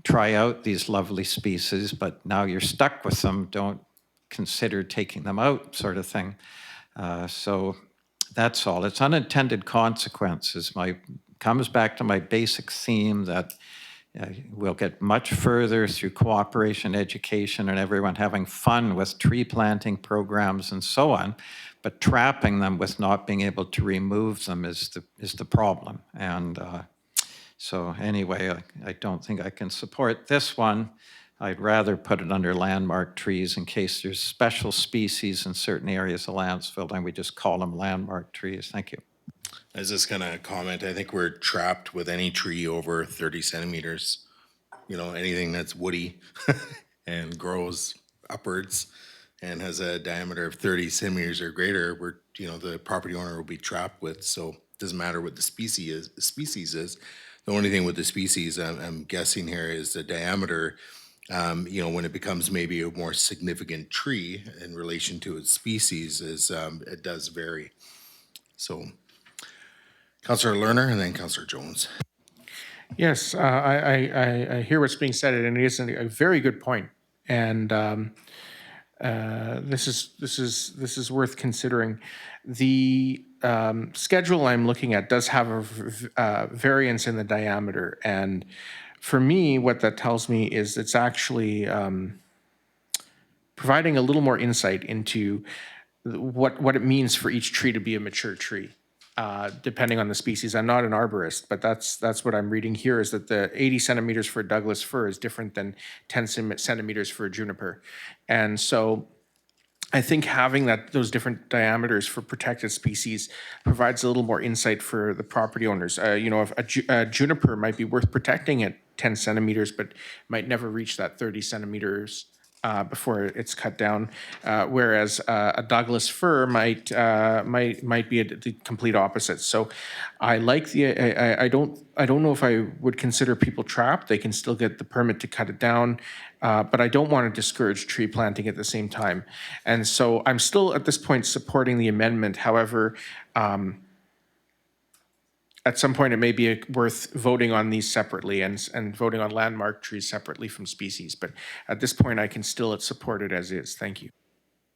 try out these lovely species, but now you're stuck with them. Don't consider taking them out, sort of thing. So that's all. It's unintended consequences. Comes back to my basic theme that we'll get much further through cooperation, education, and everyone having fun with tree planting programs and so on, but trapping them with not being able to remove them is the problem. And so anyway, I don't think I can support this one. I'd rather put it under landmark trees in case there's special species in certain areas of Lantzville, and we just call them landmark trees. Thank you. I was just gonna comment, I think we're trapped with any tree over 30 centimeters. Anything that's woody and grows upwards and has a diameter of 30 centimeters or greater, the property owner will be trapped with. So it doesn't matter what the species is. The only thing with the species, I'm guessing here, is the diameter. When it becomes maybe a more significant tree in relation to its species, it does vary. So, Councillor Lerner and then Councillor Jones. Yes, I hear what's being said, and it is a very good point. And this is worth considering. The schedule I'm looking at does have a variance in the diameter, and for me, what that tells me is it's actually providing a little more insight into what it means for each tree to be a mature tree, depending on the species. I'm not an arborist, but that's what I'm reading here, is that the 80 centimeters for a Douglas fir is different than 10 centimeters for a juniper. And so I think having those different diameters for protected species provides a little more insight for the property owners. If a juniper might be worth protecting at 10 centimeters, but might never reach that 30 centimeters before it's cut down, whereas a Douglas fir might be the complete opposite. So, I like I don't know if I would consider people trapped. They can still get the permit to cut it down, but I don't want to discourage tree planting at the same time. And so, I'm still at this point supporting the amendment. However, at some point, it may be worth voting on these separately and voting on landmark trees separately from species. But at this point, I can still support it as is. Thank you.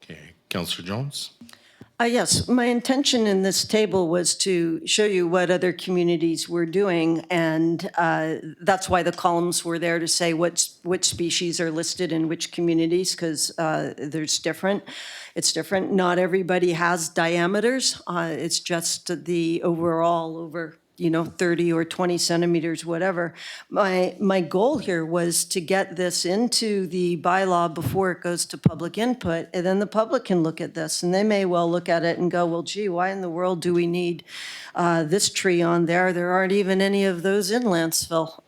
Okay, Councillor Jones? Yes, my intention in this table was to show you what other communities were doing, and that's why the columns were there to say which species are listed in which communities, because it's different. Not everybody has diameters. It's just the overall over 30 or 20 centimeters, whatever. My goal here was to get this into the bylaw before it goes to public input, and then the public can look at this, and they may well look at it and go, well, gee, why in the world do we need this tree on there? There aren't even any of those in Lantzville,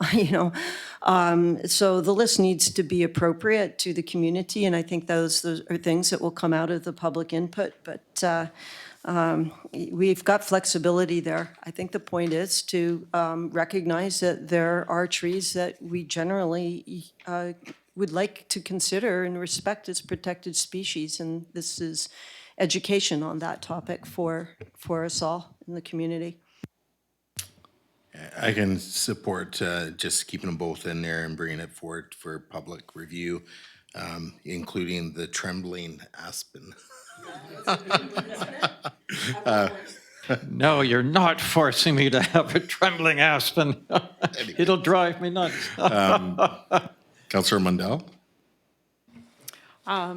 So the list needs to be appropriate to the community, and I think those are things that will come out of the public input, but we've got flexibility there. I think the point is to recognize that there are trees that we generally would like to consider and respect as protected species, and this is education on that topic for us all in the community. I can support just keeping them both in there and bringing it forward for public review, including the trembling aspen. No, you're not forcing me to have a trembling aspen. It'll drive me nuts. Councillor Mundell?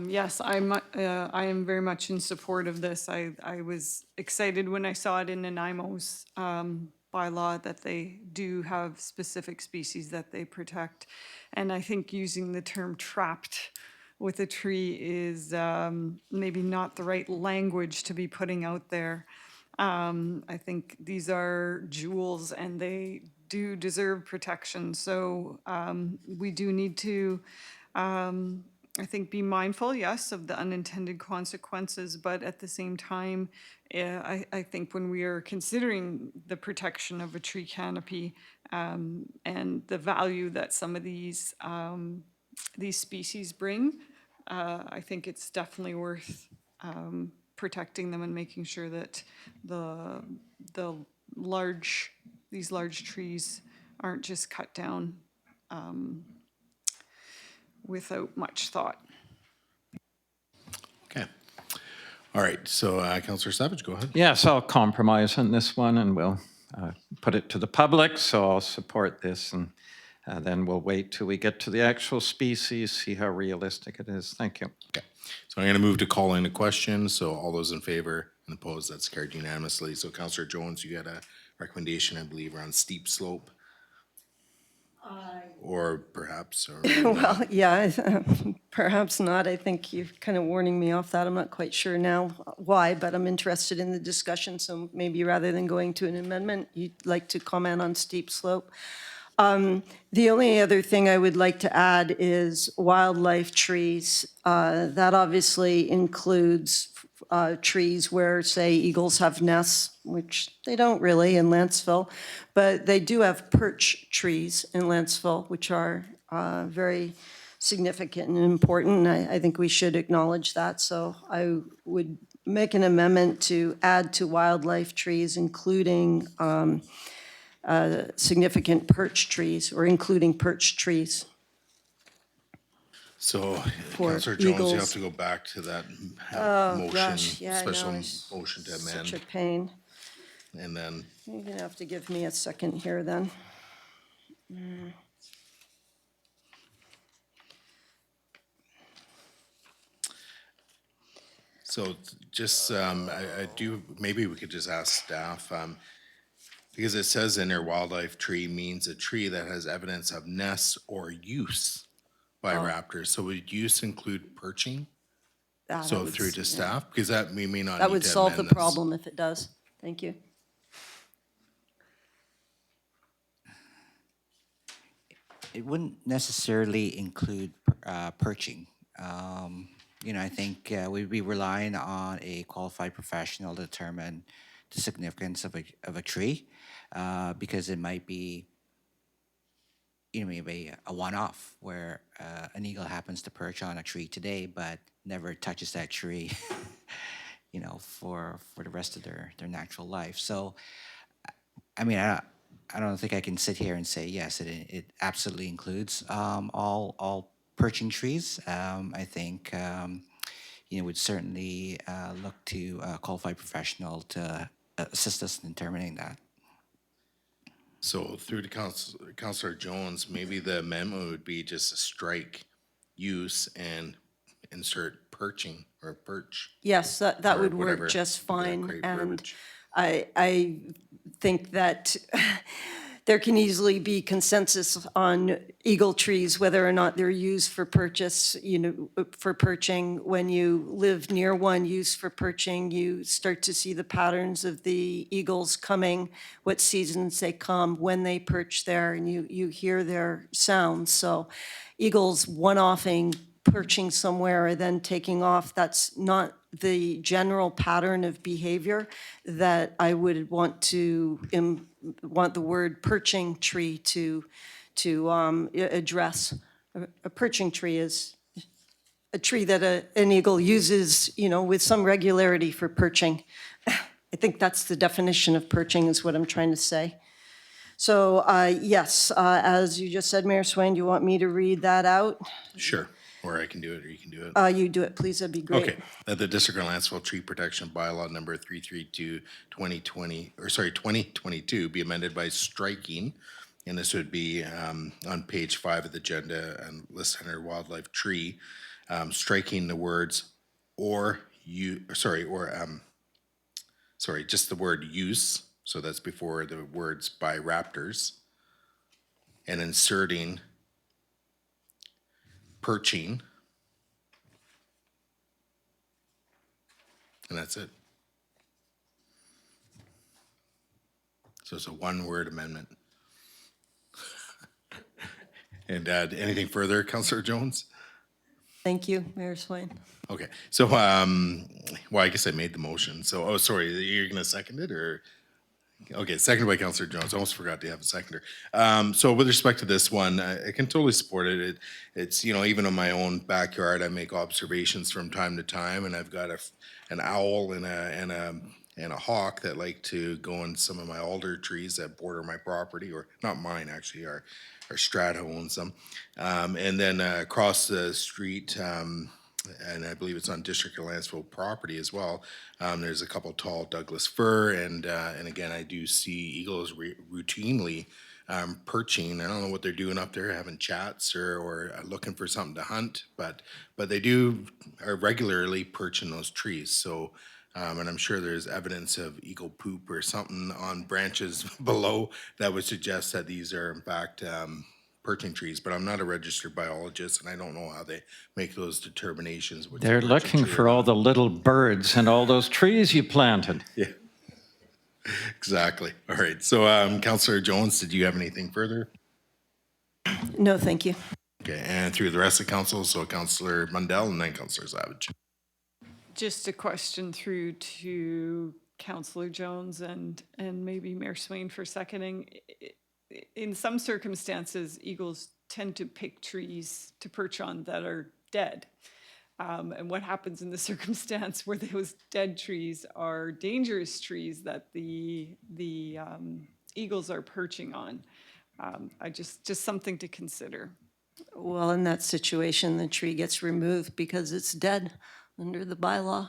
Yes, I am very much in support of this. I was excited when I saw it in Nanaimo's bylaw that they do have specific species that they protect. And I think using the term trapped with a tree is maybe not the right language to be putting out there. I think these are jewels and they do deserve protection. So we do need to, I think, be mindful, yes, of the unintended consequences, but at the same time, I think when we are considering the protection of a tree canopy and the value that some of these species bring, I think it's definitely worth protecting them and making sure that these large trees aren't just cut down without much thought. Okay. All right, so Councillor Savage, go ahead. Yes, I'll compromise on this one and we'll put it to the public, so I'll support this and then we'll wait till we get to the actual species, see how realistic it is. Thank you. Okay, so I'm going to move to call in a question. So all those in favor and opposed, that's carried unanimously. So Councillor Jones, you got a recommendation, I believe, around steep slope? Or perhaps, or Well, yeah, perhaps not. I think you're kind of warning me off that. I'm not quite sure now why, but I'm interested in the discussion. So maybe rather than going to an amendment, you'd like to comment on steep slope. The only other thing I would like to add is wildlife trees. That obviously includes trees where, say, eagles have nests, which they don't really in Lantzville, but they do have perch trees in Lantzville, which are very significant and important. And I think we should acknowledge that. So I would make an amendment to add to wildlife trees, including significant perch trees, or including perch trees. So, For Councillor Jones, you have eagles. to go back to that motion, Gosh, yeah, I know, special it's motion to such a amend, pain. and then, You're gonna have to give me a second here then. so just, I do, maybe we could just ask staff, because it says in there wildlife tree means a tree that has evidence of nests or use by raptors. So would use include perching? Ah, that So would through s- to yeah. staff, because that, we may not That need would to solve the amend this. problem if it does. Thank you. It wouldn't necessarily include perching. I think we'd be relying on a qualified professional to determine the significance of a tree, because it might be, maybe a one-off where an eagle happens to perch on a tree today, but never touches that tree, for the rest of their natural life. So, I mean, I don't think I can sit here and say, yes, it absolutely includes all perching trees. I think, would certainly look to a qualified professional to assist us in determining that. So through to Councillor Jones, maybe the amendment would be just to strike use and insert perching or perch. Yes, that Or would whatever, work just give that fine. great And verbiage. I think that there can easily be consensus on eagle trees, whether or not they're used for purchase, for perching. When you live near one used for perching, you start to see the patterns of the eagles coming, what seasons they come, when they perch there, and you hear their sounds. So eagles one-offing, perching somewhere, and then taking off, that's not the general pattern of behavior that I would want want the word perching tree to address. A perching tree is a tree that an eagle uses, with some regularity for perching. I think that's the definition of perching, is what I'm trying to say. So, yes, as you just said, Mayor Swain, do you want me to read that out? Sure, or I can do it, or you can do it. You do it, please, that'd be great. Okay, that the District of Lantzville Tree Protection Bylaw number 332, 2022 be amended by striking, and this would be on page 5 of the agenda and list under wildlife tree, striking the words or just the word use, so that's before the words by raptors, and inserting perching, and that's it. So it's a one-word amendment. And anything further, Councillor Jones? Thank you, Mayor Swain. Okay, so, well, I guess I made the motion, so, sorry, you're gonna second it, or? Okay, seconded by Councillor Jones, almost forgot to have a seconder. So with respect to this one, I can totally support it. It's, even in my own backyard, I make observations from time to time, and I've got an owl and a hawk that like to go in some of my alder trees that border my property, or not mine, actually, our Strata owns them. And then across the street, and I believe it's on District of Lantzville property as well. There's a couple tall Douglas fir, and again, I do see eagles routinely perching. I don't know what they're doing up there, having chats or looking for something to hunt, but they are regularly perching those trees. So, and I'm sure there's evidence of eagle poop or something on branches below that would suggest that these are in fact perching trees, but I'm not a registered biologist, and I don't know how they make those determinations. What's a They're perching looking tree or for all not. the little birds and all those trees you planted. Yeah, exactly. All right. So, Councillor Jones, did you have anything further? No, thank you. Okay, and through the rest of council, so Councillor Mundell and then Councillor Savage. Just a question through to Councillor Jones and maybe Mayor Swain for seconding. In some circumstances, eagles tend to pick trees to perch on that are dead. And what happens in the circumstance where those dead trees are dangerous trees that the eagles are perching on. I just something to consider. Well, in that situation, the tree gets removed because it's dead under the bylaw.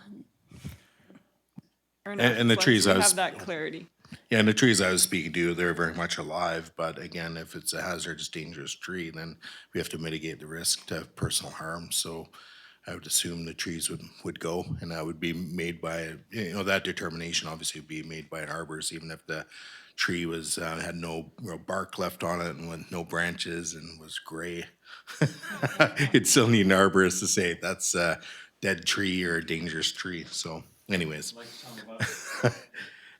Fair And enough, the as long as trees we I was- have that clarity. Yeah, and the trees I was speaking to, they're very much alive, but again, if it's a hazardous, dangerous tree, then we have to mitigate the risk to personal harm, so I would assume the trees would go, and that would be made by, that determination obviously would be made by an arborist, even if the tree was, had no real bark left on it and with no branches and was gray. You'd still need an arborist to say that's a dead tree or a dangerous tree, so anyways.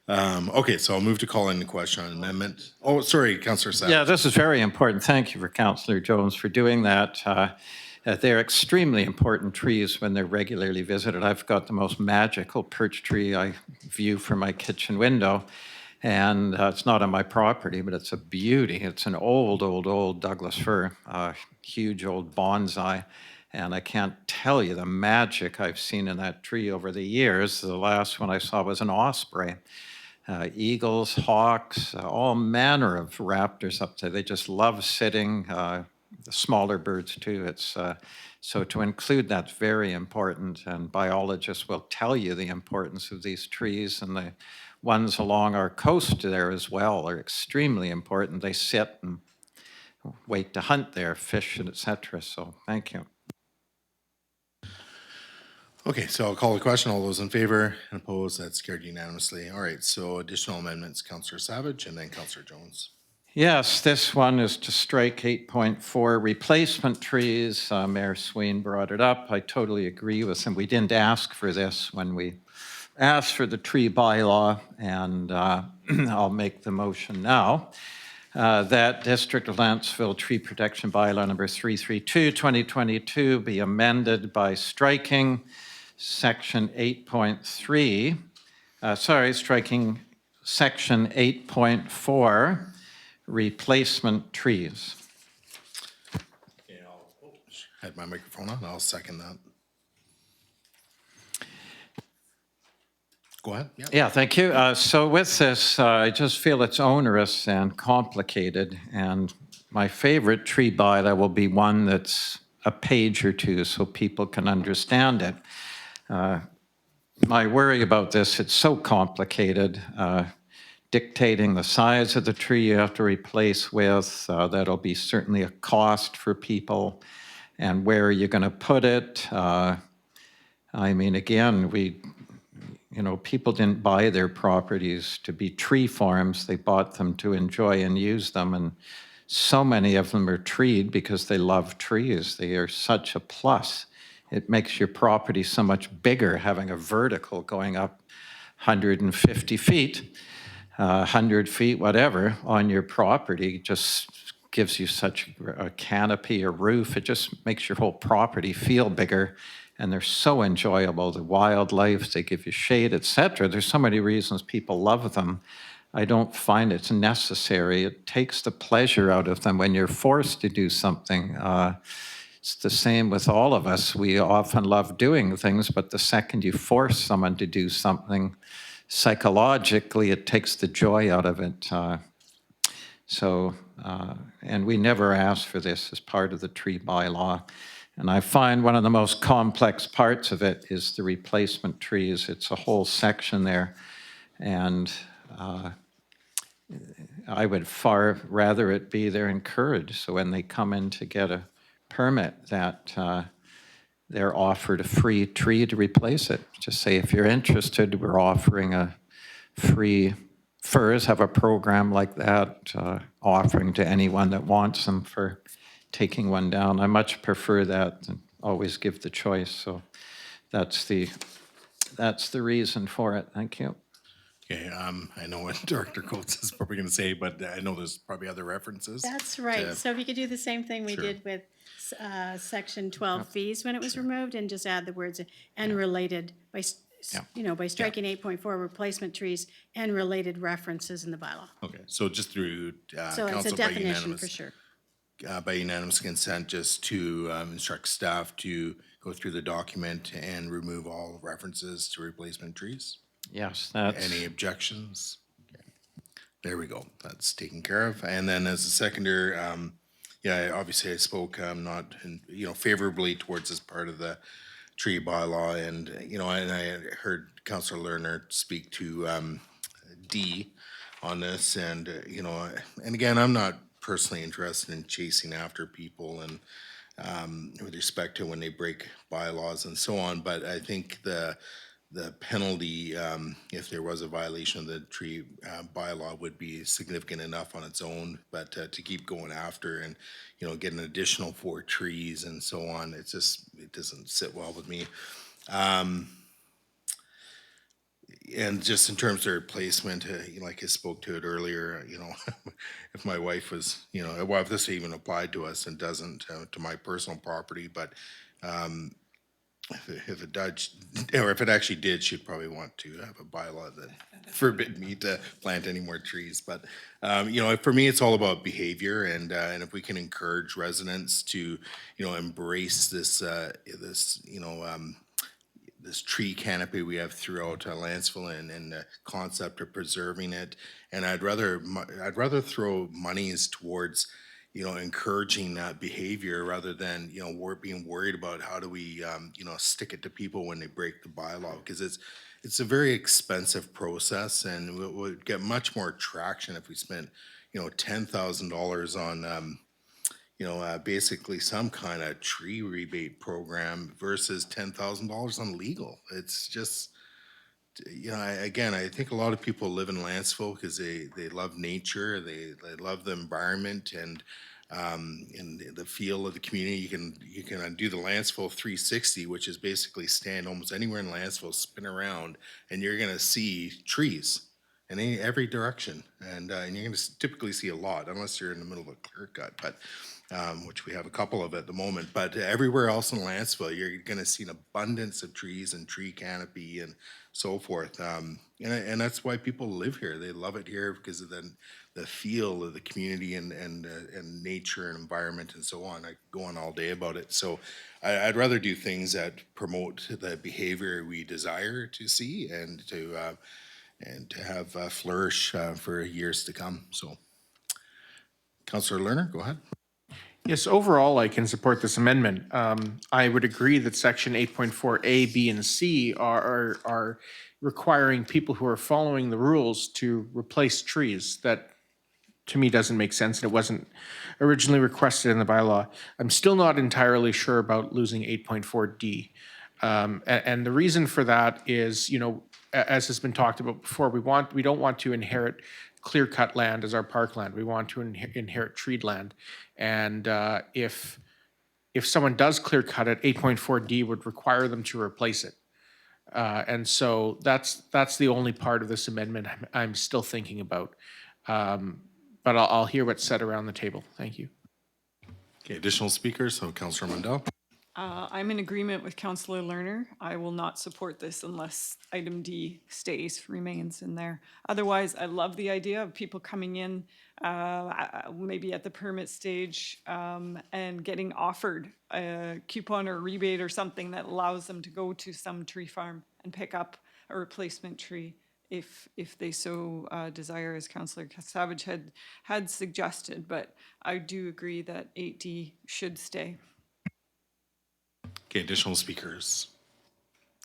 Okay, so I'll move to call in the question on amendment. Oh, sorry, Councillor Savage. Yeah, this is very important. Thank you for Councillor Jones for doing that. They're extremely important trees when they're regularly visited. I've got the most magical birch tree I view from my kitchen window, and it's not on my property, but it's a beauty. It's an old Douglas fir, huge old bonsai, and I can't tell you the magic I've seen in that tree over the years. The last one I saw was an osprey. Eagles, hawks, all manner of raptors up there. They just love sitting, the smaller birds too. So to include that's very important, and biologists will tell you the importance of these trees, and the ones along our coast there as well are extremely important. They sit and wait to hunt there, fish, and etc. So thank you. Okay, so I'll call the question. All those in favor and opposed, that's carried unanimously. All right, so additional amendments, Councillor Savage and then Councillor Jones. Yes, this one is to strike 8.4 replacement trees. Mayor Swain brought it up. I totally agree with him. We didn't ask for this when we asked for the tree bylaw, and I'll make the motion now. That District of Lantzville Tree Protection Bylaw number 332, 2022 be amended by striking section 8.3, striking section 8.4, replacement trees. Okay, I'll had my microphone on. I'll second that. Go ahead. Yeah, thank you. So with this, I just feel it's onerous and complicated, and my favorite tree bylaw will be one that's a page or two so people can understand it. My worry about this, it's so complicated, dictating the size of the tree you have to replace with, that'll be certainly a cost for people, and where you're going to put it. I mean, again, people didn't buy their properties to be tree farms. They bought them to enjoy and use them, and so many of them are treed because they love trees. They are such a plus. It makes your property so much bigger having a vertical going up 150 feet, 100 feet, whatever, on your property. Just gives you such a canopy or roof. It just makes your whole property feel bigger, and they're so enjoyable. The wildlife, they give you shade, etc. There's so many reasons people love them. I don't find it's necessary. It takes the pleasure out of them when you're forced to do something. It's the same with all of us. We often love doing things, but the second you force someone to do something, psychologically, it takes the joy out of it. And we never asked for this as part of the tree bylaw. And I find one of the most complex parts of it is the replacement trees. It's a whole section there. And I would far rather it be they're encouraged. So when they come in to get a permit, that they're offered a free tree to replace it. Just say, if you're interested, we're offering a free firs, have a program like that, offering to anyone that wants them for taking one down. I much prefer that than always give the choice. So that's the reason for it. Thank you. Okay, I know what Director Coates is probably going to say, but I know there's probably other references. That's right. to- So if you could do the same thing we Sure. did with section 12 fees when it was removed, and just add the words "and related" by, by striking 8.4 replacement trees and related references in the bylaw. Okay, so just through So it's a council by definition unanimous, for sure. by unanimous consent, just to instruct staff to go through the document and remove all references to replacement trees. Yes, that's... Any objections? Okay. There we go. That's taken care of. And then as a seconder, yeah, obviously I spoke not, favorably towards this part of the tree bylaw, and and I heard Councillor Lerner speak to D on this, and and again, I'm not personally interested in chasing after people and with respect to when they break bylaws and so on, but I think the penalty, if there was a violation of the tree bylaw, would be significant enough on its own. But to keep going after and get an additional 4 trees and so on, it doesn't sit well with me. And just in terms of replacement, like I spoke to it earlier, if my wife was, well, if this even applied to us and doesn't to my personal property, but if it does, or if it actually did, she'd probably want to have a bylaw that forbid me to plant any more trees. But for me, it's all about behavior, and if we can encourage residents to, embrace this this tree canopy we have throughout Lantzville, and the concept of preserving it. And I'd rather throw monies towards encouraging that behavior rather than we're being worried about how do we stick it to people when they break the bylaw, because it's a very expensive process, and we would get much more traction if we spent $10,000 on basically some kind of tree rebate program versus $10,000 on legal. It's just, I think a lot of people live in Lantzville because they love nature, they love the environment, and the feel of the community. You can do the Lantzville 360, which is basically stand almost anywhere in Lantzville, spin around, and you're gonna see trees in every direction, and you're gonna typically see a lot, unless you're in the middle of a clear cut, but which we have a couple of at the moment. But everywhere else in Lantzville, you're going to see an abundance of trees and tree canopy and so forth. And that's why people live here. They love it here because of the feel of the community and nature and environment and so on. I go on all day about it. So I'd rather do things that promote the behavior we desire to see and to have flourish for years to come. So, Councillor Lerner, go ahead. Yes, overall, I can support this amendment. I would agree that section 8.4A, B, and C are requiring people who are following the rules to replace trees. That, to me, doesn't make sense, and it wasn't originally requested in the bylaw. I'm still not entirely sure about losing 8.4D. And the reason for that is, as has been talked about before, we don't want to inherit clear-cut land as our parkland. We want to inherit treed land. And if someone does clear-cut it, 8.4D would require them to replace it. And so that's the only part of this amendment I'm still thinking about. But I'll hear what's said around the table. Thank you. Okay, additional speakers. So Councillor Mundell. I'm in agreement with Councillor Lerner. I will not support this unless item D remains in there. Otherwise, I love the idea of people coming in, maybe at the permit stage, and getting offered a coupon or rebate or something that allows them to go to some tree farm and pick up a replacement tree if they so desire, as Councillor Savage had suggested. But I do agree that 8D should stay. Okay, additional speakers.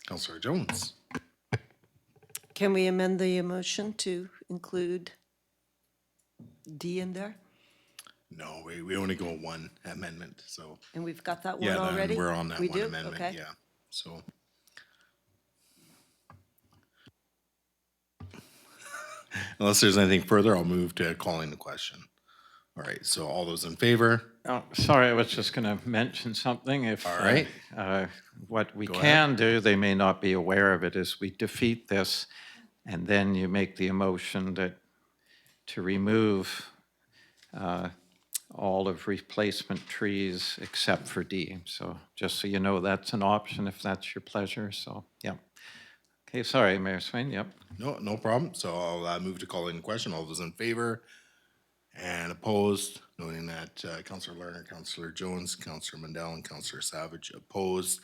Councillor Jones. Can we amend the motion to include D in there? No, we only go one amendment, so. And we've got that one Yeah, already? we're on that We one do? amendment, Okay. yeah, so. Unless there's anything further, I'll move to calling the question. All right, so all those in favor? Oh, sorry, I was just going to mention something. If All right. what we Go can do, they may not be aware of it, is we defeat this, and then you make the motion to remove all of replacement trees except for D. So just so you know, that's an option if that's your pleasure. So, yeah. Okay, sorry, Mayor Swain. Yep. No problem. So I'll move to calling the question. All those in favor? And opposed, noting that Councillor Lerner, Councillor Jones, Councillor Mundell, and Councillor Savage opposed.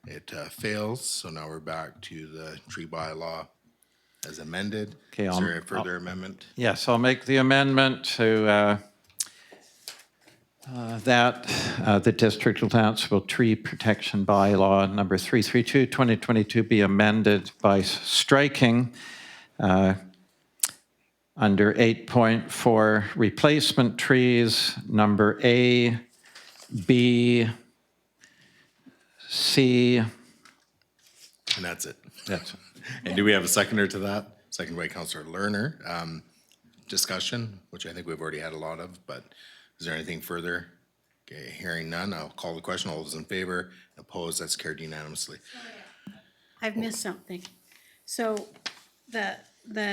It fails. So now we're back to the tree bylaw as amended. Okay, Is there a further amendment? Yes, I'll make the amendment to the District of Lantzville Tree Protection Bylaw number 332, 2022 be amended by striking under 8.4 replacement trees, number A, B, C. And that's it. That's And do we have a seconder to that? Second by Councillor Lerner. Discussion, which I think we've already had a lot of, but is there anything further? Okay, hearing none, I'll call the question. All those in favor, opposed, that's carried unanimously. I've missed something. So the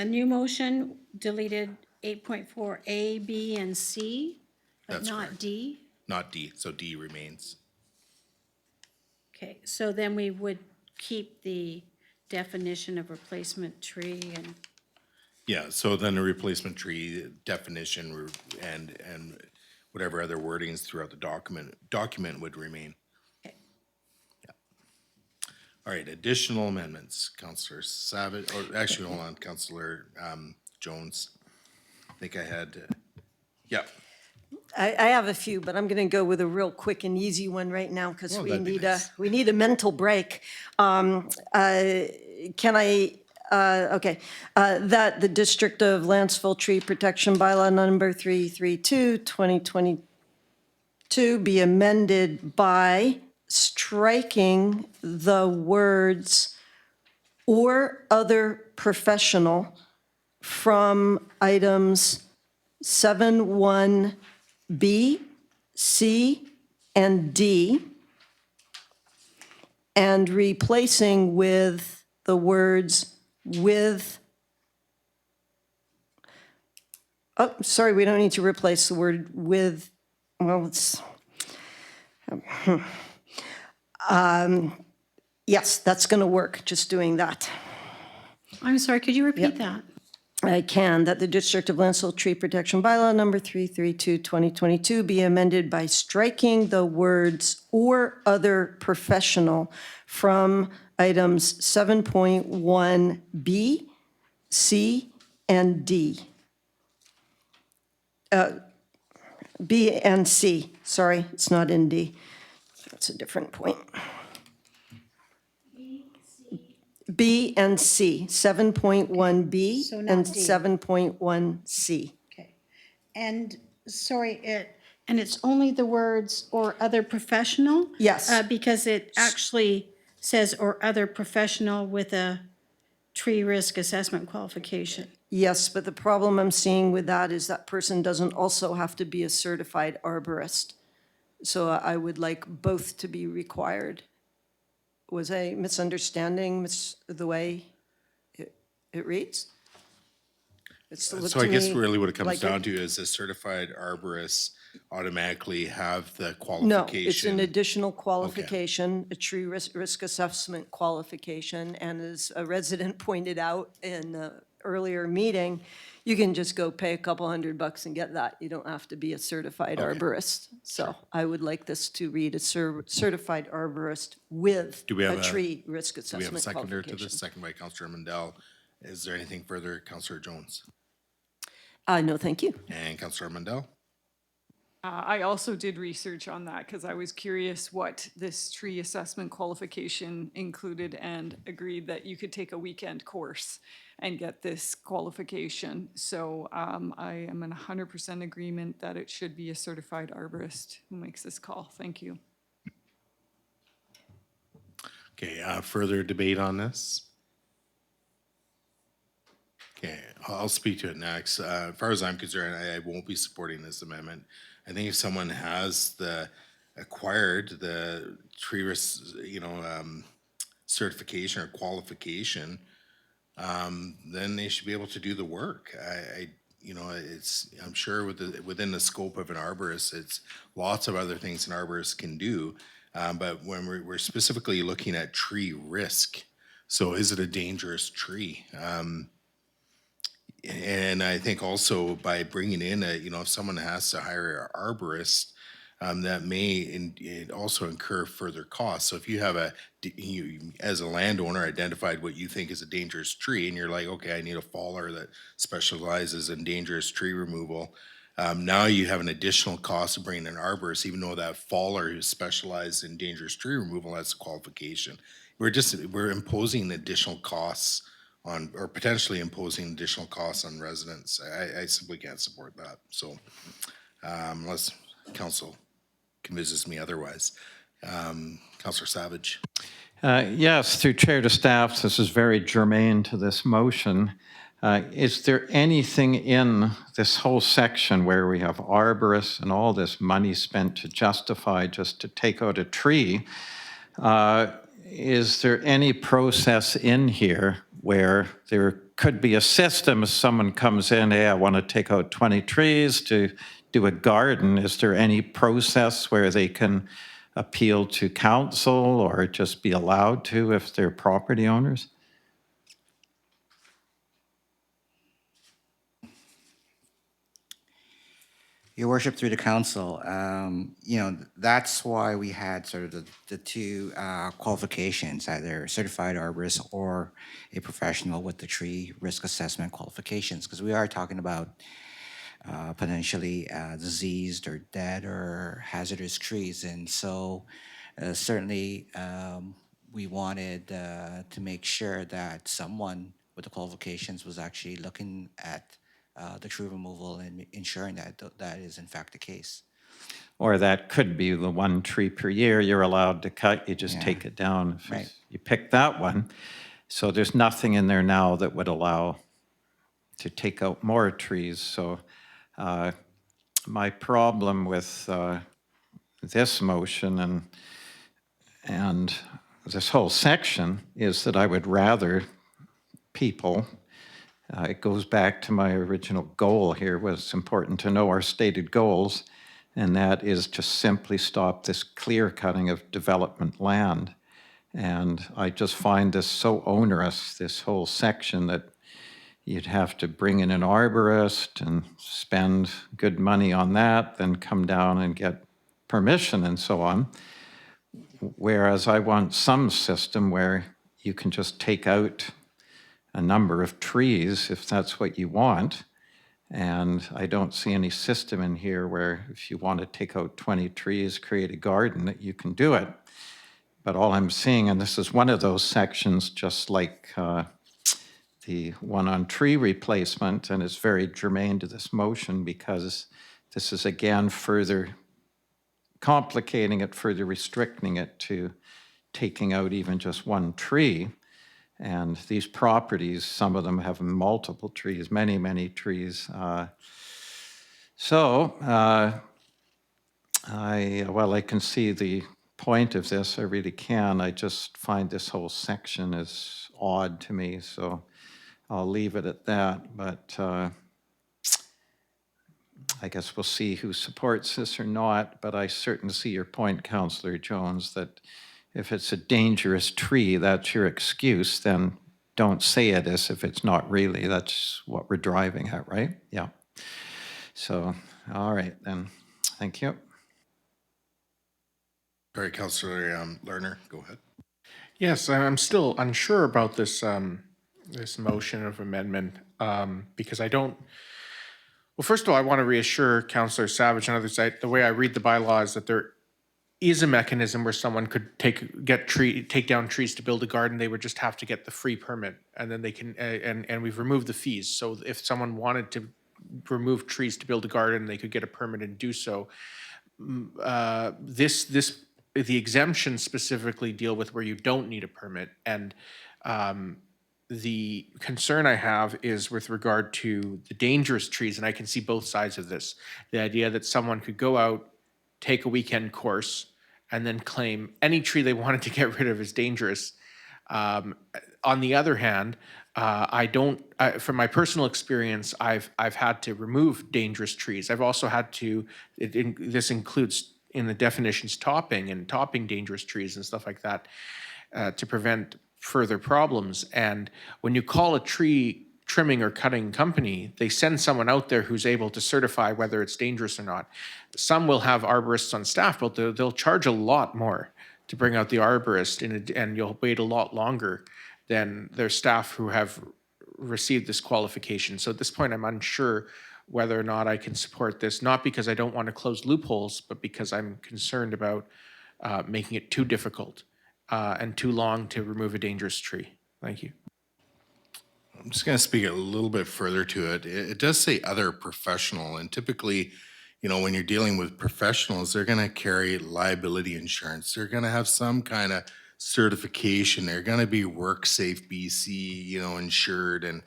new motion deleted 8.4 A, B, and C, but That's not correct. D? Not D, so D remains. Okay, so then we would keep the definition of replacement tree and, Yeah, so then the replacement tree definition and whatever other wordings throughout the document would remain. Okay. Yeah. All right, additional amendments, Councillor Savage, or actually, hold on, Councillor Jones. I think I had, yeah. I have a few, but I'm going to go with a real quick and easy one right now because Well, we that'd be need nice. we need a mental break. Can I, okay, that the District of Lantzville Tree Protection Bylaw number 332, 2022 be amended by striking the words "or other professional" from items 7(1)B, C, and D, and replacing with the words "with," oh, sorry, we don't need to replace the word "with," well, it's, yes, that's going to work, just doing that. I'm sorry, could you repeat that? I can, that the District of Lantzville Tree Protection Bylaw number 332, 2022 be amended by striking the words "or other professional" from items 7.1B, C, and D. B and C, sorry, it's not in D. That's a different point. B and C, 7.1B So not and D. 7.1C. Okay. And, sorry, and it's only the words "or other professional"? Yes. Because it actually says "or other professional with a tree risk assessment qualification." Yes, but the problem I'm seeing with that is that person doesn't also have to be a certified arborist. So I would like both to be required. Was I misunderstanding the way it reads? It's looked So I to guess me really what it comes like down to is a certified arborist automatically have the No, it's qualification. an additional qualification, a tree risk assessment qualification. And as a resident pointed out in the earlier meeting, you can just go pay a couple $100 and get that. You don't have to be a certified arborist. So I would like this to read a certified arborist with Do we have a a- tree risk Do we have a assessment seconder to qualification. this? Second by Councillor Mandel. Is there anything further, Councillor Jones? No, thank you. And Councillor Mandel? I also did research on that because I was curious what this tree assessment qualification included and agreed that you could take a weekend course and get this qualification. So I am in 100% agreement that it should be a certified arborist who makes this call. Thank you. Okay, further debate on this? Okay, I'll speak to it next. As far as I'm concerned, I won't be supporting this amendment. I think if someone has acquired the tree risk, certification or qualification, then they should be able to do the work. I'm sure within the scope of an arborist, it's lots of other things an arborist can do. But when we're specifically looking at tree risk, so is it a dangerous tree? And I think also by bringing in if someone has to hire an arborist, that may also incur further costs. So if you have you, as a landowner, identified what you think is a dangerous tree, and you're like, okay, I need a faller that specializes in dangerous tree removal. Now you have an additional cost of bringing an arborist, even though that faller is specialized in dangerous tree removal, that's a qualification. We're imposing additional costs on, or potentially imposing additional costs on residents. I simply can't support that. So unless council convinces me otherwise. Councillor Savage. Yes, through chair to staff, this is very germane to this motion. Is there anything in this whole section where we have arborists and all this money spent to justify just to take out a tree? Is there any process in here where there could be a system if someone comes in, hey, I want to take out 20 trees to do a garden? Is there any process where they can appeal to council or just be allowed to if they're property owners? Your worship, through the council, that's why we had sort of the two qualifications, either certified arborist or a professional with the tree risk assessment qualifications, because we are talking about potentially diseased or dead or hazardous trees. And so certainly we wanted to make sure that someone with the qualifications was actually looking at the tree removal and ensuring that that is in fact the case. Or that could be the one tree per year you're allowed to cut, you just take it down. If Right. you pick that one. So there's nothing in there now that would allow to take out more trees. So my problem with this motion and this whole section is that I would rather people, it goes back to my original goal here, was important to know our stated goals, and that is to simply stop this clear cutting of development land. And I just find this so onerous, this whole section, that you'd have to bring in an arborist and spend good money on that, then come down and get permission and so on. Whereas I want some system where you can just take out a number of trees if that's what you want. And I don't see any system in here where if you want to take out 20 trees, create a garden, that you can do it. But all I'm seeing, and this is one of those sections, just like the one on tree replacement, and it's very germane to this motion because this is again further complicating it, further restricting it to taking out even just one tree. And these properties, some of them have multiple trees, many, many trees. I can see the point of this, I really can. I just find this whole section is odd to me, so I'll leave it at that. But I guess we'll see who supports this or not. But I certainly see your point, Councillor Jones, that if it's a dangerous tree, that's your excuse, then don't say it as if it's not really. That's what we're driving at, right? Yeah. So, all right then. Thank you. All right, Councillor Lerner, go ahead. Yes, I'm still unsure about this, this motion of amendment, because I don't, well, first of all, I want to reassure Councillor Savage and others that the way I read the bylaw is that there is a mechanism where someone could take down trees to build a garden. They would just have to get the free permit, and then they can, and we've removed the fees. So if someone wanted to remove trees to build a garden, they could get a permit and do so. The exemptions specifically deal with where you don't need a permit, and the concern I have is with regard to the dangerous trees, and I can see both sides of this. The idea that someone could go out, take a weekend course, and then claim any tree they wanted to get rid of is dangerous. On the other hand, from my personal experience, I've had to remove dangerous trees. I've also had to, this includes in the definitions topping dangerous trees and stuff like that to prevent further problems. And when you call a tree trimming or cutting company, they send someone out there who's able to certify whether it's dangerous or not. Some will have arborists on staff, but they'll charge a lot more to bring out the arborist, and you'll wait a lot longer than their staff who have received this qualification. So at this point, I'm unsure whether or not I can support this, not because I don't want to close loopholes, but because I'm concerned about making it too difficult and too long to remove a dangerous tree. Thank you. I'm just going to speak a little bit further to it. It does say other professional, and typically, when you're dealing with professionals, they're going to carry liability insurance. They're going to have some kind of certification. They're going to be WorkSafe BC, insured, and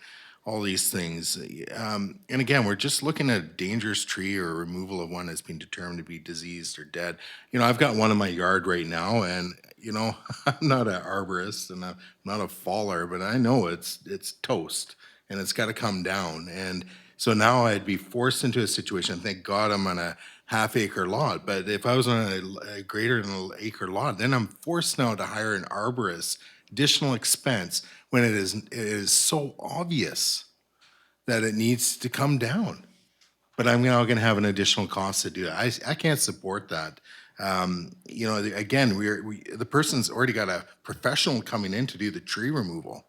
all these things. And again, we're just looking at a dangerous tree or removal of one that's been determined to be diseased or dead. I've got one in my yard right now, and I'm not an arborist and I'm not a faller, but I know it's toast and it's got to come down. And so now I'd be forced into a situation. Thank God I'm on a half-acre lot, but if I was on a greater than an acre lot, then I'm forced now to hire an arborist, additional expense, when it is so obvious that it needs to come down. But I'm now going to have an additional cost to do that. I can't support that. Again, the person's already got a professional coming in to do the tree removal.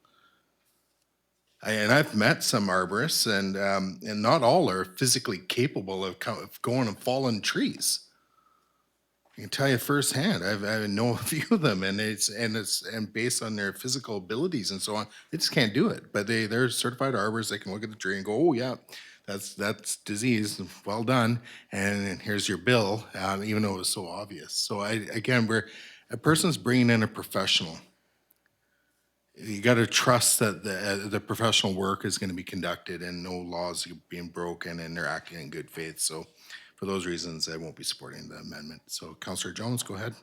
And I've met some arborists, and not all are physically capable of going and falling trees. I can tell you firsthand. I know a few of them, and it's based on their physical abilities and so on, they just can't do it. But they're certified arborists. They can look at the tree and go, "Oh yeah, that's disease. Well done, and here's your bill," even though it was so obvious. So a person's bringing in a professional. You got to trust that the professional work is going to be conducted and no laws are being broken, and they're acting in good faith. So for those reasons, I won't be supporting the amendment. So Councillor Jones, go ahead.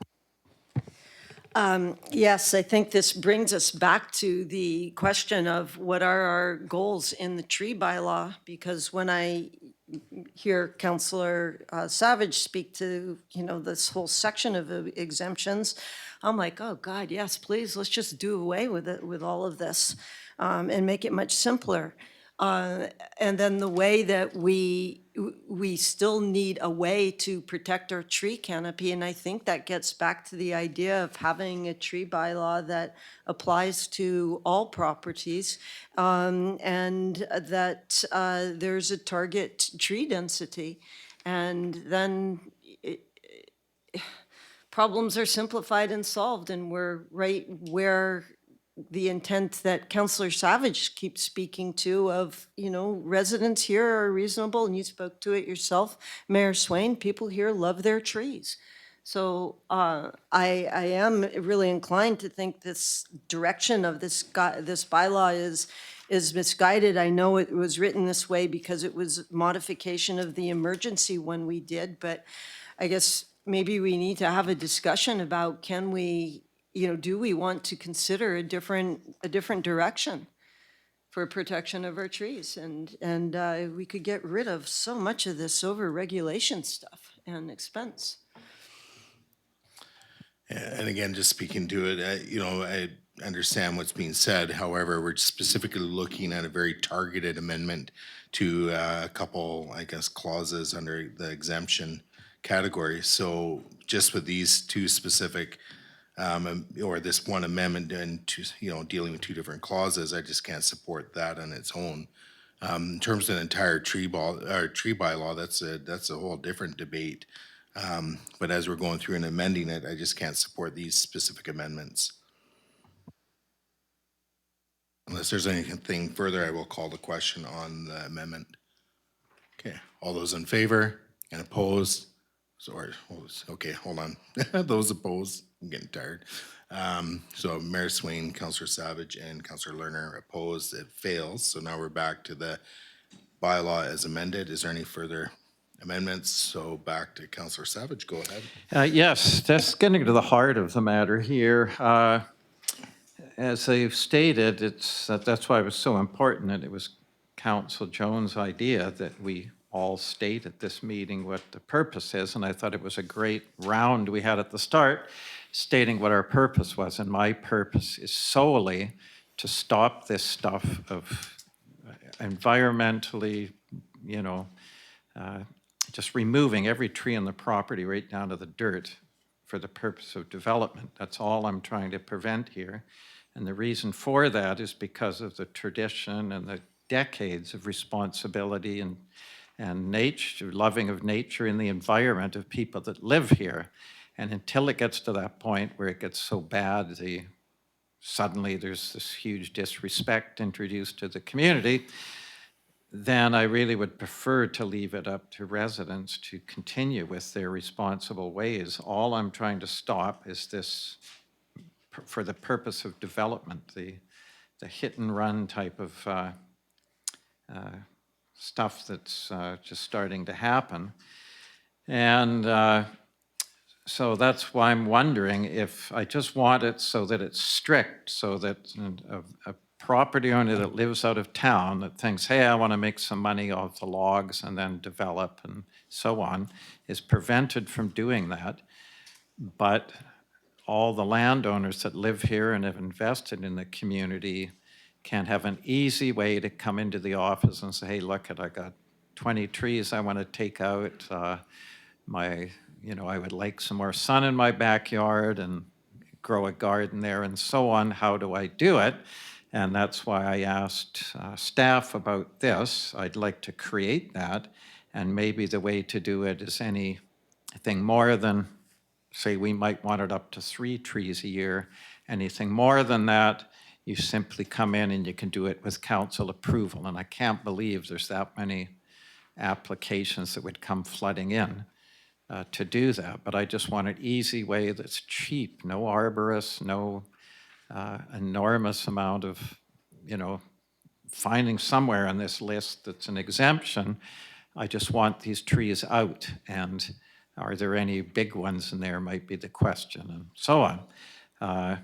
Yes, I think this brings us back to the question of what are our goals in the tree bylaw? Because when I hear Councillor Savage speak to, this whole section of exemptions, I'm like, oh God, yes, please, let's just do away with it, with all of this, and make it much simpler. And then the way that we still need a way to protect our tree canopy, and I think that gets back to the idea of having a tree bylaw that applies to all properties, and that there's a target tree density, and then problems are simplified and solved, and we're right where the intent that Councillor Savage keeps speaking to of, residents here are reasonable, and you spoke to it yourself, Mayor Swain, people here love their trees. So I am really inclined to think this direction of this bylaw is misguided. I know it was written this way because it was modification of the emergency one we did, but I guess maybe we need to have a discussion about, can we, do we want to consider a different direction for protection of our trees? And we could get rid of so much of this over-regulation stuff and expense. And again, just speaking to it, I understand what's being said. However, we're specifically looking at a very targeted amendment to a couple, I guess, clauses under the exemption category. So just with these two specific, or this one amendment and two, dealing with two different clauses, I just can't support that on its own. In terms of the entire tree bylaw, that's a whole different debate. But as we're going through and amending it, I just can't support these specific amendments. Unless there's anything further, I will call the question on the amendment. Okay, all those in favor and opposed? Okay, hold on. Those opposed, I'm getting tired. So Mayor Swain, Councillor Savage, and Councillor Lerner opposed. It fails. So now we're back to the bylaw as amended. Is there any further amendments? So back to Councillor Savage, go ahead. Yes, that's getting to the heart of the matter here. As they've stated, that's why it was so important that it was Councillor Jones' idea that we all state at this meeting what the purpose is, and I thought it was a great round we had at the start, stating what our purpose was, and my purpose is solely to stop this stuff of environmentally, you know, just removing every tree on the property right down to the dirt for the purpose of development. That's all I'm trying to prevent here. And the reason for that is because of the tradition and the decades of responsibility and nature, loving of nature and the environment of people that live here. And until it gets to that point where it gets so bad, suddenly there's this huge disrespect introduced to the community, then I really would prefer to leave it up to residents to continue with their responsible ways. All I'm trying to stop is this, for the purpose of development, the hit and run type of stuff that's just starting to happen. And so that's why I'm wondering if I just want it so that it's strict, so that a property owner that lives out of town that thinks, hey, I want to make some money off the logs and then develop and so on, is prevented from doing that. But all the landowners that live here and have invested in the community can have an easy way to come into the office and say, hey, look, I got 20 trees I want to take out. I would like some more sun in my backyard and grow a garden there and so on. How do I do it? And that's why I asked staff about this. I'd like to create that. And maybe the way to do it is anything more than, say, we might want it up to 3 trees a year. Anything more than that, you simply come in and you can do it with council approval. And I can't believe there's that many applications that would come flooding in to do that. But I just want an easy way that's cheap, no arborists, no enormous amount of, finding somewhere on this list that's an exemption. I just want these trees out. And are there any big ones in there might be the question, and so on.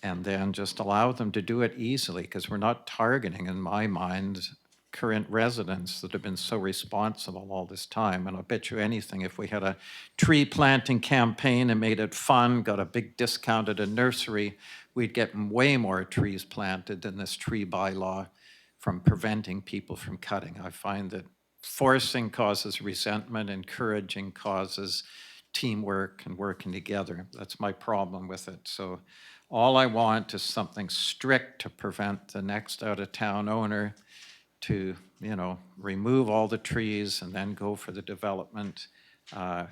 And then just allow them to do it easily, because we're not targeting, in my mind, current residents that have been so responsible all this time. And I'll bet you anything, if we had a tree planting campaign and made it fun, got a big discount at a nursery, we'd get way more trees planted than this tree bylaw from preventing people from cutting. I find that forcing causes resentment, encouraging causes teamwork and working together. That's my problem with it. So all I want is something strict to prevent the next out-of-town owner to, remove all the trees and then go for the development. I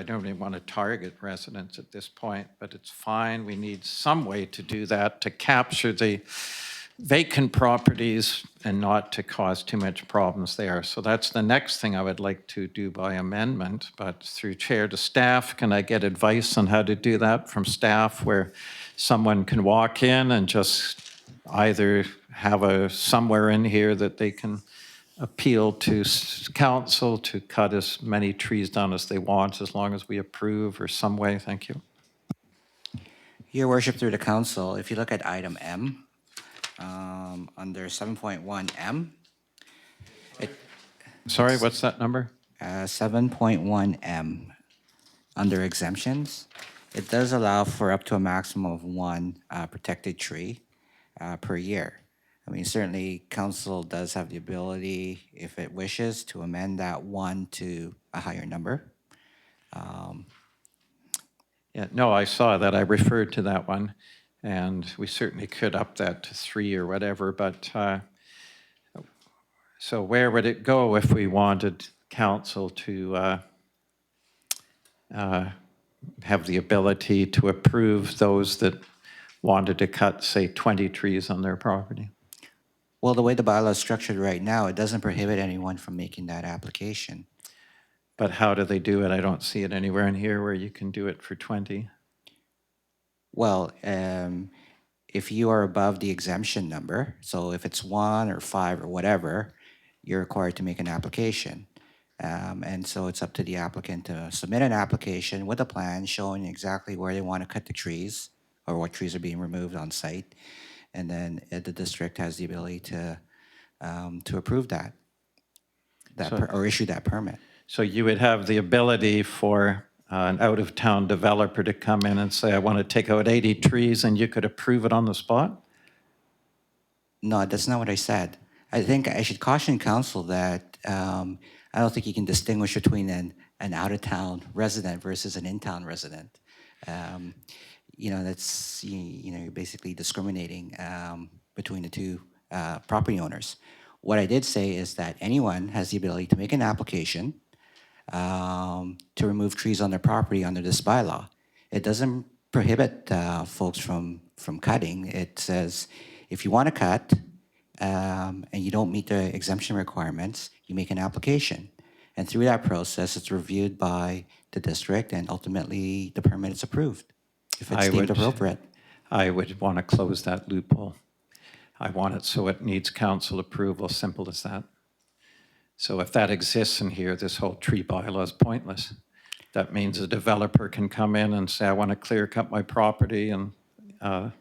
don't even want to target residents at this point, but it's fine. We need some way to do that, to capture the vacant properties and not to cause too much problems there. So that's the next thing I would like to do by amendment, but through chair to staff, can I get advice on how to do that from staff, where someone can walk in and just either have somewhere in here that they can appeal to council to cut as many trees down as they want, as long as we approve, or some way? Thank you. Your worship, through the council, if you look at item M, under 7.1M, Sorry, what's that number? 7.1M, under exemptions, it does allow for up to a maximum of 1 protected tree per year. I mean, certainly council does have the ability, if it wishes, to amend that 1 to a higher number. Yeah, no, I saw that. I referred to that one. And we certainly could up that to 3 or whatever. But so where would it go if we wanted council to have the ability to approve those that wanted to cut, say, 20 trees on their property? Well, the way the bylaw is structured right now, it doesn't prohibit anyone from making that application. But how do they do it? I don't see it anywhere in here where you can do it for 20. Well, if you are above the exemption number, so if it's 1 or 5 or whatever, you're required to make an application. And so it's up to the applicant to submit an application with a plan showing exactly where they want to cut the trees or what trees are being removed on site. And then the district has the ability to approve that, or issue that permit. So you would have the ability for an out-of-town developer to come in and say, I want to take out 80 trees, and you could approve it on the spot? No, that's not what I said. I think I should caution council that I don't think you can distinguish between an out-of-town resident versus an in-town resident. Um, that's, you're basically discriminating between the two property owners. What I did say is that anyone has the ability to make an application to remove trees on their property under this bylaw. It doesn't prohibit folks from cutting. It says if you want to cut and you don't meet the exemption requirements, you make an application. And through that process, it's reviewed by the district and ultimately the permit is approved if it's deemed appropriate. I would want to close that loophole. I want it so it needs council approval, simple as that. So if that exists in here, this whole tree bylaw is pointless. That means a developer can come in and say, I want to clear cut my property, and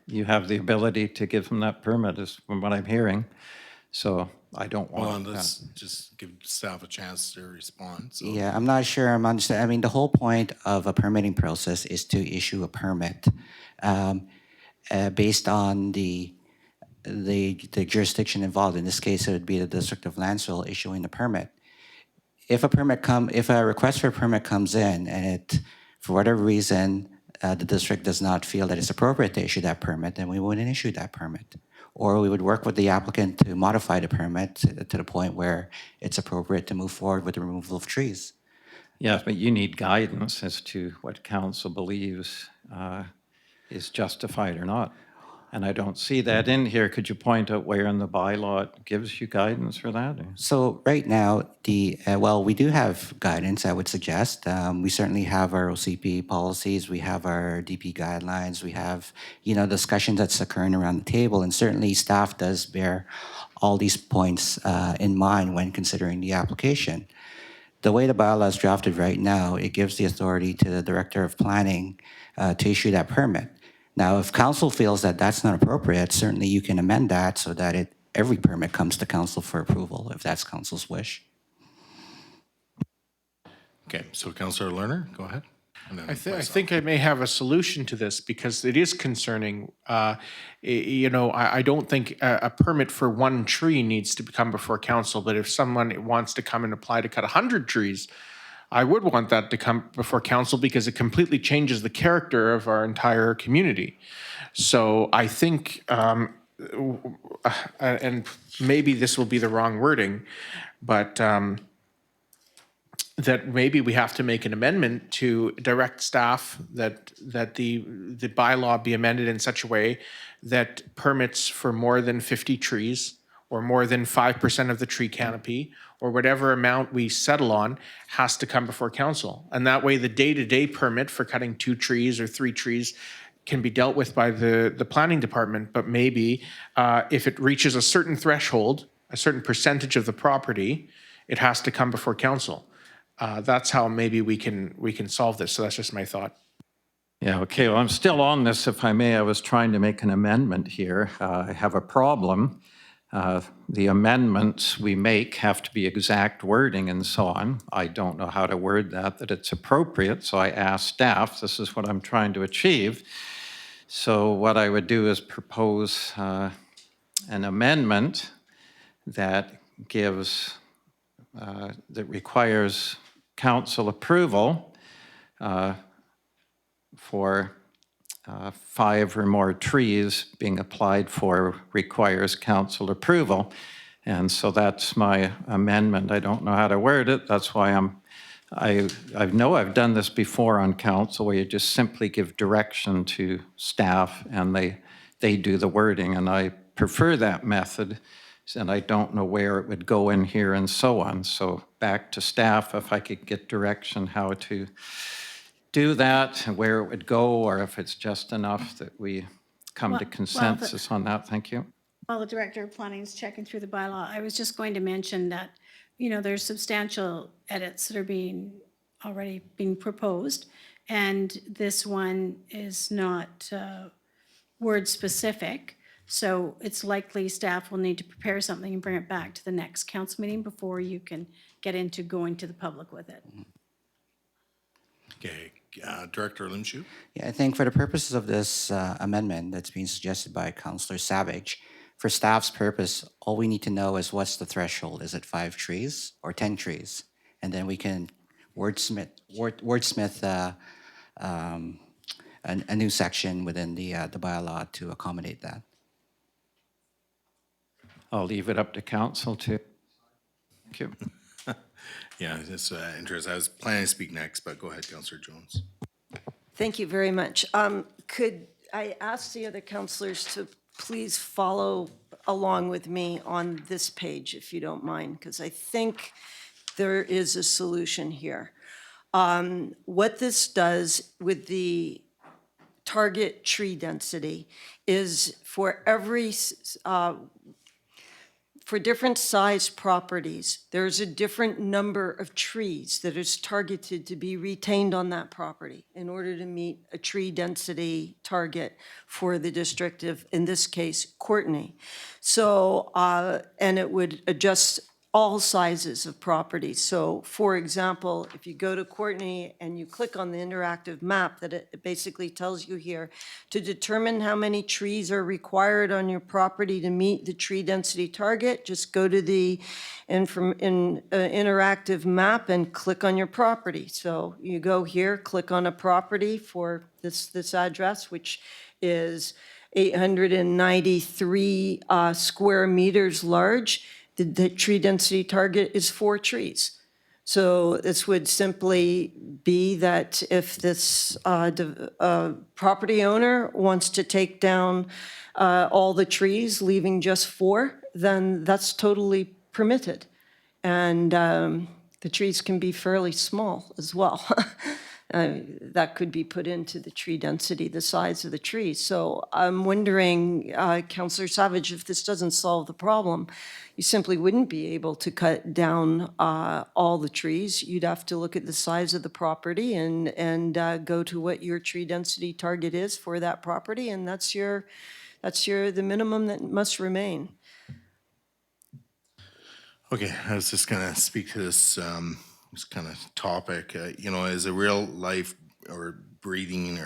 you have the ability to give them that permit, is from what I'm hearing. So I don't Well, want let's that. just give staff a chance to respond. So Yeah, I'm not sure I'm understanding. I mean, the whole point of a permitting process is to issue a permit based on the jurisdiction involved. In this case, it would be the District of Lantzville issuing the permit. If a request for a permit comes in and it, for whatever reason, the district does not feel that it's appropriate to issue that permit, then we wouldn't issue that permit. Or we would work with the applicant to modify the permit to the point where it's appropriate to move forward with the removal of trees. Yes, but you need guidance as to what council believes is justified or not. And I don't see that in here. Could you point out where in the bylaw it gives you guidance for that? Or? So right now, we do have guidance, I would suggest. We certainly have our OCP policies, we have our DP guidelines, we have, discussions that's occurring around the table, and certainly staff does bear all these points in mind when considering the application. The way the bylaw is drafted right now, it gives the authority to the Director of Planning to issue that permit. Now, if council feels that that's not appropriate, certainly you can amend that so that every permit comes to council for approval, if that's council's wish. okay, so Councillor Lerner, go ahead. And then I myself. think I may have a solution to this because it is concerning. I don't think a permit for one tree needs to come before council, but if someone wants to come and apply to cut 100 trees, I would want that to come before council because it completely changes the character of our entire community. So I think, and maybe this will be the wrong wording, but that maybe we have to make an amendment to direct staff that the bylaw be amended in such a way that permits for more than 50 trees or more than 5% of the tree canopy or whatever amount we settle on has to come before council. And that way the day-to-day permit for cutting 2 trees or 3 trees can be dealt with by the planning department. But maybe if it reaches a certain threshold, a certain percentage of the property, it has to come before council. That's how maybe we can solve this. So that's just my thought. Yeah, okay, well, I'm still on this, if I may. I was trying to make an amendment here. I have a problem. The amendments we make have to be exact wording and so on. I don't know how to word that it's appropriate, so I asked staff, this is what I'm trying to achieve. So what I would do is propose an amendment that gives, that requires council approval for 5 or more trees being applied for requires council approval. And so that's my amendment. I don't know how to word it. That's why I know I've done this before on council where you just simply give direction to staff and they do the wording. And I prefer that method, and I don't know where it would go in here and so on. So back to staff, if I could get direction how to do that, and where it would go, or if it's just enough that we come to consensus on that. Thank you. While the Director of Planning is checking through the bylaw, I was just going to mention that, there's substantial edits that are already being proposed, and this one is not word specific. So it's likely staff will need to prepare something and bring it back to the next council meeting before you can get into going to the public with it. Okay, Director Limshu. Yeah, I think for the purposes of this amendment that's being suggested by Councillor Savage, for staff's purpose, all we need to know is what's the threshold. Is it 5 trees or 10 trees? And then we can wordsmith a new section within the bylaw to accommodate that. I'll leave it up to council to. Thank you. Yeah, it's interesting. I was planning to speak next, but go ahead, Councillor Jones. Thank you very much. Could I ask the other councilors to please follow along with me on this page, if you don't mind, because I think there is a solution here. What this does with the target tree density is for for different size properties, there's a different number of trees that is targeted to be retained on that property in order to meet a tree density target for the district of, in this case, Courtenay. So, and it would adjust all sizes of properties. So, for example, if you go to Courtenay and you click on the interactive map, that it basically tells you here to determine how many trees are required on your property to meet the tree density target, just go to the interactive map and click on your property. So you go here, click on a property for this address, which is 893 square meters large. The tree density target is 4 trees. So this would simply be that if this property owner wants to take down all the trees, leaving just 4, then that's totally permitted. And the trees can be fairly small as well. That could be put into the tree density, the size of the tree. So I'm wondering, Councillor Savage, if this doesn't solve the problem, you simply wouldn't be able to cut down all the trees. You'd have to look at the size of the property and go to what your tree density target is for that property, and that's the minimum that must remain. Okay, I was just gonna speak to this kind of topic. You know, as a real life breathing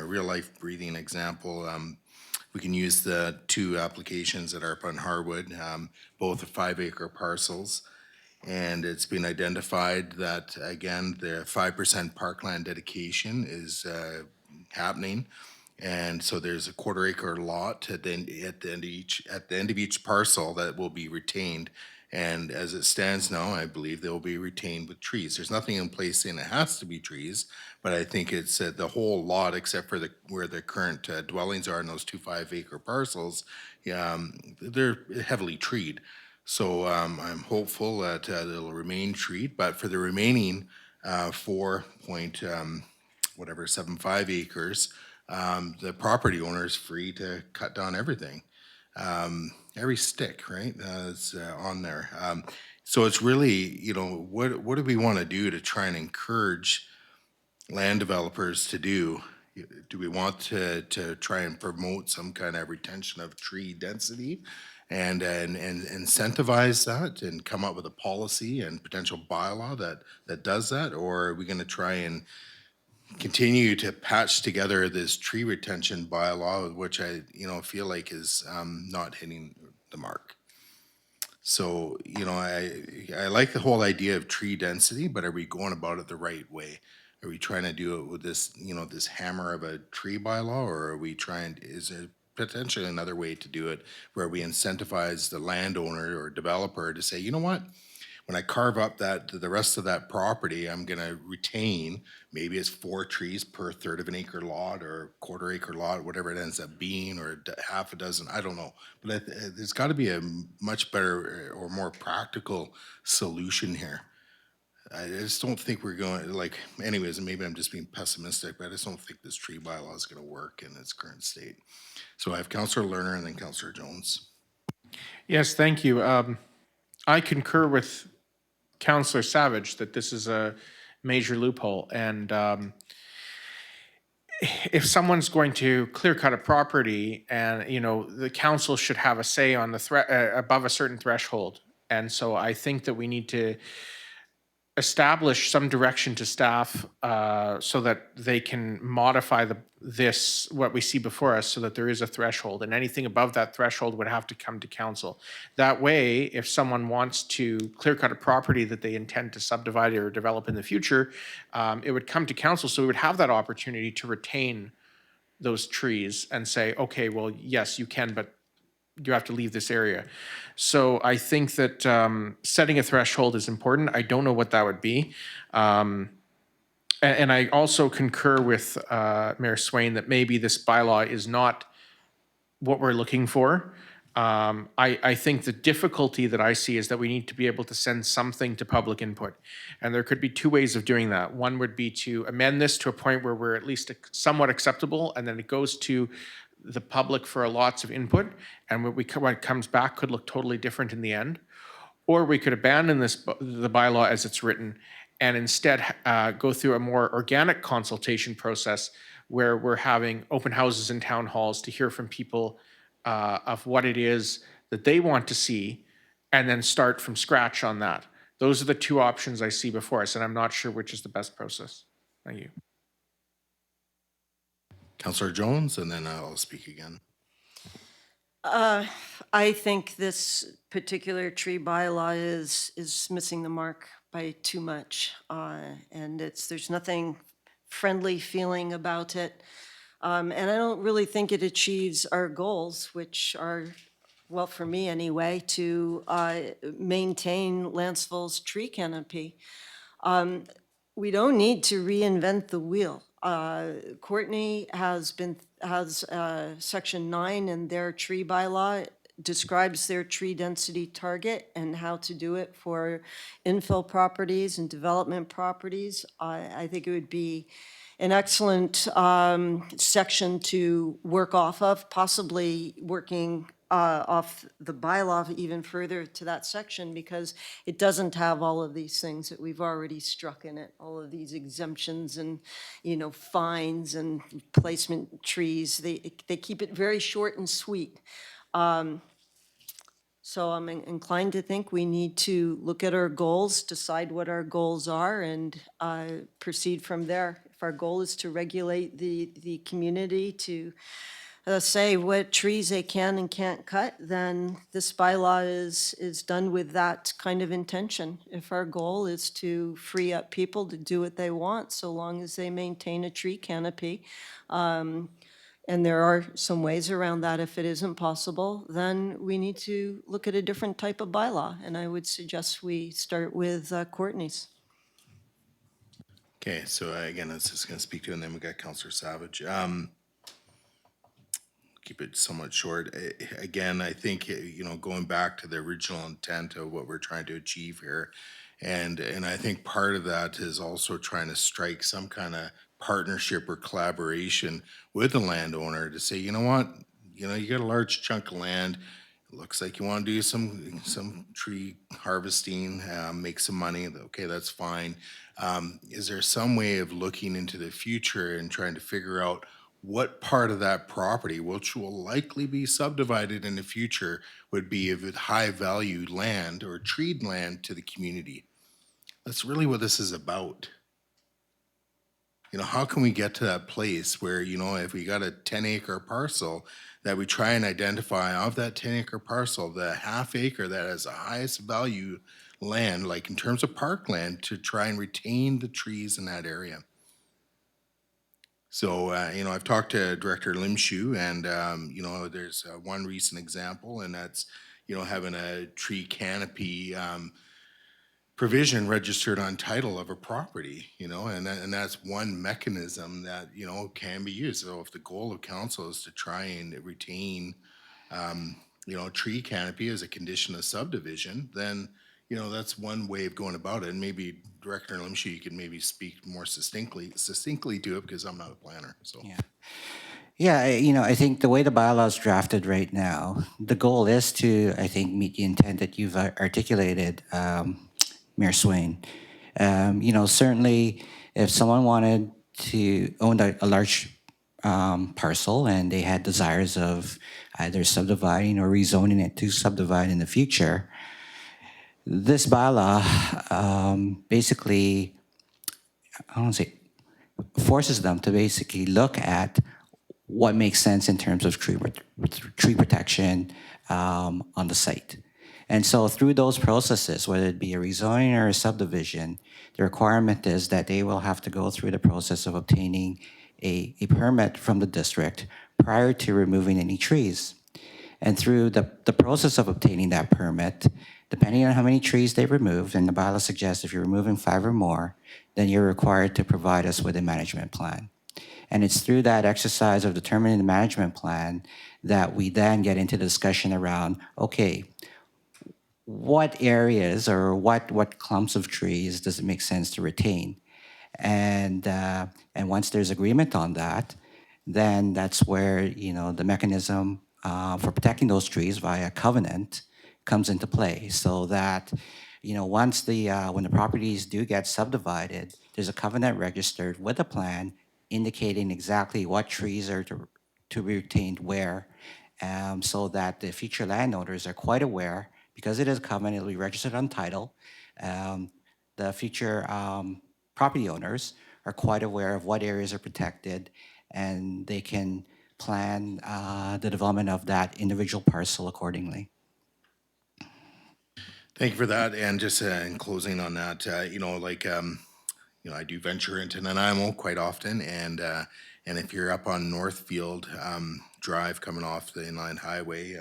example, we can use the 2 applications that are up on Harwood, both 5-acre parcels. And it's been identified that, again, the 5% parkland dedication is happening. And so there's a 1/4-acre lot at the end of each parcel that will be retained. And as it stands now, I believe they will be retained with trees. There's nothing in place saying it has to be trees, but I think it's the whole lot, except for where the current dwellings are in those 2 5-acre parcels, they're heavily treed. So I'm hopeful that it'll remain treed, but for the remaining 4.75 acres, the property owner is free to cut down everything. Every stick, right, is on there. So it's really, you know, what do we want to do to try and encourage land developers to do? Do we want to try and promote some kind of retention of tree density and incentivize that and come up with a policy and potential bylaw that does that? Or are we going to try and continue to patch together this tree retention bylaw, which I, feel like is not hitting the mark? So, I like the whole idea of tree density, but are we going about it the right way? Are we trying to do it with this, this hammer of a tree bylaw, or are we trying, is there potentially another way to do it where we incentivize the landowner or developer to say, you know what? When I carve up the rest of that property, I'm gonna retain, maybe it's 4 trees per 1/3 of an acre lot or 1/4 acre lot, whatever it ends up being, or half a dozen, I don't know. But there's gotta be a much better or more practical solution here. I just don't think we're going, anyways, and maybe I'm just being pessimistic, but I just don't think this tree bylaw is gonna work in its current state. So I have Councillor Lerner and then Councillor Jones. Yes, thank you. I concur with Councillor Savage that this is a major loophole, and if someone's going to clear cut a property, and the council should have a say on the above a certain threshold, and so I think that we need to establish some direction to staff so that they can modify what we see before us, so that there is a threshold, and anything above that threshold would have to come to council. That way, if someone wants to clear cut a property that they intend to subdivide or develop in the future, it would come to council, so we would have that opportunity to retain those trees and say, okay, well, yes, you can, but you have to leave this area. So I think that setting a threshold is important. I don't know what that would be. And I also concur with Mayor Swain that maybe this bylaw is not what we're looking for. I think the difficulty that I see is that we need to be able to send something to public input. And there could be two ways of doing that. One would be to amend this to a point where we're at least somewhat acceptable, and then it goes to the public for lots of input, and what comes back could look totally different in the end. Or we could abandon the bylaw as it's written, and instead go through a more organic consultation process where we're having open houses and town halls to hear from people of what it is that they want to see, and then start from scratch on that. Those are the two options I see before us, and I'm not sure which is the best process. Thank you. Councillor Jones, and then I'll speak again. I think this particular tree bylaw is missing the mark by too much. And there's nothing friendly feeling about it. And I don't really think it achieves our goals, which are, well, for me anyway, to maintain Lantzville's tree canopy. We don't need to reinvent the wheel. Courtney has section 9 in their tree bylaw describes their tree density target and how to do it for infill properties and development properties. I think it would be an excellent section to work off of, possibly working off the bylaw even further to that section, because it doesn't have all of these things that we've already struck in it, all of these exemptions and, fines and placement trees. They keep it very short and sweet. So I'm inclined to think we need to look at our goals, decide what our goals are, and proceed from there. If our goal is to regulate the community, to say what trees they can and can't cut, then this bylaw is done with that kind of intention. If our goal is to free up people to do what they want, so long as they maintain a tree canopy, and there are some ways around that if it isn't possible, then we need to look at a different type of bylaw. And I would suggest we start with Courtney's. Okay, so again, I was just going to speak to, and then we got Councillor Savage. Keep it somewhat short. Again, I think, going back to the original intent of what we're trying to achieve here, and I think part of that is also trying to strike some kind of partnership or collaboration with the landowner to say, you know what, you got a large chunk of land. It looks like you want to do some tree harvesting, make some money. Okay, that's fine. Is there some way of looking into the future and trying to figure out what part of that property, which will likely be subdivided in the future, would be of high value land or treed land to the community? That's really what this is about. How can we get to that place where, if we got a 10-acre parcel, that we try and identify of that 10-acre parcel, the half acre that has the highest value land, like in terms of parkland, to try and retain the trees in that area. So, I've talked to Director Limshu, and, there's one recent example, and that's, having a tree canopy provision registered on title of a property, and that's one mechanism that, can be used. So if the goal of council is to try and retain, tree canopy as a condition of subdivision, then, that's one way of going about it. And maybe Director Limshu, you could maybe speak more succinctly to it, because I'm not a planner, so. Yeah. Yeah, I think the way the bylaw is drafted right now, the goal is to, I think, meet the intent that you've articulated, Mayor Swain. Certainly, if someone wanted to own a large parcel and they had desires of either subdividing or rezoning it to subdivide in the future, this bylaw basically, I don't say, forces them to basically look at what makes sense in terms of tree protection on the site. And so through those processes, whether it be a rezoning or a subdivision, the requirement is that they will have to go through the process of obtaining a permit from the district prior to removing any trees. And through the process of obtaining that permit, depending on how many trees they removed, and the bylaw suggests if you're removing 5 or more, then you're required to provide us with a management plan. And it's through that exercise of determining the management plan that we then get into the discussion around, okay, what areas or what clumps of trees does it make sense to retain? And once there's agreement on that, then that's where, you know, the mechanism for protecting those trees via covenant comes into play, so that, you know, once when the properties do get subdivided, there's a covenant registered with a plan indicating exactly what trees are to be retained where, so that the future landowners are quite aware, because it is a covenant, it'll be registered on title. The future property owners are quite aware of what areas are protected, and they can plan the development of that individual parcel accordingly. Thank you for that. And just in closing on that, I do venture into Nanaimo quite often, and if you're up on Northfield Drive coming off the inline highway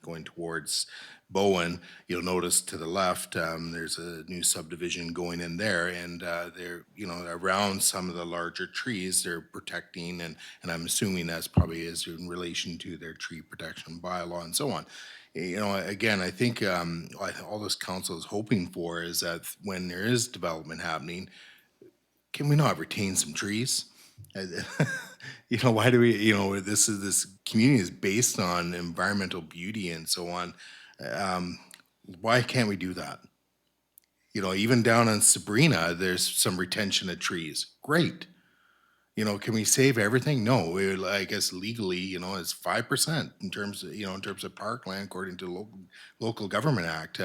going towards Bowen, you'll notice to the left there's a new subdivision going in there, and they're around some of the larger trees they're protecting, and I'm assuming that's probably is in relation to their tree protection bylaw and so on. Again, I think all this council is hoping for is that when there is development happening, can we not retain some trees? Why do we, this community is based on environmental beauty and so on. Why can't we do that? Even down on Sabrina, there's some retention of trees. Great. Can we save everything? No, I guess legally, it's 5% in terms of parkland according to the local government act.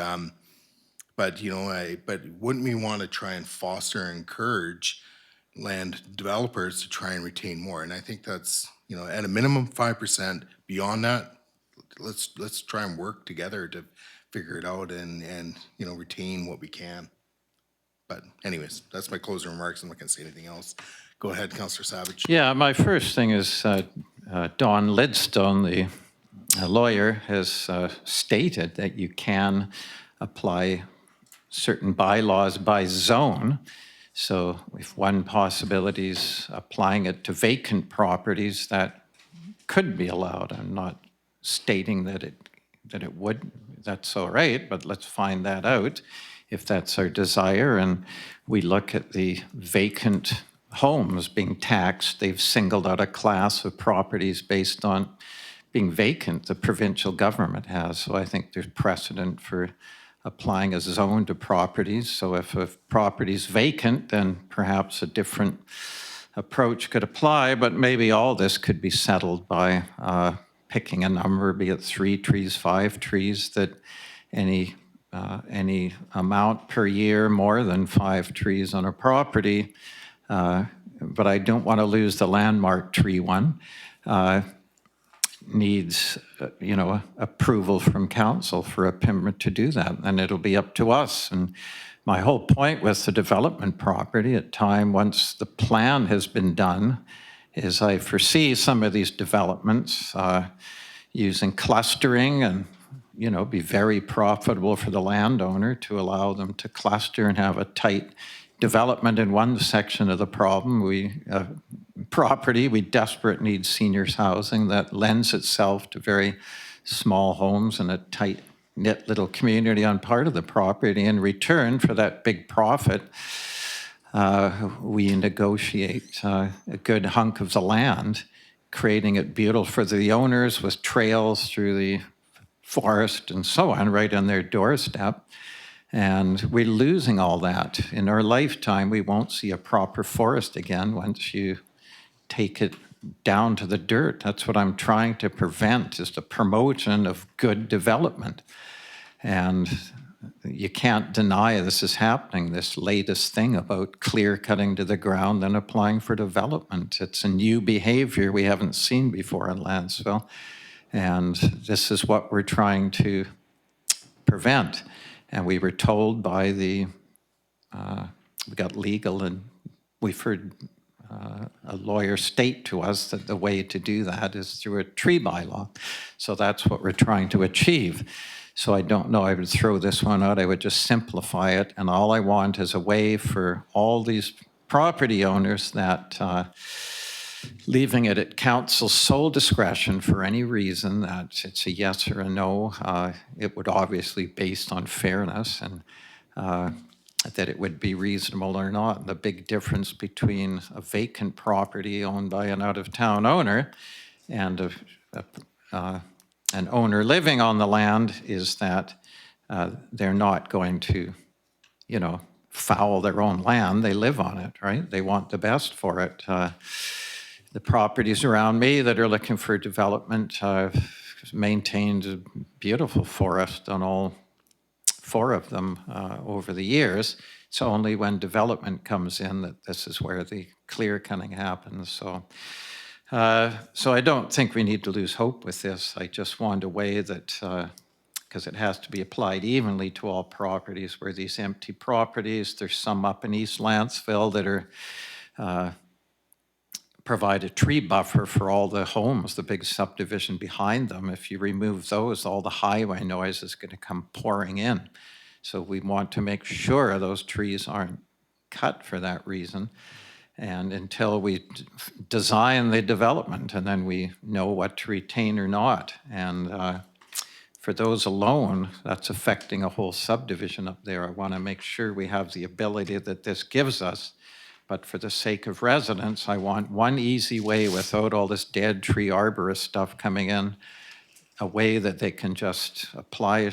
But wouldn't we want to try and foster and encourage land developers to try and retain more? And I think that's, at a minimum 5%. Beyond that, let's try and work together to figure it out and retain what we can. But anyways, that's my closing remarks. I'm not going to say anything else. Go ahead, Councillor Savage. Yeah, my first thing is Don Lidstone, the lawyer, has stated that you can apply certain bylaws by zone. So if one possibility is applying it to vacant properties, that could be allowed. I'm not stating that it would. That's all right, but let's find that out if that's our desire. And we look at the vacant homes being taxed. They've singled out a class of properties based on being vacant, the provincial government has. So I think there's precedent for applying a zone to properties. So if a property is vacant, then perhaps a different approach could apply, but maybe all this could be settled by picking a number, be it 3 trees, 5 trees, that any amount per year more than 5 trees on a property, but I don't want to lose the landmark tree one, needs, approval from council for a permit to do that, and it'll be up to us. And my whole point with the development property at time, once the plan has been done, is I foresee some of these developments using clustering and, be very profitable for the landowner to allow them to cluster and have a tight development in one section of the property. We desperate need seniors housing that lends itself to very small homes and a tight-knit little community on part of the property. In return for that big profit, we negotiate a good hunk of the land, creating it beautiful for the owners with trails through the forest and so on, right on their doorstep. And we're losing all that. In our lifetime, we won't see a proper forest again once you take it down to the dirt. That's what I'm trying to prevent, is the promotion of good development. And you can't deny this is happening, this latest thing about clear cutting to the ground and applying for development. It's a new behavior we haven't seen before in Lantzville. And this is what we're trying to prevent. And we were told by we got legal, and we've heard a lawyer state to us that the way to do that is through a tree bylaw. So that's what we're trying to achieve. So I don't know, I would throw this one out, I would just simplify it, and all I want is a way for all these property owners that leaving it at council's sole discretion for any reason, that it's a yes or a no. It would obviously based on fairness, and that it would be reasonable or not. The big difference between a vacant property owned by an out-of-town owner and an owner living on the land is that they're not going to, foul their own land. They live on it, right? They want the best for it. The properties around me that are looking for development maintained a beautiful forest on all 4 of them over the years. It's only when development comes in that this is where the clear cutting happens. So I don't think we need to lose hope with this. I just want a way that, because it has to be applied evenly to all properties, where these empty properties, there's some up in East Lantzville that are provide a tree buffer for all the homes, the big subdivision behind them. If you remove those, all the highway noise is going to come pouring in. So we want to make sure those trees aren't cut for that reason. And until we design the development, and then we know what to retain or not. And for those alone, that's affecting a whole subdivision up there. I want to make sure we have the ability that this gives us. But for the sake of residents, I want one easy way without all this dead tree arborist stuff coming in, a way that they can just apply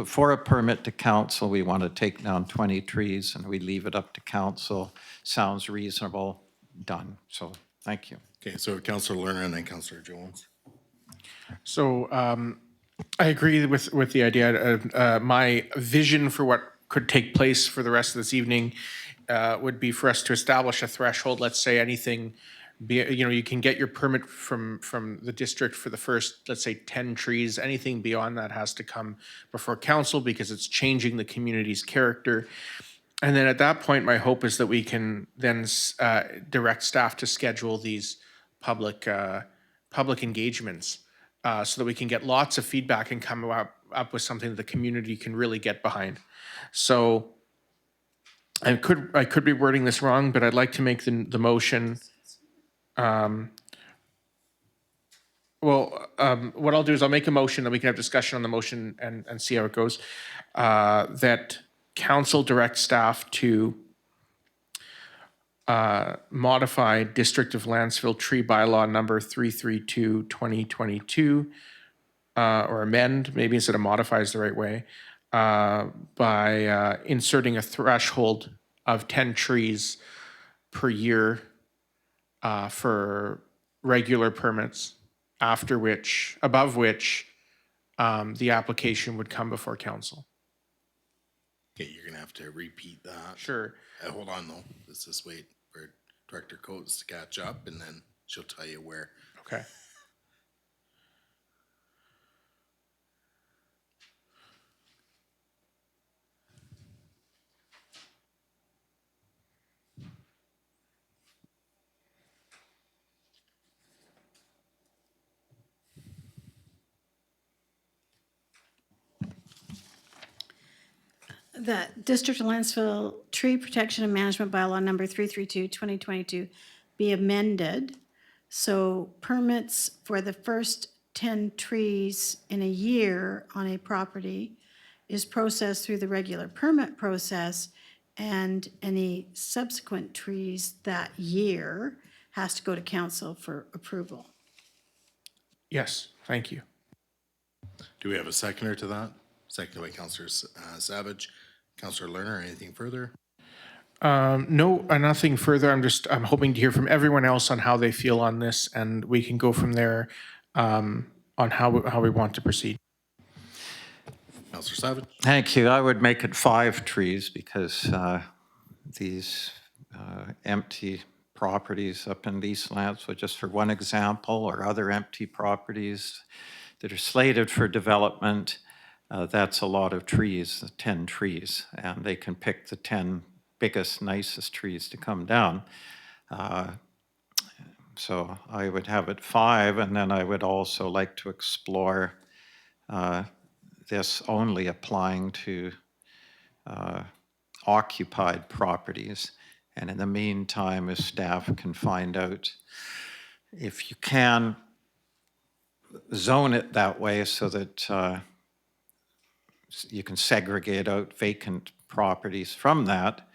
for a permit to council. We want to take down 20 trees and we leave it up to council. Sounds reasonable, done. So thank you. Okay, so Councillor Lerner and then Councillor Jones. So I agree with the idea of my vision for what could take place for the rest of this evening would be for us to establish a threshold. Let's say anything, you can get your permit from the district for the first, let's say 10 trees. Anything beyond that has to come before council because it's changing the community's character. And then at that point, my hope is that we can then direct staff to schedule these public engagements so that we can get lots of feedback and come up with something that the community can really get behind. So I could be wording this wrong, but I'd like to make the motion. What I'll do is I'll make a motion and we can have discussion on the motion and see how it goes. That council direct staff to modify District of Lantzville Tree Bylaw number 332/2022, or amend, maybe instead of modify is the right way, by inserting a threshold of 10 trees per year for regular permits, above which the application would come before council. Okay, you're gonna have to repeat that. Sure. Hold on though, let's just wait for Director Coates to catch up and then she'll tell you where. Okay. That District of Lantzville Tree Protection and Management Bylaw number 332/2022 be amended. So permits for the first 10 trees in a year on a property is processed through the regular permit process, and any subsequent trees that year has to go to council for approval. Yes, thank you. Do we have a seconder to that? Seconded by Councillor Savage. Councillor Lerner, anything further? No, nothing further. I'm hoping to hear from everyone else on how they feel on this, and we can go from there on how we want to proceed. Counselor Savage. Thank you. I would make it 5 trees because these empty properties up in East Lantzville, just for one example, or other empty properties that are slated for development, that's a lot of trees, 10 trees, and they can pick the 10 biggest, nicest trees to come down. So I would have it 5, and then I would also like to explore this only applying to occupied properties. And in the meantime, if staff can find out if you can zone it that way so that you can segregate out vacant properties from that,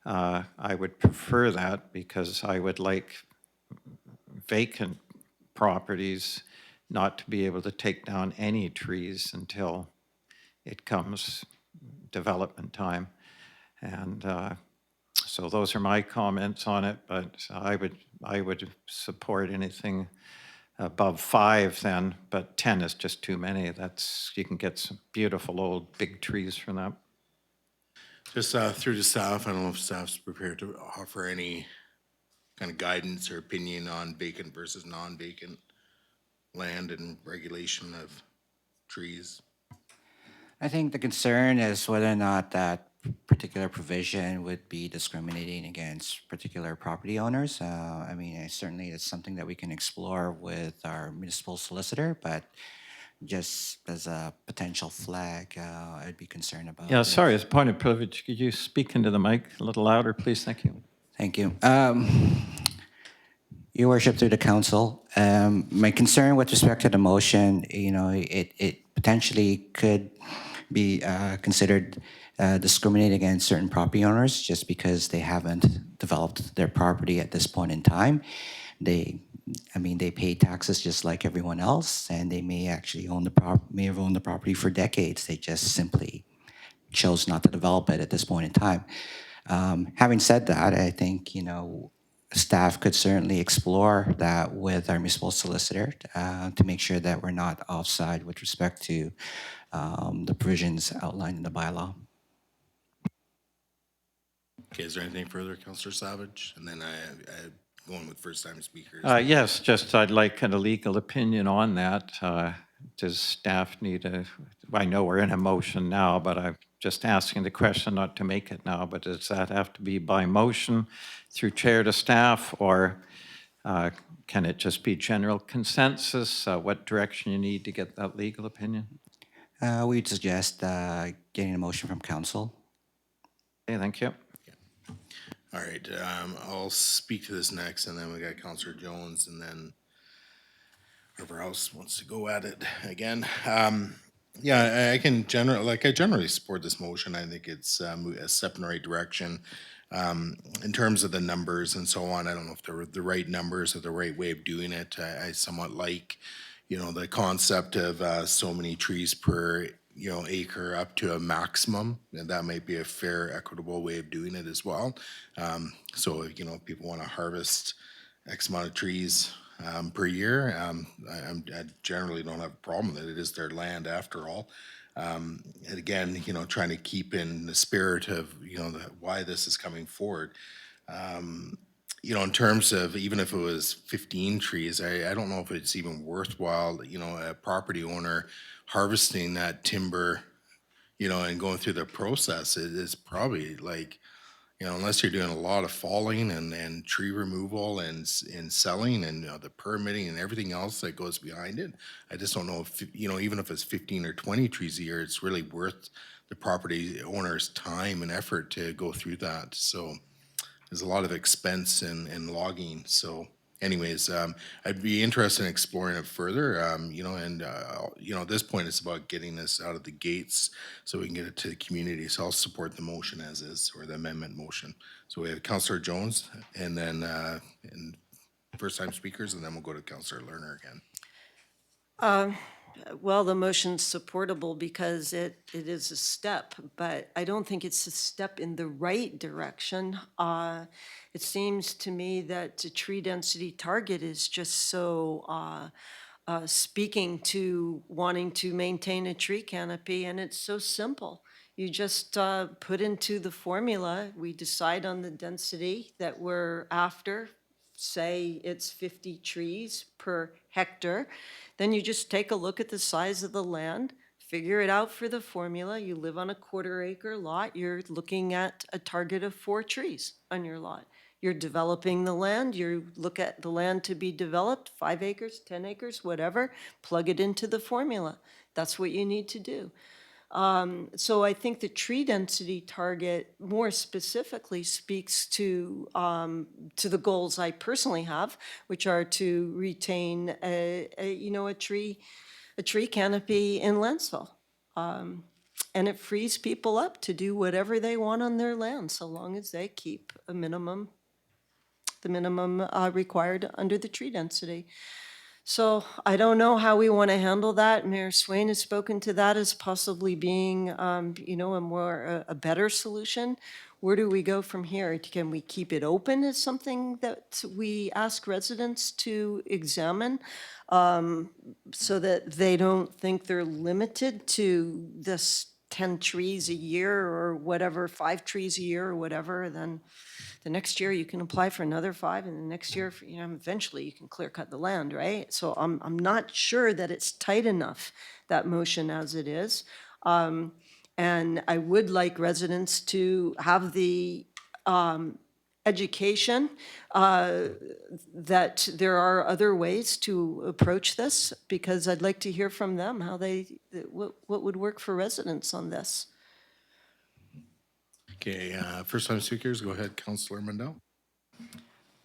I would prefer that because I would like vacant properties not to be able to take down any trees until it comes development time. And so those are my comments on it, but I would support anything above 5 then, but 10 is just too many. You can get some beautiful old big trees from that. Just through to staff, I don't know if staff's prepared to offer any kind of guidance or opinion on vacant versus non-vacant land and regulation of trees. I think the concern is whether or not that particular provision would be discriminating against particular property owners. I mean, certainly it's something that we can explore with our municipal solicitor, but just as a potential flag, I'd be concerned about. Yeah, it. sorry, as a point of privilege, could you speak into the mic a little louder, please? Thank you. Thank you. Your worship, through the council, my concern with respect to the motion, it potentially could be considered discriminating against certain property owners just because they haven't developed their property at this point in time. They pay taxes just like everyone else, and they may actually may have owned the property for decades. They just simply chose not to develop it at this point in time. Having said that, I think staff could certainly explore that with our municipal solicitor to make sure that we're not offside with respect to the provisions outlined in the bylaw. Okay, is there anything further, Counselor Savage? And then I going with first-time speakers. Yes, just I'd like a legal opinion on that. Does staff need I know we're in a motion now, but I'm just asking the question not to make it now, but does that have to be by motion through chair to staff, or can it just be general consensus? What direction you need to get that legal opinion? We'd suggest getting a motion from council. Okay, thank you. All right, I'll speak to this next, and then we got Counselor Jones, and then whoever else wants to go at it again. Yeah, I generally support this motion. I think it's a step in the right direction. In terms of the numbers and so on, I don't know if they're the right numbers or the right way of doing it. I somewhat like, the concept of so many trees per acre up to a maximum, and that might be a fair, equitable way of doing it as well. So if people want to harvest X amount of trees per year, I generally don't have a problem with it. It is their land after all. And again, trying to keep in the spirit of why this is coming forward. In terms of even if it was 15 trees, I don't know if it's even worthwhile, a property owner harvesting that timber, and going through the process. It is probably like, unless you're doing a lot of falling and tree removal and selling and the permitting and everything else that goes behind it. I just don't know if, even if it's 15 or 20 trees a year, it's really worth the property owner's time and effort to go through that. So there's a lot of expense in logging. So anyways, I'd be interested in exploring it further, at this point, it's about getting this out of the gates so we can get it to the community. So I'll support the motion as is, or the amendment motion. So we have Councillor Jones, and then first-time speakers, and then we'll go to Councillor Lerner again. Well, the motion's supportable because it is a step, but I don't think it's a step in the right direction. It seems to me that the tree density target is just so speaking to wanting to maintain a tree canopy, and it's so simple. You just put into the formula, we decide on the density that we're after, say it's 50 trees per hectare, then you just take a look at the size of the land, figure it out for the formula. You live on a 1/4 acre lot, you're looking at a target of 4 trees on your lot. You're developing the land, you look at the land to be developed, 5 acres, 10 acres, whatever, plug it into the formula. That's what you need to do. So I think the tree density target more specifically speaks to the goals I personally have, which are to retain a tree canopy in Lantzville. And it frees people up to do whatever they want on their land, so long as they keep the minimum required under the tree density. So I don't know how we want to handle that. Mayor Swain has spoken to that as possibly being, a better solution. Where do we go from here? Can we keep it open as something that we ask residents to examine, so that they don't think they're limited to this 10 trees a year or whatever, 5 trees a year or whatever, then the next year you can apply for another 5, and the next year, eventually you can clear cut the land, right? So I'm not sure that it's tight enough, that motion as it is. And I would like residents to have the education that there are other ways to approach this, because I'd like to hear from them how what would work for residents on this. Okay, first time speakers, go ahead, Councillor Mandel.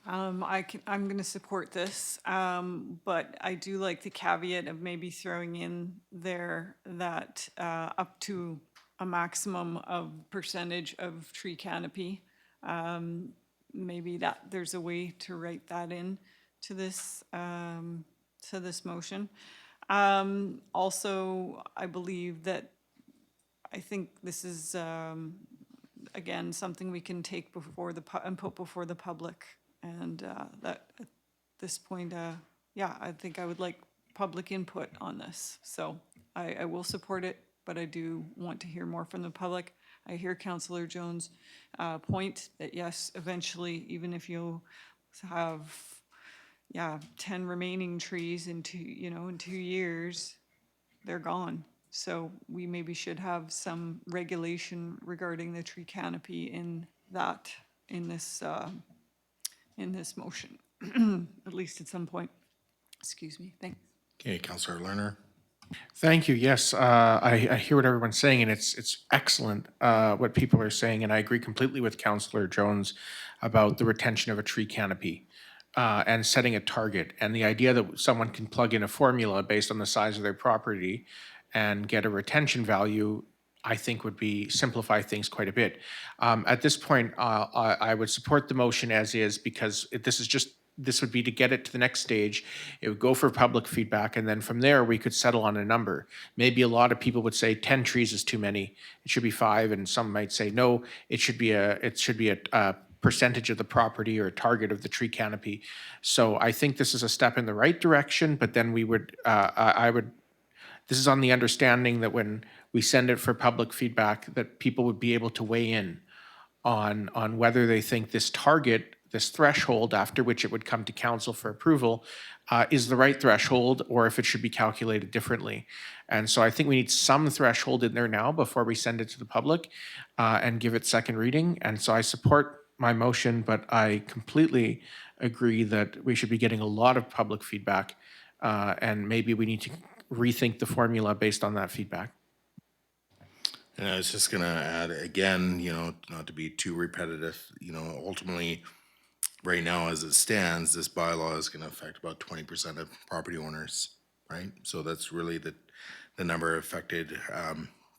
I'm going to support this, but I do like the caveat of maybe throwing in there that up to a maximum of percentage of tree canopy. Maybe that there's a way to write that in to this motion. Also, I believe that I think this is again something we can take before and put before the public. And that at this point, I think I would like public input on this. So I will support it, but I do want to hear more from the public. I hear Councillor Jones' point that yes, eventually, even if you have 10 remaining trees in 2 years, they're gone. So we maybe should have some regulation regarding the tree canopy in this motion, at least at some point. Excuse me, thanks. Okay, Councillor Lerner. Thank you. Yes, I hear what everyone's saying, and it's excellent what people are saying, and I agree completely with Councillor Jones about the retention of a tree canopy and setting a target, and the idea that someone can plug in a formula based on the size of their property and get a retention value, I think would be simplify things quite a bit. At this point, I would support the motion as is, because this would be to get it to the next stage. It would go for public feedback, and then from there we could settle on a number. Maybe a lot of people would say 10 trees is too many. It should be 5, and some might say no. It should be a percentage of the property or a target of the tree canopy. So I think this is a step in the right direction. But then this is on the understanding that when we send it for public feedback, that people would be able to weigh in on whether they think this target, this threshold after which it would come to council for approval, is the right threshold, or if it should be calculated differently. And so I think we need some threshold in there now before we send it to the public and give it second reading. And so I support my motion, but I completely agree that we should be getting a lot of public feedback, and maybe we need to rethink the formula based on that feedback. And I was just gonna add again, not to be too repetitive, ultimately, right now as it stands, this bylaw is gonna affect about 20% of property owners, right? So that's really the number of affected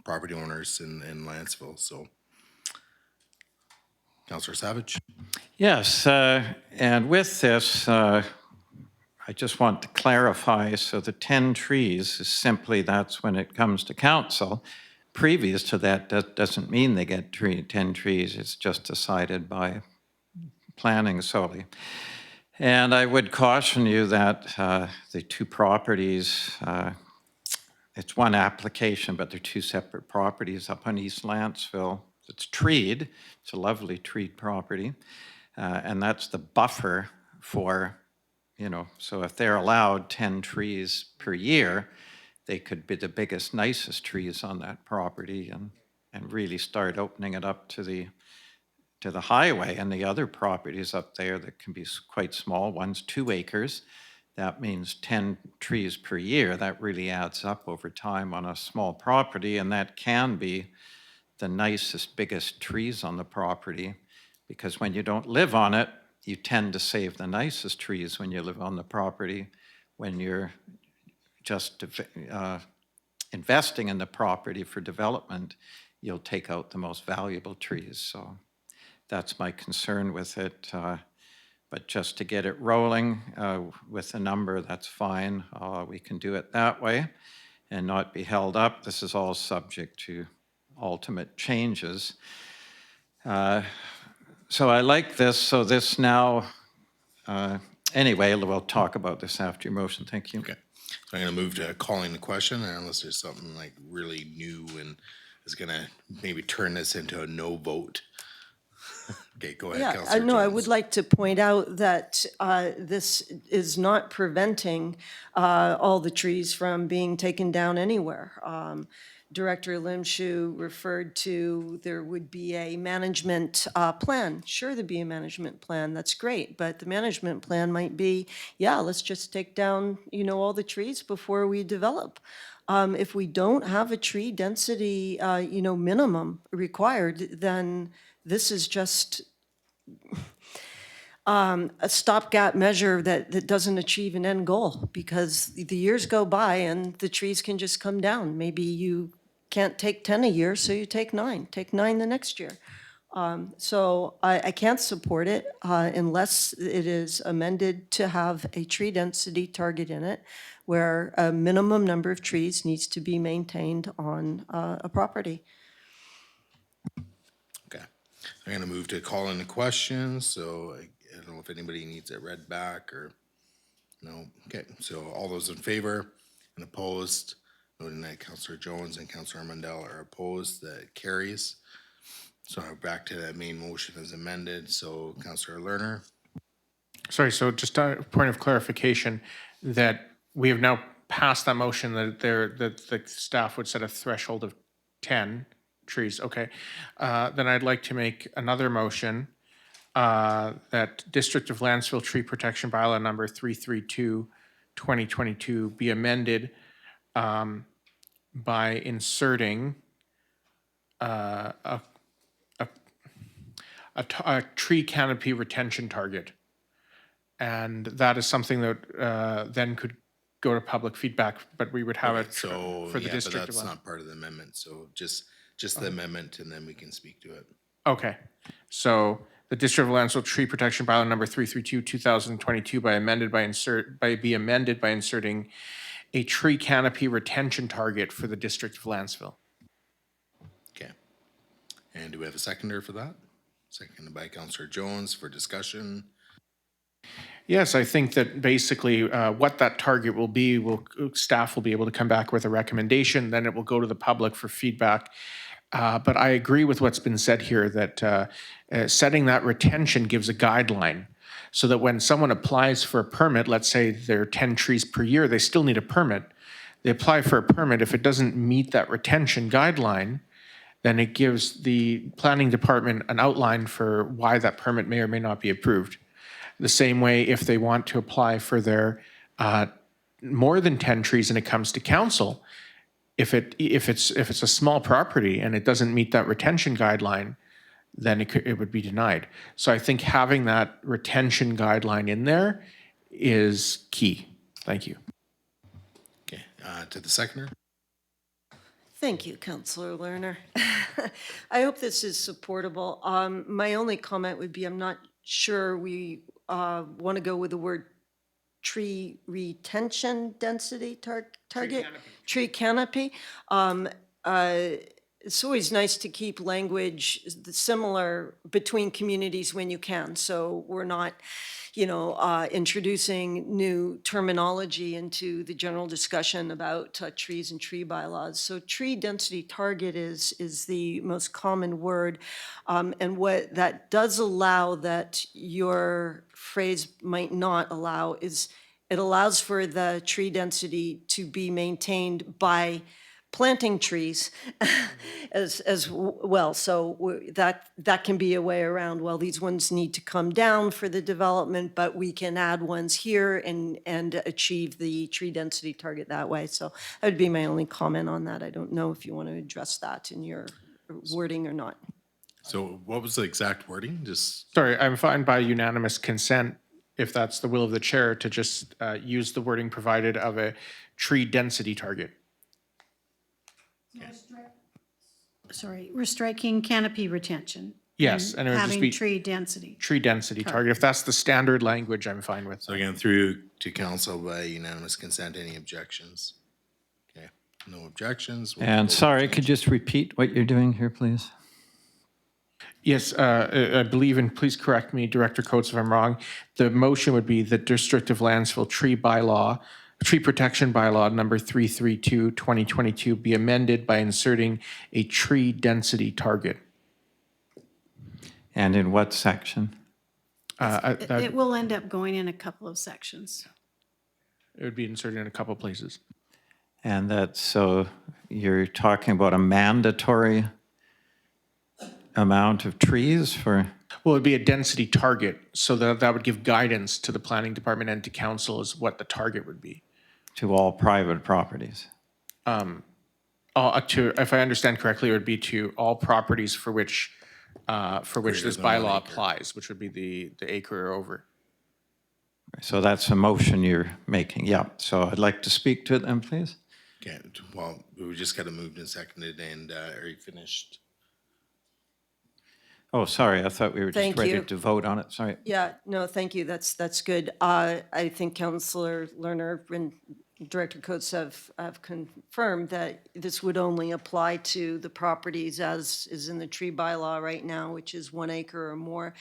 property owners in Lantzville, so. Councillor Savage? Yes, and with this, I just want to clarify, so the 10 trees is simply, that's when it comes to council. Previous to that, that doesn't mean they get 10 trees, it's just decided by planning solely. And I would caution you that the two properties, it's one application, but they're two separate properties up on East Lantzville. It's treed. It's a lovely treed property. And that's the buffer for, so if they're allowed 10 trees per year, they could be the biggest, nicest trees on that property and really start opening it up to the highway and the other properties up there that can be quite small. One's 2 acres. That means 10 trees per year. That really adds up over time on a small property, and that can be the nicest, biggest trees on the property, because when you don't live on it, you tend to save the nicest trees when you live on the property. When you're just investing in the property for development, you'll take out the most valuable trees. So that's my concern with it. But just to get it rolling with a number, that's fine. We can do it that way and not be held up. This is all subject to ultimate changes. So I like this. So this now, anyway, we'll talk about this after your motion. Thank you. Okay. So I'm going to move to calling the question, and unless there's something like really new and is going to maybe turn this into a no vote. Okay, go ahead, Yeah, Councillor no, I Jones. would like to point out that this is not preventing all the trees from being taken down anywhere. Director Limshu referred to there would be a management plan. Sure, there'd be a management plan. That's great. But the management plan might be, yeah, let's just take down, all the trees before we develop. If we don't have a tree density, minimum required, then this is just a stopgap measure that doesn't achieve an end goal, because the years go by and the trees can just come down. Maybe you can't take 10 a year, so you take 9. Take 9 the next year. So I can't support it unless it is amended to have a tree density target in it, where a minimum number of trees needs to be maintained on a property. Okay. I'm going to move to call in the question. So I don't know if anybody needs it read back or no. Okay. So all those in favor and opposed, noting that Councillor Jones and Councillor Mandel are opposed, that carries. So now back to that main motion as amended. So Councillor Lerner. Sorry, so just a point of clarification, that we have now passed that motion that the staff would set a threshold of 10 trees, okay. Then I'd like to make another motion that District of Lantzville Tree Protection Bylaw number 332, 2022 be amended by inserting a tree canopy retention target. And that is something that then could go to public feedback, but we would have it So for the yeah, but District of that's Lantzville. not part of the amendment. So just the amendment, and then we can speak to it. Okay, so the District of Lantzville Tree Protection Bylaw number 332, 2022 be amended by inserting a tree canopy retention target for the District of Lantzville. Okay. And do we have a seconder for that? Seconded by Councillor Jones for discussion. Yes, I think that basically what that target will be, staff will be able to come back with a recommendation, then it will go to the public for feedback. But I agree with what's been said here, that setting that retention gives a guideline, so that when someone applies for a permit, let's say there are 10 trees per year, they still need a permit. They apply for a permit. If it doesn't meet that retention guideline, then it gives the planning department an outline for why that permit may or may not be approved. The same way, if they want to apply for their more than 10 trees and it comes to council, if it's a small property and it doesn't meet that retention guideline, then it would be denied. So I think having that retention guideline in there is key. Thank you. Okay, to the seconder. Thank you, Councillor Lerner. I hope this is supportable. My only comment would be, I'm not sure we want to go with the word tree retention density target. Tree canopy. it's always nice to keep language similar between communities when you can. So we're not, introducing new terminology into the general discussion about trees and tree bylaws. So tree density target is the most common word. And what that does allow that your phrase might not allow is it allows for the tree density to be maintained by planting trees as well. So that can be a way around, well, these ones need to come down for the development, but we can add ones here and achieve the tree density target that way. So that would be my only comment on that. I don't know if you want to address that in your wording or not. So what was the exact wording? Just, Sorry, I'm fine by unanimous consent, if that's the will of the chair, to just use the wording provided of a tree density target. Sorry, we're striking canopy retention. Yes, and it would just having be tree density. tree density target. If that's the standard language, I'm fine with. so again, through to council by unanimous consent, any objections? Okay, no objections. We'll And vote. sorry, could you just repeat what you're doing here, please? Yes, I believe, and please correct me, Director Coates, if I'm wrong, the motion would be the District of Lantzville Tree Protection Bylaw number 332, 2022 be amended by inserting a tree density target. And in what section? It will end up going in a couple of sections. It would be inserted in a couple places. And that's, so you're talking about a mandatory amount of trees for, Well, it'd be a density target, so that would give guidance to the planning department and to council as what the target would be. to all private properties? If I understand correctly, it would be to all properties for which this than 1 bylaw acre. applies, which would be the acre or over. So that's a motion you're making, yeah. So I'd like to speak to it then, please. Okay, well, we just got it moved and seconded, and are you finished? Oh, sorry, I thought we were just Thank ready you. to vote on it, sorry. Yeah, no, thank you. That's good. I think Councillor Lerner and Director Coates have confirmed that this would only apply to the properties as is in the tree bylaw right now, which is 1 acre or more.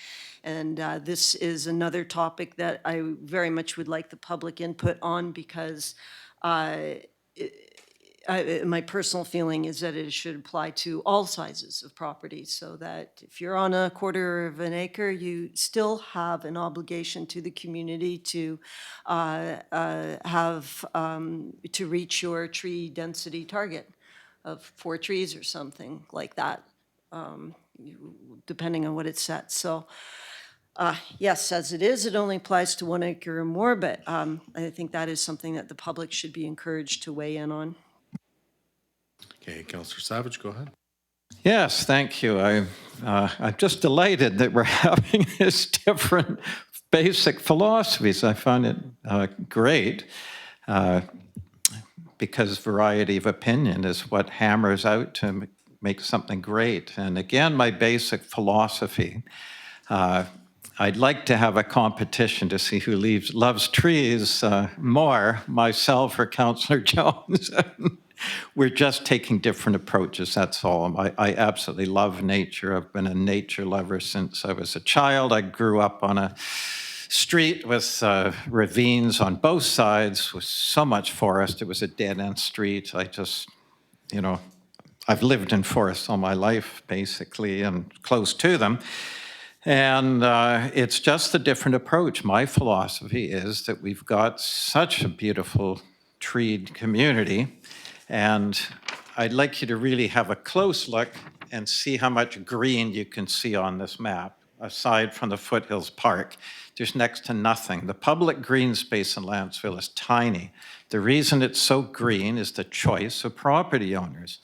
And this is another topic that I very much would like the public input on because my personal feeling is that it should apply to all sizes of properties, so that if you're on a 1/4 of an acre, you still have an obligation to the community to to reach your tree density target of 4 trees or something like that, depending on what it's set. So, yes, as it is, it only applies to 1 acre or more, but I think that is something that the public should be encouraged to weigh in on. Okay, Councillor Savage, go ahead. Yes, thank you. I'm just delighted that we're having this different basic philosophies. I find it great because variety of opinion is what hammers out to make something great. And again, my basic philosophy, I'd like to have a competition to see who loves trees more, myself or Councillor Jones. We're just taking different approaches, that's all. I absolutely love nature. I've been a nature lover since I was a child. I grew up on a street with ravines on both sides, with so much forest. It was a dead-end street. I've lived in forests all my life, basically, and close to them. And it's just a different approach. My philosophy is that we've got such a beautiful treed community, and I'd like you to really have a close look and see how much green you can see on this map. Aside from the Foothills Park, there's next to nothing. The public green space in Lantzville is tiny. The reason it's so green is the choice of property owners.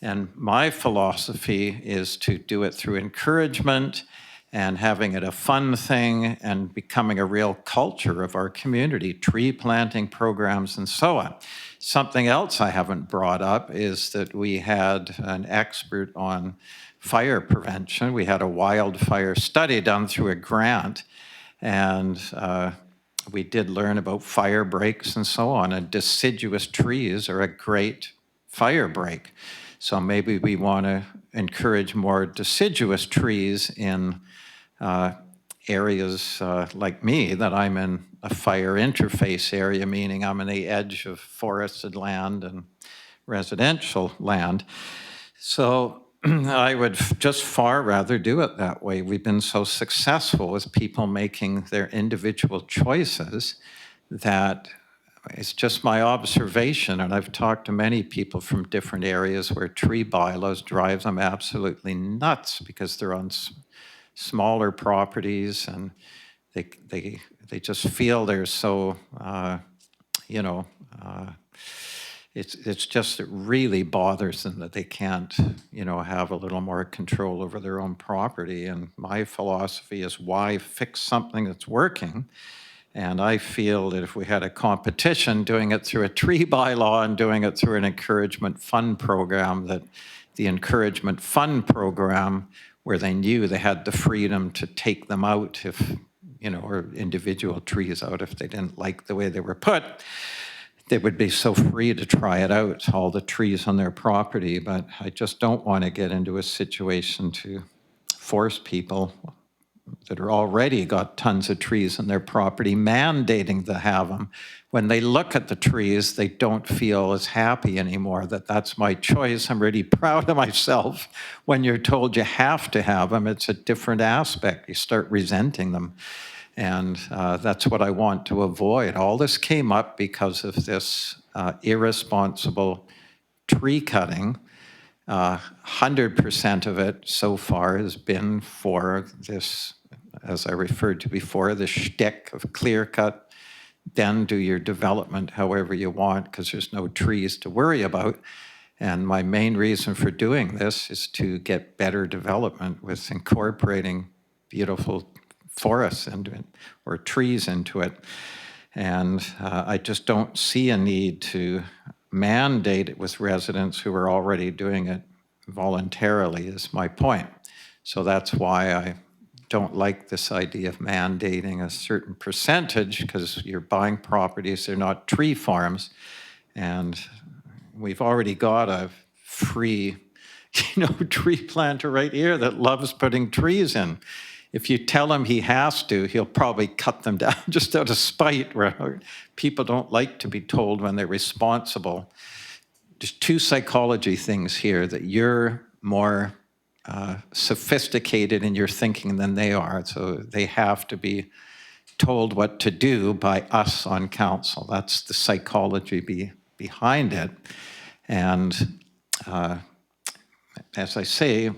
And my philosophy is to do it through encouragement and having it a fun thing and becoming a real culture of our community, tree planting programs and so on. Something else I haven't brought up is that we had an expert on fire prevention. We had a wildfire study done through a grant, and we did learn about fire breaks and so on, and deciduous trees are a great fire break. So maybe we want to encourage more deciduous trees in areas like me, that I'm in a fire interface area, meaning I'm on the edge of forested land and residential land. So I would just far rather do it that way. We've been so successful with people making their individual choices that it's just my observation, and I've talked to many people from different areas where tree bylaws drive them absolutely nuts because they're on smaller properties, and they just feel they're so, you know, it's just, it really bothers them that they can't, you know, have a little more control over their own property. And my philosophy is, why fix something that's working? And I feel that if we had a competition doing it through a tree bylaw and doing it through an encouragement fund program, that the encouragement fund program, where they knew they had the freedom to take them out if, you know, or individual trees out if they didn't like the way they were put, they would be so free to try it out, all the trees on their property. But I just don't want to get into a situation to force people that are already got tons of trees on their property, mandating to have them. When they look at the trees, they don't feel as happy anymore, that that's my choice. I'm really proud of myself. When you're told you have to have them, it's a different aspect. You start resenting them. And that's what I want to avoid. All this came up because of this irresponsible tree cutting. 100% of it so far has been for this, as I referred to before, the shtick of clear cut, then do your development however you want, because there's no trees to worry about. And my main reason for doing this is to get better development with incorporating beautiful forests into it, or trees into it. And I just don't see a need to mandate it with residents who are already doing it voluntarily, is my point. So that's why I don't like this idea of mandating a certain percentage, because you're buying properties, they're not tree farms. And we've already got a free, tree planter right here that loves putting trees in. If you tell him he has to, he'll probably cut them down just out of spite. Where people don't like to be told when they're responsible. There's two psychology things here, that you're more sophisticated in your thinking than they are. So they have to be told what to do by us on council. That's the psychology behind it. And as I say,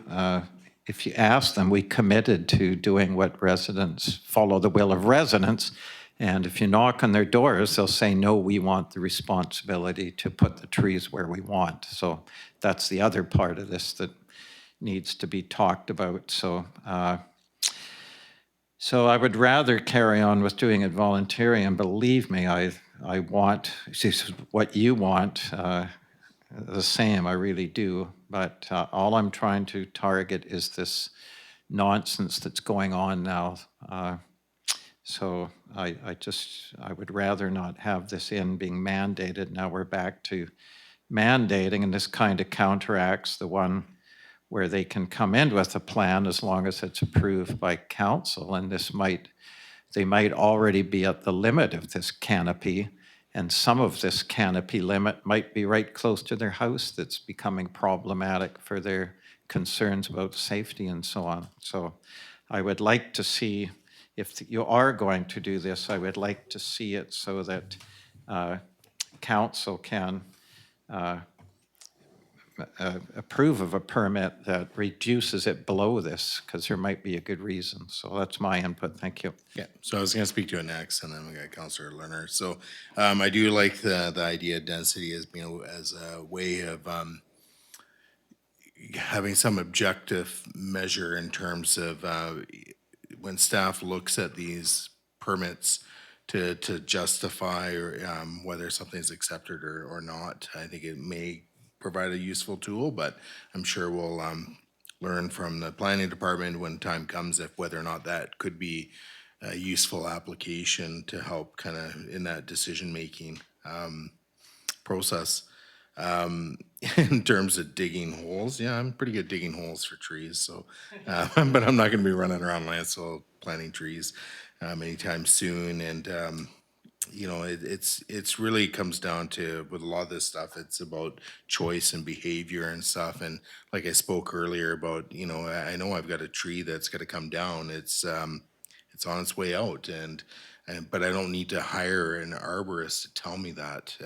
if you ask them, we committed to doing what residents, follow the will of residents. And if you knock on their doors, they'll say, no, we want the responsibility to put the trees where we want. So that's the other part of this that needs to be talked about. So I would rather carry on with doing it voluntarily. And believe me, I want, what you want, the same, I really do. But all I'm trying to target is this nonsense that's going on now. So I would rather not have this in being mandated. Now we're back to mandating, and this kind of counteracts the one where they can come in with a plan as long as it's approved by council. And they might already be at the limit of this canopy, and some of this canopy limit might be right close to their house that's becoming problematic for their concerns about safety and so on. So I would like to see, if you are going to do this, I would like to see it so that council can approve of a permit that reduces it below this, because there might be a good reason. So that's my input. Thank you. Yeah, so I was gonna speak to it next, and then we got Councillor Lerner. So I do like the idea of density as being as a way of having some objective measure in terms of when staff looks at these permits to justify or whether something's accepted or not. I think it may provide a useful tool, but I'm sure we'll learn from the planning department when time comes if whether or not that could be a useful application to help kind of in that decision-making process. In terms of digging holes, yeah, I'm pretty good digging holes for trees, so, but I'm not gonna be running around Lanceville planting trees, anytime soon, and, you know, it's really comes down to, with a lot of this stuff, it's about choice and behavior and stuff, and like I spoke earlier about, you know, I know I've got a tree that's gotta come down, it's on its way out, and but I don't need to hire an arborist to tell me that.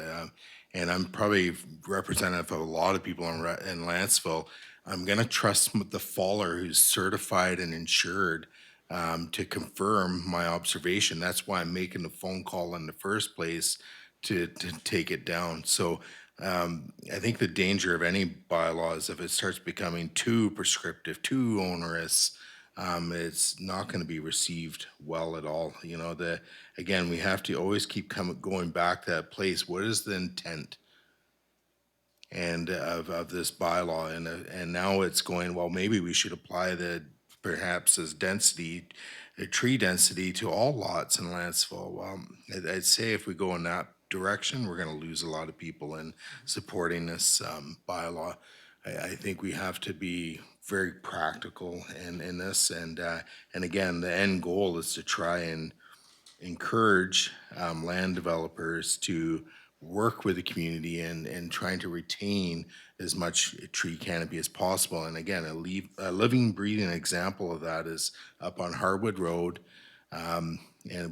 And I'm probably representative of a lot of people in Lanceville. I'm gonna trust the faller who's certified and insured to confirm my observation. That's why I'm making the phone call in the first place to take it down. So I think the danger of any bylaw is if it starts becoming too prescriptive, too onerous, it's not going to be received well at all. You know, again, we have to always keep going back to that place. What is the intent? And of this bylaw, and now it's going, well, maybe we should apply the perhaps as density, tree density to all lots in Lanceville. Well, I'd say if we go in that direction, we're going to lose a lot of people in supporting this bylaw. I think we have to be very practical in this, and again, the end goal is to try and encourage land developers to work with the community and trying to retain as much tree canopy as possible. And again, a living, breathing example of that is up on Harwood Road, and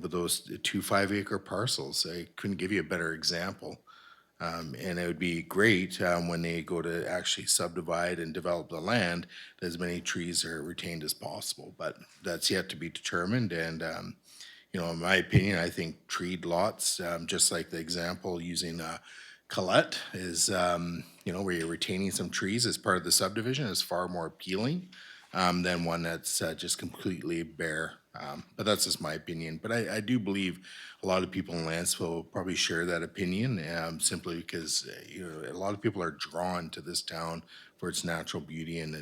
with those 2 5-acre parcels. I couldn't give you a better example. And it would be great when they go to actually subdivide and develop the land, that as many trees are retained as possible. But that's yet to be determined. And you know, in my opinion, I think treed lots, just like the example using Colette is, you know, where you're retaining some trees as part of the subdivision, is far more appealing than one that's just completely bare. But that's just my opinion. But I do believe a lot of people in Lanceville will probably share that opinion, simply because you know, a lot of people are drawn to this town for its natural beauty, and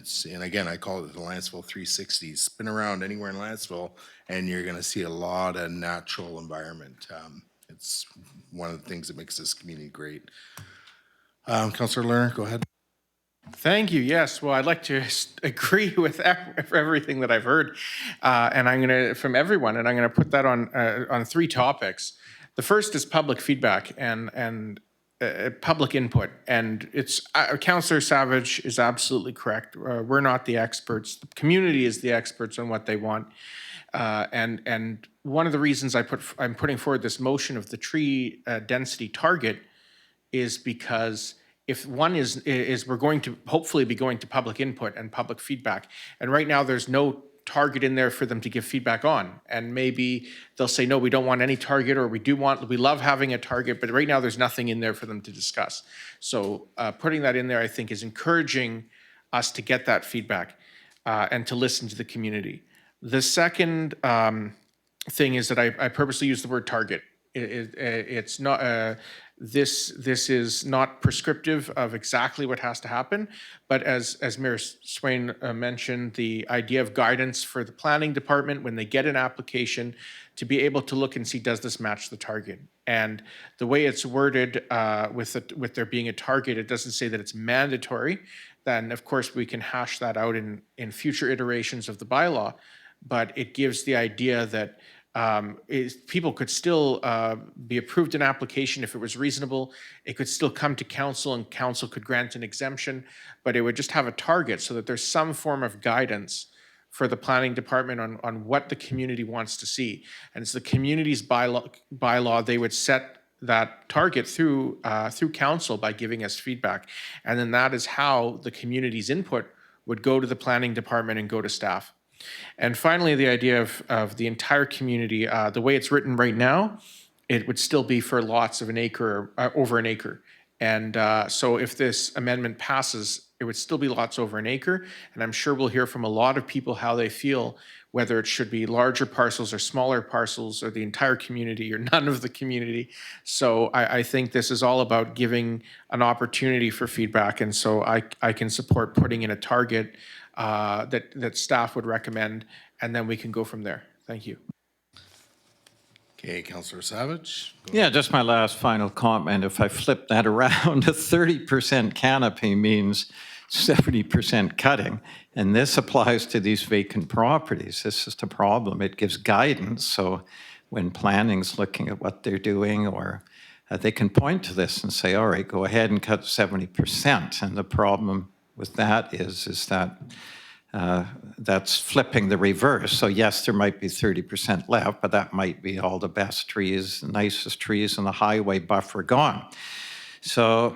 again, I call it the Lanceville 360. Spin around anywhere in Lanceville, and you're going to see a lot of natural environment. It's one of the things that makes this community great. Councillor Lerner, go ahead. Thank you. Yes. Well, I'd like to agree with everything that I've heard, and I'm going to from everyone, and I'm going to put that on 3 topics. The first is public feedback and public input, and it's Councillor Savage is absolutely correct. We're not the experts. The community is the experts on what they want, and one of the reasons I'm putting forward this motion of the tree density target is because if one is we're going to hopefully be going to public input and public feedback. And right now there's no target in there for them to give feedback on. And maybe they'll say, no, we don't want any target, or we love having a target, but right now there's nothing in there for them to discuss. So putting that in there, I think, is encouraging us to get that feedback and to listen to the community. The second thing is that I purposely use the word target. It's not, this is not prescriptive of exactly what has to happen, but as Mayor Swain mentioned, the idea of guidance for the planning department when they get an application to be able to look and see, does this match the target? And the way it's worded with there being a target, it doesn't say that it's mandatory. Then of course we can hash that out in future iterations of the bylaw, but it gives the idea that people could still be approved an application if it was reasonable. It could still come to council, and council could grant an exemption, but it would just have a target so that there's some form of guidance for the planning department on what the community wants to see. And it's the community's bylaw, they would set that target through council by giving us feedback. And then that is how the community's input would go to the planning department and go to staff. And finally, the idea of the entire community, the way it's written right now, it would still be for lots of an acre, over an acre. And so if this amendment passes, it would still be lots over an acre. And I'm sure we'll hear from a lot of people how they feel, whether it should be larger parcels or smaller parcels, or the entire community or none of the community. So I think this is all about giving an opportunity for feedback. And so I can support putting in a target that staff would recommend, and then we can go from there. Thank you. Okay, Counselor Savage? Yeah, just my last final comment. If I flip that around, a 30% canopy means 70% cutting. And this applies to these vacant properties. This is the problem. It gives guidance. So when planning's looking at what they're doing, or they can point to this and say, all right, go ahead and cut 70%. And the problem with that is that that's flipping the reverse. So yes, there might be 30% left, but that might be all the best trees, the nicest trees in the highway buffer gone. So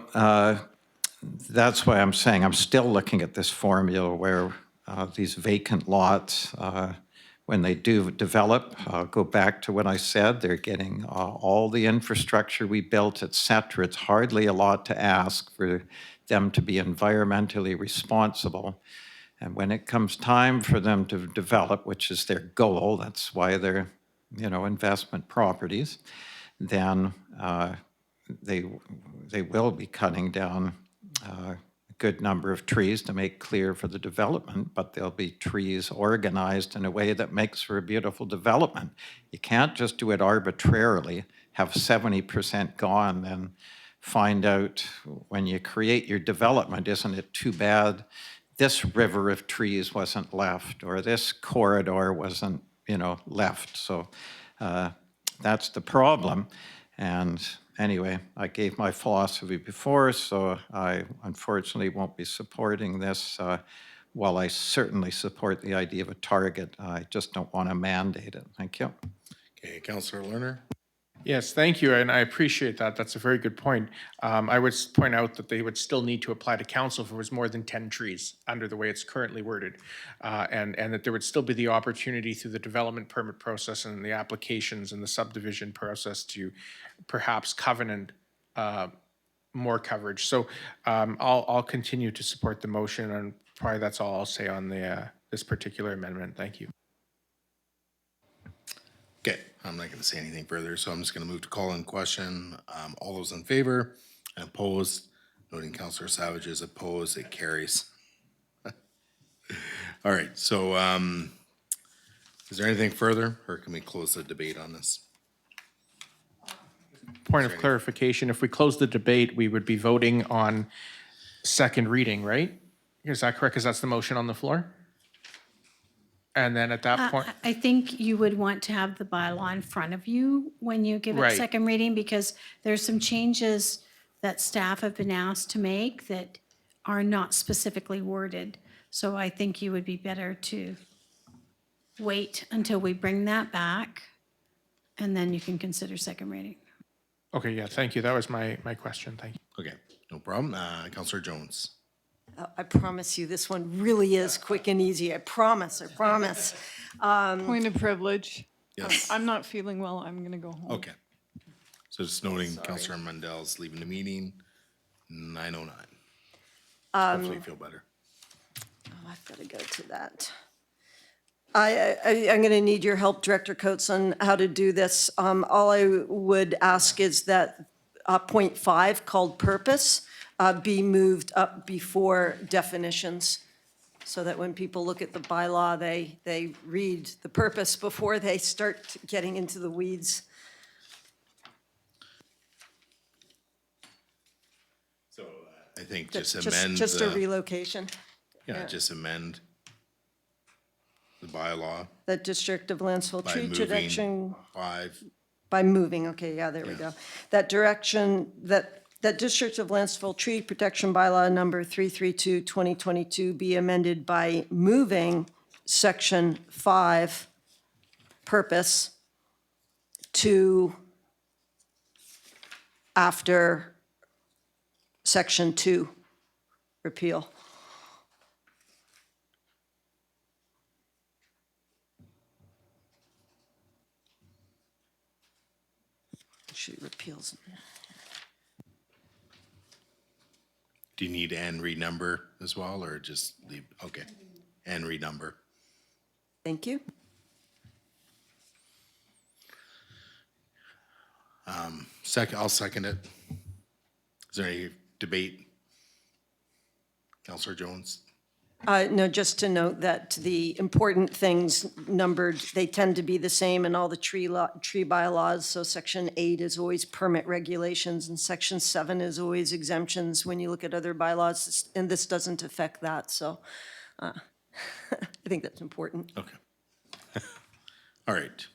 that's why I'm saying I'm still looking at this formula where these vacant lots, when they do develop, go back to what I said, they're getting all the infrastructure we built, et cetera. It's hardly a lot to ask for them to be environmentally responsible. And when it comes time for them to develop, which is their goal, that's why they're, investment properties, then they will be cutting down a good number of trees to make clear for the development, but there'll be trees organized in a way that makes for a beautiful development. You can't just do it arbitrarily, have 70% gone, then find out when you create your development, isn't it too bad this river of trees wasn't left, or this corridor wasn't, left. So that's the problem. And anyway, I gave my philosophy before, so I unfortunately won't be supporting this. While I certainly support the idea of a target, I just don't want to mandate it. Thank you. Okay, Counselor Lerner? Yes, thank you, and I appreciate that. That's a very good point. I would point out that they would still need to apply to council if it was more than 10 trees under the way it's currently worded, and that there would still be the opportunity through the development permit process and the applications and the subdivision process to perhaps covenant more coverage. So I'll continue to support the motion, and probably that's all I'll say on this particular amendment. Thank you. Okay, I'm not going to say anything further, so I'm just going to move to call in question. All those in favor and opposed, noting Counselor Savage is opposed, it carries. All right, so is there anything further, or can we close the debate on this? Point of clarification, if we close the debate, we would be voting on second reading, right? Is that correct? Because that's the motion on the floor? And then at that point, I think you would want to have the bylaw in front of you when you give it Right. second reading, because there's some changes that staff have been asked to make that are not specifically worded. So I think you would be better to wait until we bring that back, and then you can consider second reading. okay, yeah, thank you. That was my question. Thank you. Okay, no problem. Counselor Jones? I promise you, this one really is quick and easy. I promise. Point of privilege. Yes. I'm not feeling well. I'm going to go home. Okay. So just noting Counselor Mandel's leaving the meeting, 9:09. Hopefully you feel better. Oh, I've got to go to that. I'm going to need your help, Director Coates, on how to do this. All I would ask is that point 5, called purpose, be moved up before definitions, so that when people look at the bylaw, they read the purpose before they start getting into the weeds. So I think just Just amend just a the, relocation. yeah, just amend the bylaw The District of Lantzville by Tree moving Protection, 5. by moving, okay, yeah, there we go. That direction, that District of Lantzville Tree Protection Bylaw number 332, 2022 be amended by moving section 5, purpose, to after section 2, repeal. She repeals. Do you need and renumber as well, or just leave, okay, and renumber? Thank you. I'll second it. Is there any debate? Counselor Jones? No, just to note that the important things numbered, they tend to be the same in all the tree bylaws. So section 8 is always permit regulations and section 7 is always exemptions when you look at other bylaws, and this doesn't affect that, so I think that's important. Okay. All right.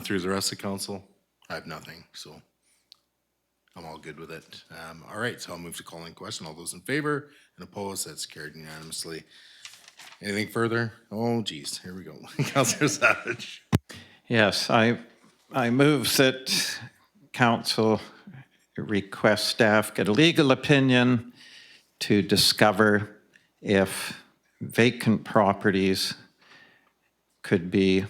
Through the rest of council, I have nothing, so I'm all good with it. All right, so I'll move to calling question. All those in favor and opposed, that's carried unanimously. Anything further? Oh, geez, here we go. Councillor Savage. Yes, I move that council request staff get a legal opinion to discover if vacant properties could be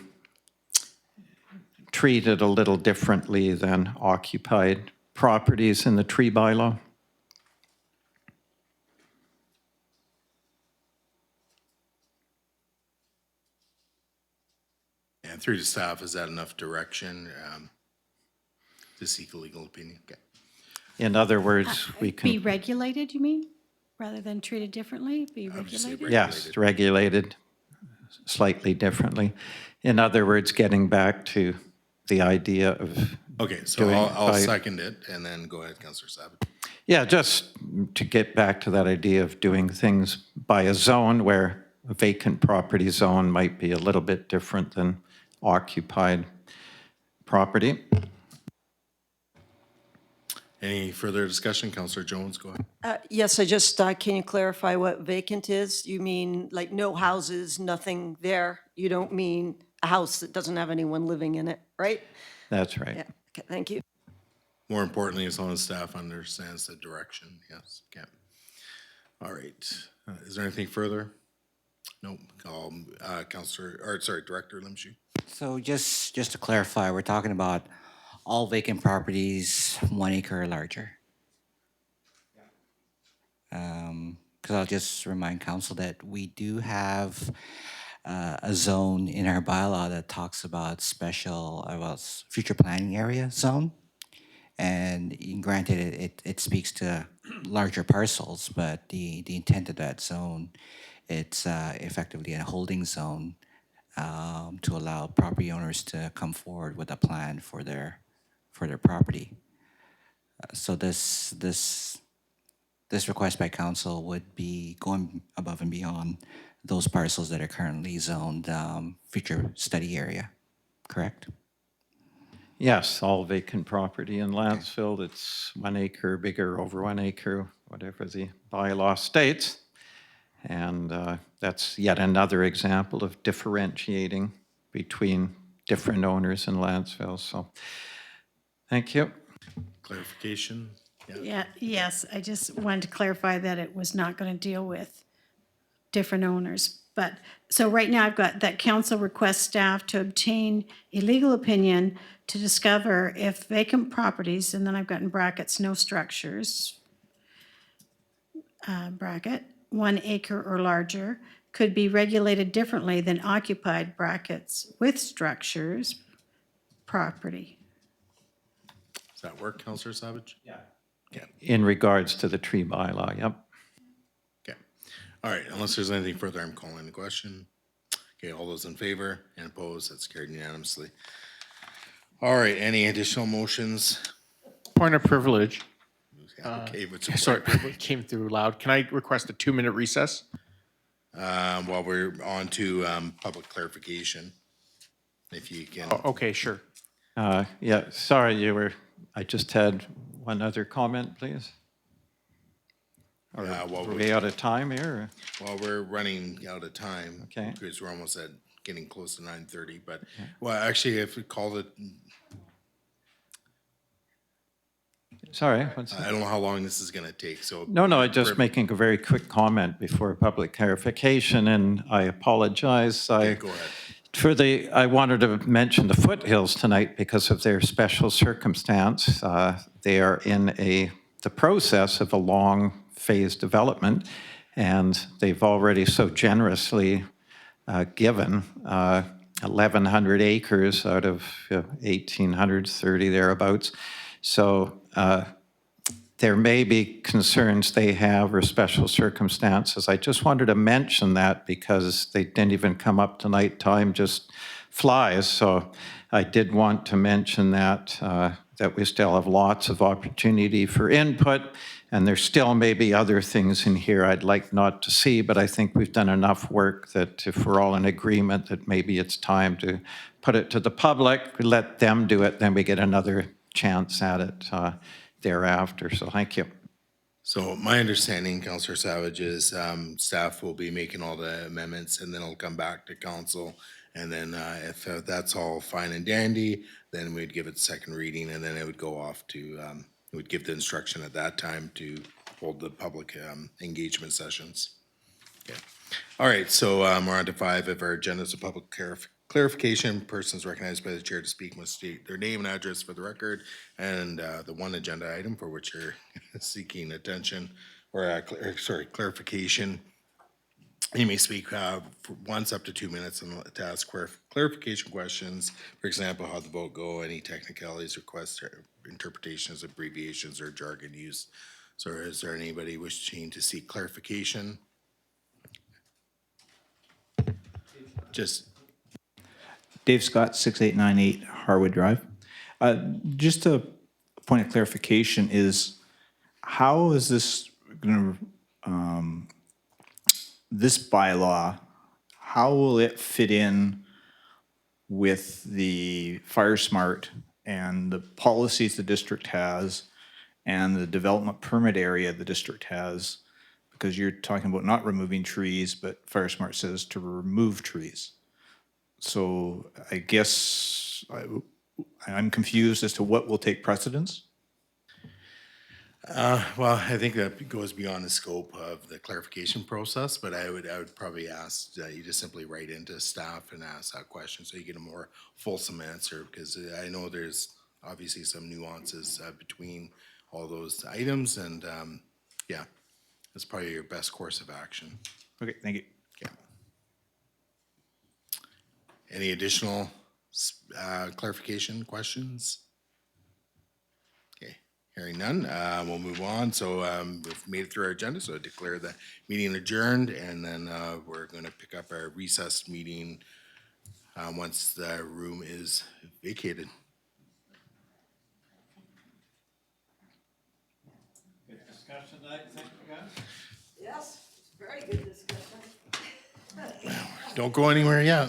treated a little differently than occupied properties in the tree bylaw. And through the staff, is that enough direction to seek a legal opinion? Okay. In other words, we Be can, regulated, you mean, rather than treated differently? Be would just say regulated? yes, regulated slightly differently. In other words, getting back to the idea of, Okay, so Doing I'll by- second it, and then go ahead, Councillor Savage. yeah, just to get back to that idea of doing things by a zone where a vacant property zone might be a little bit different than occupied property. Any further discussion? Councillor Jones, go ahead. Yes, I just, can you clarify what vacant is? You mean like no houses, nothing there? You don't mean a house that doesn't have anyone living in it, right? That's right. Yeah, okay, thank you. More importantly, as long as staff understands the direction, yes, okay. All right, is there anything further? Nope, Director Limshu. So just to clarify, we're talking about all vacant properties 1 acre or larger. Because I'll just remind council that we do have a zone in our bylaw that talks about future planning area zone. And granted, it speaks to larger parcels, but the intent of that zone, it's effectively a holding zone to allow property owners to come forward with a plan for their property. So this request by council would be going above and beyond those parcels that are currently zoned future study area, correct? Yes, all vacant property in Lantzville, it's 1 acre, bigger, over 1 acre, whatever the bylaw states. And that's yet another example of differentiating between different owners in Lantzville. So, thank you. Clarification? Yeah, yes, I just wanted to clarify that it was not going to deal with different owners. But, so right now I've got that council requests staff to obtain a legal opinion to discover if vacant properties, and then I've got in brackets, no structures, bracket, 1 acre or larger, could be regulated differently than occupied brackets with structures, property. Does that work, Councillor Savage? Yeah. Okay, In regards to the tree bylaw, yep. okay. All right, unless there's anything further, I'm calling the question. Okay, all those in favor and opposed, that's carried unanimously. All right, any additional motions? Point of privilege. Okay, what's your Sorry, it came through loud. Can I request a 2-minute recess? while we're on to public clarification, if you can. Oh, okay, sure. Yeah, sorry, I just had one other comment, please. Or while are we out of time here? Well, we're running out of time. Okay. Because we're almost at getting close to 9:30, but, well, actually, if we called it, Sorry, what's that? I don't know how long this is gonna take, so. No, I'm just making a very quick comment before public clarification, and I apologize. Okay, go ahead. I wanted to mention the foothills tonight because of their special circumstance. They are in the process of a long phase development, and they've already so generously given 1,100 acres out of 1,830 thereabouts. So there may be concerns they have or special circumstances. I just wanted to mention that because they didn't even come up tonight. Time just flies. So I did want to mention that, that we still have lots of opportunity for input, and there still may be other things in here I'd like not to see, but I think we've done enough work that if we're all in agreement that maybe it's time to put it to the public, let them do it, then we get another chance at it thereafter. So thank you. So my understanding, Councillor Savage, is staff will be making all the amendments and then it'll come back to council. And then if that's all fine and dandy, then we'd give it second reading and then it would go off to, it would give the instruction at that time to hold the public engagement sessions. Okay. All right, so we're on to 5 of our agendas of public clarification. Persons recognized by the chair to speak must state their name and address for the record, and the one agenda item for which you're seeking attention or clarification. You may speak for once up to 2 minutes and to ask clarification questions. For example, how the vote go, any technicalities, requests, or interpretations, abbreviations, or jargon used. So is there anybody wishing to seek clarification? Just Dave Scott, 6898 Harwood Drive. Just a point of clarification is, how is this going to, this bylaw, how will it fit in with the Fire Smart and the policies the district has and the development permit area the district has? Because you're talking about not removing trees, but Fire Smart says to remove trees. So I guess I'm confused as to what will take precedence. well, I think that goes beyond the scope of the clarification process, but I would probably ask you to simply write into staff and ask that question so you get a more fulsome answer, because I know there's obviously some nuances between all those items, and yeah, that's probably your best course of action. Okay, thank you. Yeah. Any additional clarification questions? Okay, hearing none, we'll move on. So we've made it through our agenda, so I declare the meeting adjourned, and then we're going to pick up our recessed meeting once the room is vacated. Good discussion tonight, thank you guys. Yes, it's very good discussion. Don't go anywhere yet.